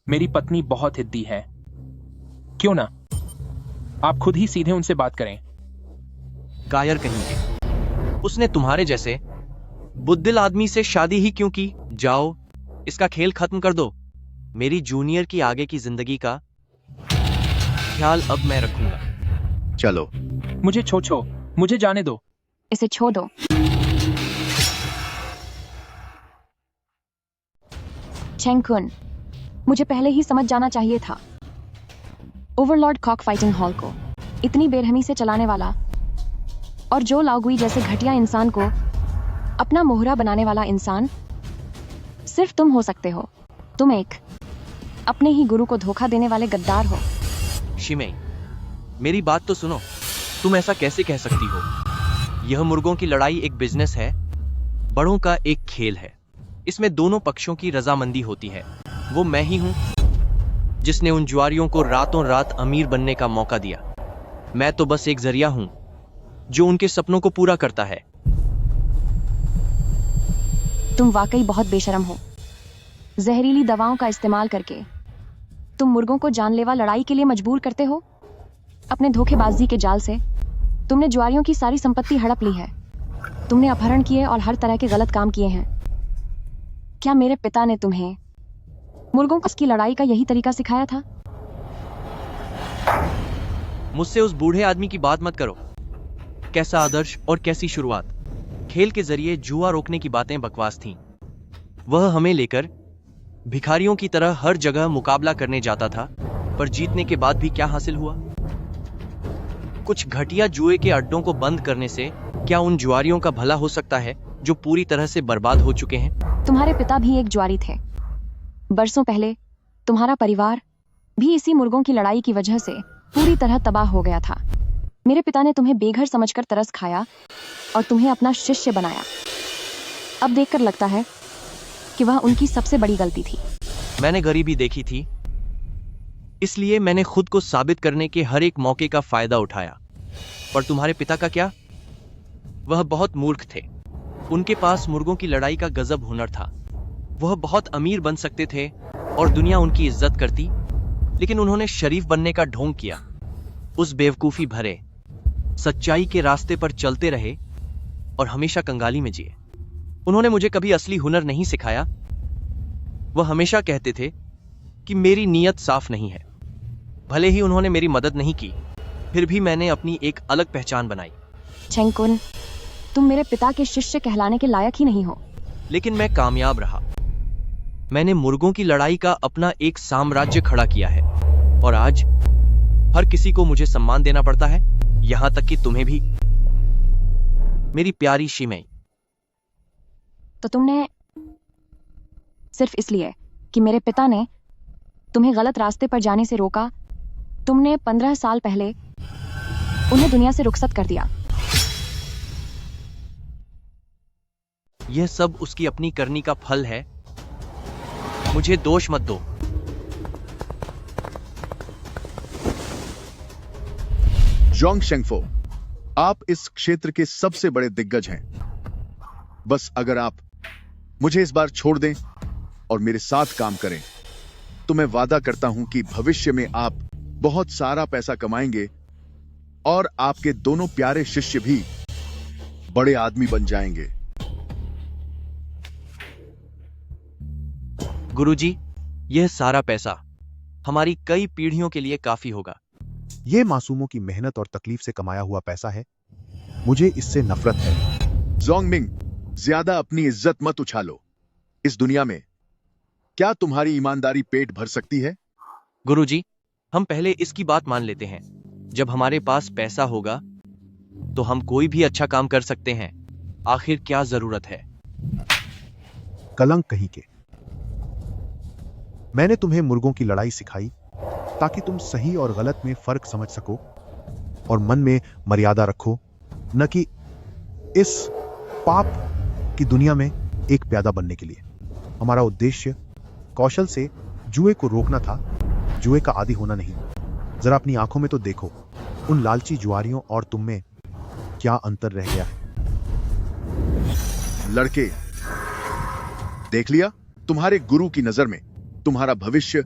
मेरी पत्नी बहुत हिद्दी है। क्यों ना आप खुद ही सीधे उनसे बात करें। कायर कहेंगे। उसने तुम्हारे जैसे बुद्धिल आदमी से शादी ही क्यों की? जाओ, इसका खेल खत्म कर दो। मेरी जूनियर की आगे की जिंदगी का ख्याल अब मैं रखूंगा। चलो। मुझे छो मुझे जाने दो। इसे छोड़ दो। चेंगकुन, मुझे पहले ही समझ जाना चाहिए था। ओवरलॉर्ड कॉक फाइटिंग हॉल को इतनी बेरहमी से चलाने वाला और जो लाओगुई जैसे घटिया इंसान को अपना मोहरा बनाने वाला इंसान सिर्फ तुम हो सकते हो। तुम एक अपने ही गुरु को धोखा देने वाले गद्दार हो। शिमेई, मेरी बात तो सुनो। तुम ऐसा कैसे कह सकती हो? यह मुर्गों की लड़ाई एक बिजनेस है, बड़ों का एक खेल है। इसमें दोनों पक्षों की रजामंदी होती है। वो मैं ही हूं जिसने उन जुआरियों को रातों रात अमीर बनने का मौका दिया। मैं तो बस एक जरिया हूं जो उनके सपनों को पूरा करता है। तुम वाकई बहुत बेशरम हो। जहरीली दवाओं का इस्तेमाल करके तुम मुर्गों को जानलेवा लड़ाई के लिए मजबूर करते हो। अपने धोखेबाजी के जाल से तुमने जुआरियों की सारी संपत्ति हड़प ली है। तुमने अपहरण किए और हर तरह के गलत काम किए हैं। क्या मेरे पिता ने तुम्हें मुर्गों की लड़ाई का यही तरीका सिखाया था? मुझसे उस बूढ़े आदमी की बात मत करो। कैसा आदर्श और कैसी शुरुआत। खेल के जरिए जुआ रोकने की बातें बकवास थीं। वह हमें लेकर भिखारियों की तरह हर जगह मुकाबला करने जाता था, पर जीतने के बाद भी क्या हासिल हुआ? कुछ घटिया जुए के अड्डों को बंद करने से क्या उन जुआरियों का भला हो सकता है जो पूरी तरह से बर्बाद हो चुके हैं? तुम्हारे पिता भी एक जुआरी थे। बरसों पहले तुम्हारा परिवार भी इसी मुर्गों की लड़ाई की वजह से पूरी तरह तबाह हो गया था। मेरे पिता ने तुम्हें बेघर समझकर तरस खाया और तुम्हें अपना शिष्य बनाया। अब देखकर लगता है कि वह उनकी सबसे बड़ी गलती थी। मैंने गरीबी देखी थी, इसलिए मैंने खुद को साबित करने के हर एक मौके का फायदा उठाया। पर तुम्हारे पिता का क्या? वह बहुत मूर्ख थे। उनके पास मुर्गों की लड़ाई का गजब हुनर था। वह बहुत अमीर बन सकते थे और दुनिया उनकी इज्जत करती, लेकिन उन्होंने शरीफ बनने का ढोंग किया। उस बेवकूफी भरे सच्चाई के रास्ते पर चलते रहे और हमेशा कंगाली में जिए। उन्होंने मुझे कभी असली हुनर नहीं सिखाया। वह हमेशा कहते थे कि मेरी नीयत साफ नहीं है। भले ही उन्होंने मेरी मदद नहीं की, फिर भी मैंने अपनी एक अलग पहचान बनाई। चेंगकुन, तुम मेरे पिता के शिष्य कहलाने के लायक ही नहीं हो। लेकिन मैं कामयाब रहा। मैंने मुर्गों की लड़ाई का अपना एक साम्राज्य खड़ा किया है और आज हर किसी को मुझे सम्मान देना पड़ता है, यहां तक कि तुम्हें भी। मेरी प्यारी शिमेई। तो तुमने सिर्फ इसलिए कि मेरे पिता ने तुम्हें गलत रास्ते पर जाने से रोका, तुमने 15 साल पहले उन्हें दुनिया से रुखसत कर दिया। यह सब उसकी अपनी करनी का फल है। मुझे दोष मत दो। जोंग शेंगफो, आप इस क्षेत्र के सबसे बड़े दिग्गज हैं। बस अगर आप मुझे इस बार छोड़ दें और मेरे साथ काम करें, तो मैं वादा करता हूं कि भविष्य में आप बहुत सारा पैसा कमाएंगे और आपके दोनों प्यारे शिष्य भी बड़े आदमी बन जाएंगे। गुरुजी, यह सारा पैसा हमारी कई पीढ़ियों के लिए काफी होगा। यह मासूमों की मेहनत और तकलीफ से कमाया हुआ पैसा है। मुझे इससे नफरत है। जोंगमिंग, ज्यादा अपनी इज्जत मत उछालो। इस दुनिया में क्या तुम्हारी ईमानदारी पेट भर सकती है? गुरुजी, हम पहले इसकी बात मान लेते हैं। जब हमारे पास पैसा होगा तो हम कोई भी अच्छा काम कर सकते हैं। आखिर क्या जरूरत है? कलंक कहीं के। मैंने तुम्हें मुर्गों की लड़ाई सिखाई ताकि तुम सही और गलत में फर्क समझ सको और मन में मर्यादा रखो, न कि इस पाप की दुनिया में एक प्यादा बनने के लिए। हमारा उद्देश्य कौशल से जुए को रोकना था, जुए का आदी होना नहीं। जरा अपनी आंखों में तो देखो, उन लालची जुआरियों और तुम में क्या अंतर रह गया है। लड़के, देख लिया? तुम्हारे गुरु की नजर में तुम्हारा भविष्य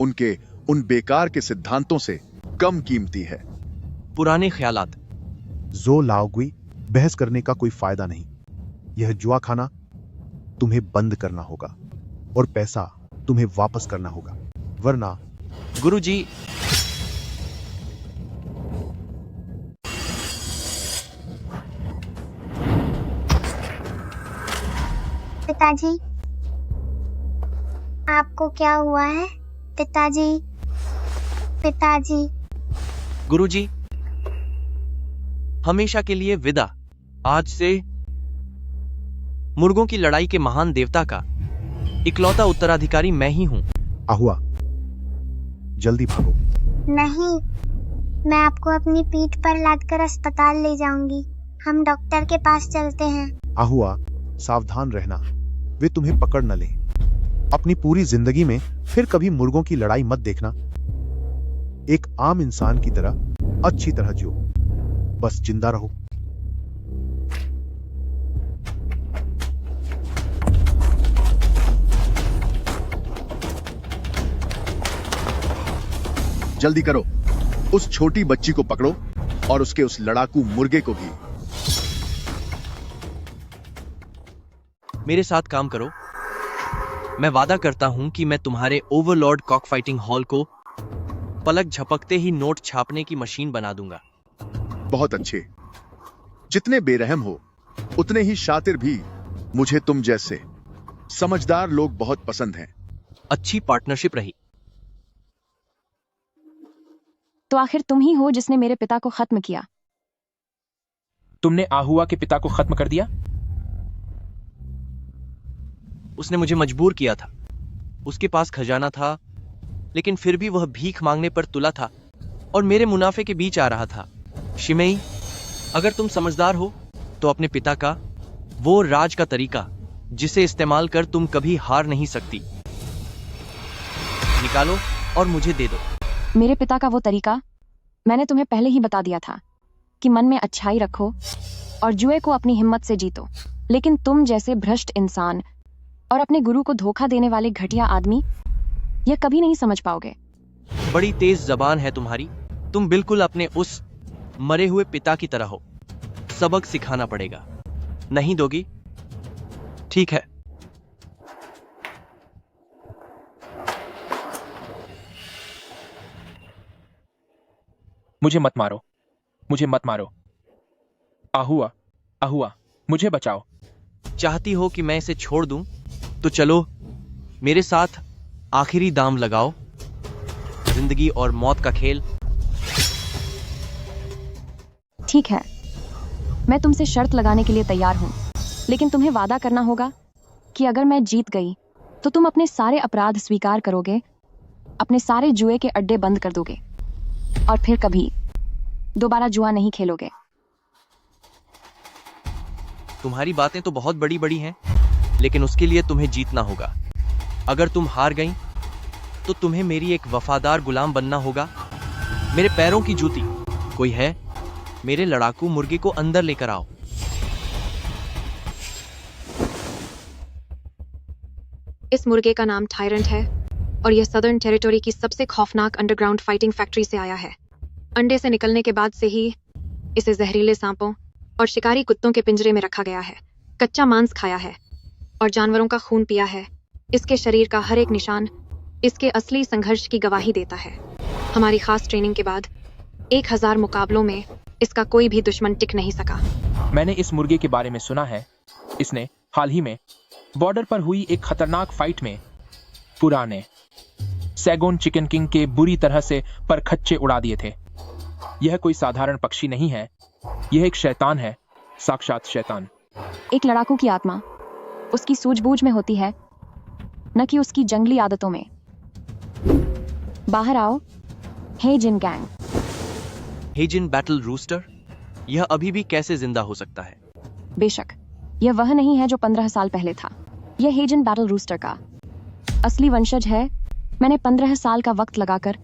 उनके उन बेकार के सिद्धांतों से कम कीमती है। पुराने ख्यालात। जो लाओगुई, बहस करने का कोई फायदा नहीं। यह जुआ खाना तुम्हें बंद करना होगा और पैसा तुम्हें वापस करना होगा, वरना। गुरुजी, पिताजी, आपको क्या हुआ है? पिताजी, पिताजी। गुरुजी, हमेशा के लिए विदा। आज से मुर्गों की लड़ाई के महान देवता का इकलौता उत्तराधिकारी मैं ही हूं। आहुआ, जल्दी भागो। नहीं, मैं आपको अपनी पीठ पर लादकर अस्पताल ले जाऊंगी। हम डॉक्टर के पास चलते हैं। आहुआ, सावधान रहना, वे तुम्हें पकड़ न लें। अपनी पूरी जिंदगी में फिर कभी मुर्गों की लड़ाई मत देखना। एक आम इंसान की तरह अच्छी तरह जियो, बस जिंदा रहो। जल्दी करो, उस छोटी बच्ची को पकड़ो और उसके उस लड़ाकू मुर्गे को भी। मेरे साथ काम करो। मैं वादा करता हूं कि मैं तुम्हारे ओवरलॉर्ड कॉक फाइटिंग हॉल को पलक झपकते ही नोट छापने की मशीन बना दूंगा। बहुत अच्छे। जितने बेरहम हो उतने ही शातिर भी। मुझे तुम जैसे समझदार लोग बहुत पसंद हैं। अच्छी पार्टनरशिप रही। तो आखिर तुम ही हो जिसने मेरे पिता को खत्म किया। तुमने आहुआ के पिता को खत्म कर दिया? उसने मुझे मजबूर किया था। उसके पास खजाना था, लेकिन फिर भी वह भीख मांगने पर तुला था और मेरे मुनाफे के बीच आ रहा था। शिमेई, अगर तुम समझदार हो तो अपने पिता का वो राज का तरीका जिसे इस्तेमाल कर तुम कभी हार नहीं सकती, निकालो और मुझे दे दो। मेरे पिता का वो तरीका मैंने तुम्हें पहले ही बता दिया था कि मन में अच्छाई रखो और जुए को अपनी हिम्मत से जीतो। लेकिन तुम जैसे भ्रष्ट इंसान और अपने गुरु को धोखा देने वाले घटिया आदमी यह कभी नहीं समझ पाओगे। बड़ी तेज जबान है तुम्हारी। तुम बिल्कुल अपने उस मरे हुए पिता की तरह हो। सबक सिखाना पड़ेगा। नहीं दोगी? ठीक है। मुझे मत मारो, मुझे मत मारो। आहुआ, आहुआ, मुझे बचाओ। चाहती हो कि मैं इसे छोड़ दूं? तो चलो मेरे साथ आखिरी दाम लगाओ। जिंदगी और मौत का खेल। ठीक है, मैं तुमसे शर्त लगाने के लिए तैयार हूं, लेकिन तुम्हें वादा करना होगा कि अगर मैं जीत गई तो तुम अपने सारे अपराध स्वीकार करोगे, अपने सारे जुए के अड्डे बंद कर दोगे और फिर कभी दोबारा जुआ नहीं खेलोगे। तुम्हारी बातें तो बहुत बड़ी बड़ी हैं, लेकिन उसके लिए तुम्हें जीतना होगा। अगर तुम हार गई तो तुम्हें मेरी एक वफादार गुलाम बनना होगा, मेरे पैरों की जूती। कोई है? मेरे लड़ाकू मुर्गे को अंदर लेकर आओ। इस मुर्गे का नाम टायरेंट है और यह सदर्न टेरिटोरी की सबसे खौफनाक अंडरग्राउंड फाइटिंग फैक्ट्री से आया है। अंडे से निकलने के बाद से ही इसे जहरीले सांपों और शिकारी कुत्तों के पिंजरे में रखा गया है। कच्चा मांस खाया है और जानवरों का खून पिया है। इसके शरीर का हर एक निशान इसके असली संघर्ष की गवाही देता है। हमारी खास ट्रेनिंग के बाद 1000 मुकाबलों में इसका कोई भी दुश्मन टिक नहीं सका। मैंने इस मुर्गे के बारे में सुना है। इसने हाल ही में बॉर्डर पर हुई एक खतरनाक फाइट में पुराने सैगोन चिकन किंग के बुरी तरह से परखच्चे उड़ा दिए थे। यह कोई साधारण पक्षी नहीं है, यह एक शैतान है, साक्षात शैतान। एक लड़ाकू की आत्मा उसकी सूझबूझ में होती है, न कि उसकी जंगली आदतों में। बाहर आओ, हेजिन गैंग। हेजिन बैटल रूस्टर, यह अभी भी कैसे जिंदा हो सकता है? बेशक, यह वह नहीं है जो 15 साल पहले था। यह हेजिन बैटल रूस्टर का असली वंशज है। मैंने 15 साल का वक्त लगाकर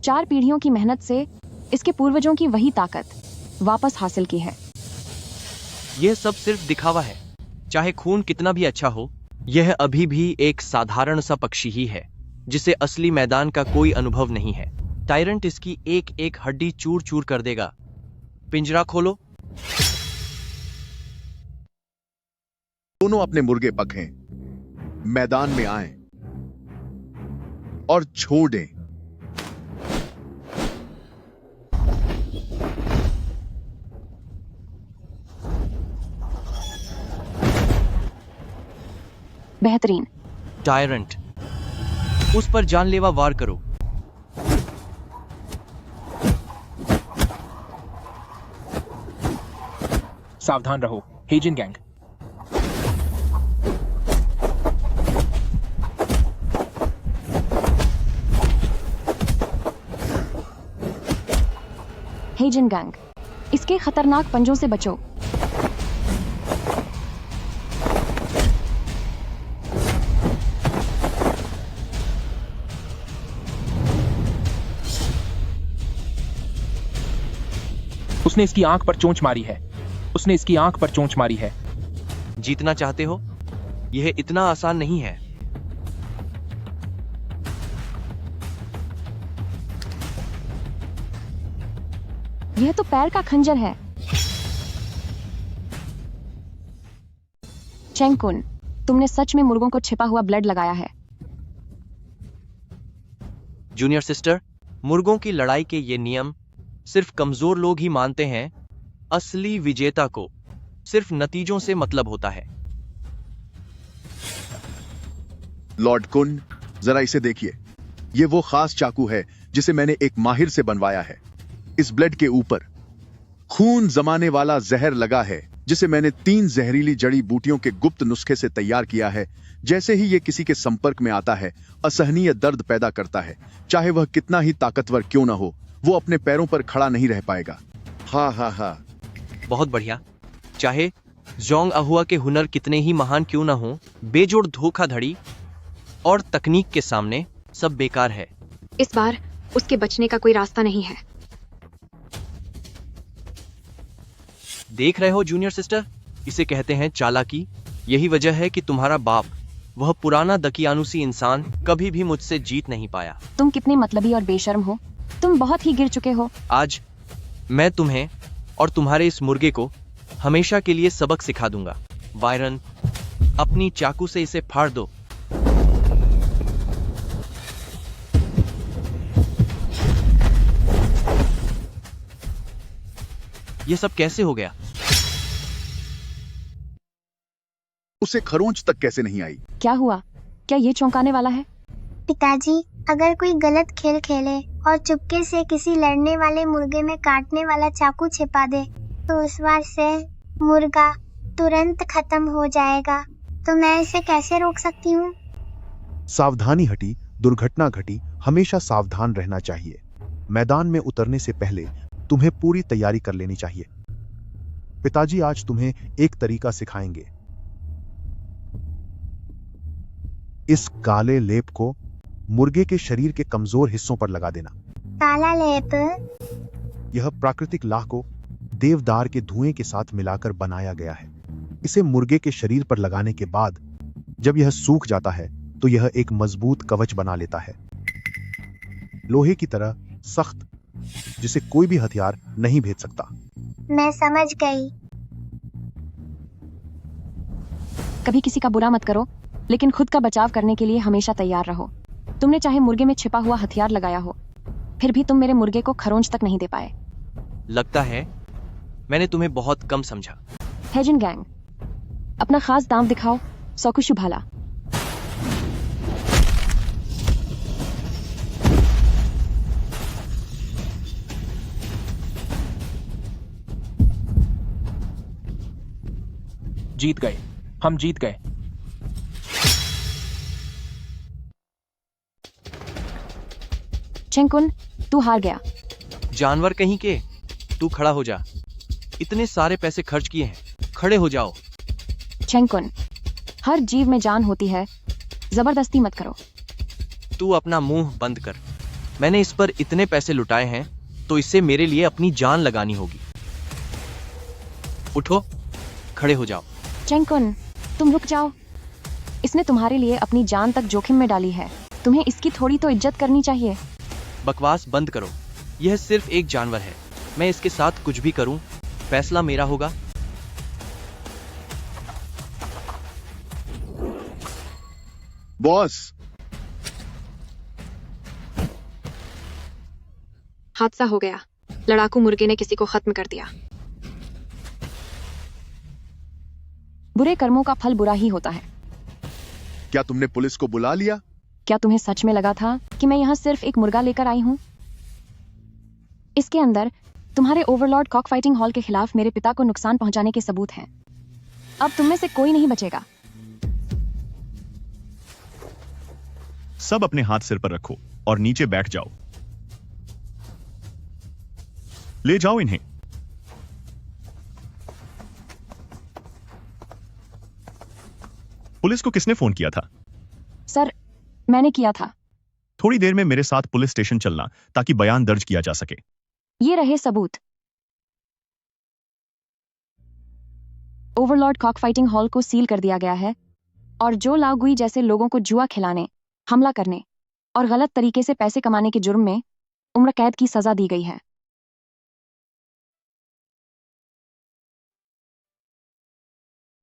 4 पीढ़ियों की मेहनत से इसके पूर्वजों की वही ताकत वापस हासिल की है। यह सब सिर्फ दिखावा है। चाहे खून कितना भी अच्छा हो, यह अभी भी एक साधारण सा पक्षी ही है जिसे असली मैदान का कोई अनुभव नहीं है। टायरेंट इसकी एक एक हड्डी चूर चूर कर देगा। पिंजरा खोलो। दोनों अपने मुर्गे पखें मैदान में आएं और छोड़ दें। बेहतरीन। टायरेंट, उस पर जानलेवा वार करो। सावधान रहो, हेजिन गैंग। हेजिन गैंग, इसके खतरनाक पंजों से बचो। उसने इसकी आंख पर चोंच मारी है। उसने इसकी आंख पर चोंच मारी है। जीतना चाहते हो? यह इतना आसान नहीं है। यह तो पैर का खंजर है। चेंगकुन, तुमने सच में मुर्गों को छिपा हुआ ब्लड लगाया है। जूनियर सिस्टर, मुर्गों की लड़ाई के ये नियम सिर्फ कमजोर लोग ही मानते हैं। असली विजेता को सिर्फ नतीजों से मतलब होता है। लॉर्ड कुन, जरा इसे देखिए। ये वो खास चाकू है जिसे मैंने एक माहिर से बनवाया है। इस ब्लेड के ऊपर खून जमाने वाला जहर लगा है, जिसे मैंने 3 जहरीली जड़ी बूटियों के गुप्त नुस्खे से तैयार किया है। जैसे ही ये किसी के संपर्क में आता है, असहनीय दर्द पैदा करता है। चाहे वह कितना ही ताकतवर क्यों ना हो, वो अपने पैरों पर खड़ा नहीं रह पाएगा। हाँ हाँ हाँ। बहुत बढ़िया। चाहे जोंग अहुआ के हुनर कितने ही महान क्यों ना हो, बेजोड़ धोखाधड़ी और तकनीक के सामने सब बेकार है। इस बार उसके बचने का कोई रास्ता नहीं है। देख रहे हो जूनियर सिस्टर, इसे कहते हैं चालाकी। यही वजह है कि तुम्हारा बाप, वह पुराना दकियानुसी इंसान, कभी भी मुझसे जीत नहीं पाया। तुम कितने मतलबी और बेशर्म हो। तुम बहुत ही गिर चुके हो। आज मैं तुम्हें और तुम्हारे इस मुर्गे को हमेशा के लिए सबक सिखा दूंगा। वायरन, अपनी चाकू से इसे फाड़ दो। यह सब कैसे हो गया? उसे खरोंच तक कैसे नहीं आई? क्या हुआ? क्या ये चौंकाने वाला है? पिताजी, अगर कोई गलत खेल खेले और चुपके से किसी लड़ने वाले मुर्गे में काटने वाला चाकू छिपा दे, तो उस बार से मुर्गा तुरंत खत्म हो जाएगा। तो मैं इसे कैसे रोक सकती हूँ? सावधानी हटी, दुर्घटना घटी। हमेशा सावधान रहना चाहिए। मैदान में उतरने से पहले तुम्हें पूरी तैयारी कर लेनी चाहिए। पिताजी आज तुम्हें एक तरीका सिखाएंगे। इस काले लेप को मुर्गे के शरीर के कमजोर हिस्सों पर लगा देना। काला लेप? यह प्राकृतिक लाह को देवदार के धुएं के साथ मिलाकर बनाया गया है। इसे मुर्गे के शरीर पर लगाने के बाद जब यह सूख जाता है तो यह एक मजबूत कवच बना लेता है, लोहे की तरह सख्त, जिसे कोई भी हथियार नहीं भेद सकता। मैं समझ गई। कभी किसी का बुरा मत करो, लेकिन खुद का बचाव करने के लिए हमेशा तैयार रहो। तुमने चाहे मुर्गे में छिपा हुआ हथियार लगाया हो, फिर भी तुम मेरे मुर्गे को खरोंच तक नहीं दे पाए। लगता है मैंने तुम्हें बहुत कम समझा। हेजन गैंग, अपना खास दांव दिखाओ, सौकु शुभाला। जीत गए, हम जीत गए। चेंकुन, तू हार गया। जानवर कहीं के, तू खड़ा हो जा। इतने सारे पैसे खर्च किए हैं, खड़े हो जाओ। चेंकुन, हर जीव में जान होती है, जबरदस्ती मत करो। तू अपना मुंह बंद कर। मैंने इस पर इतने पैसे लुटाए हैं, तो इससे मेरे लिए अपनी जान लगानी होगी। उठो, खड़े हो जाओ। चेंकुन, तुम रुक जाओ। इसने तुम्हारे लिए अपनी जान तक जोखिम में डाली है, तुम्हें इसकी थोड़ी तो इज्जत करनी चाहिए। बकवास बंद करो। यह सिर्फ एक जानवर है, मैं इसके साथ कुछ भी करूं, फैसला मेरा होगा। बॉस, हादसा हो गया। लड़ाकू मुर्गे ने किसी को खत्म कर दिया। बुरे कर्मों का फल बुरा ही होता है। क्या तुमने पुलिस को बुला लिया? क्या तुम्हें सच में लगा था कि मैं यहाँ सिर्फ एक मुर्गा लेकर आई हूँ? इसके अंदर तुम्हारे ओवरलॉर्ड कॉक फाइटिंग हॉल के खिलाफ मेरे पिता को नुकसान पहुंचाने के सबूत हैं। अब तुम में से कोई नहीं बचेगा। सब अपने हाथ सिर पर रखो और नीचे बैठ जाओ। ले जाओ इन्हें। पुलिस को किसने फोन किया था? सर, मैंने किया था। थोड़ी देर में मेरे साथ पुलिस स्टेशन चलना ताकि बयान दर्ज किया जा सके। ये रहे सबूत। ओवरलॉर्ड कॉक फाइटिंग हॉल को सील कर दिया गया है और जो लाओगुई जैसे लोगों को जुआ खिलाने, हमला करने और गलत तरीके से पैसे कमाने के जुर्म में उम्र कैद की सजा दी गई है।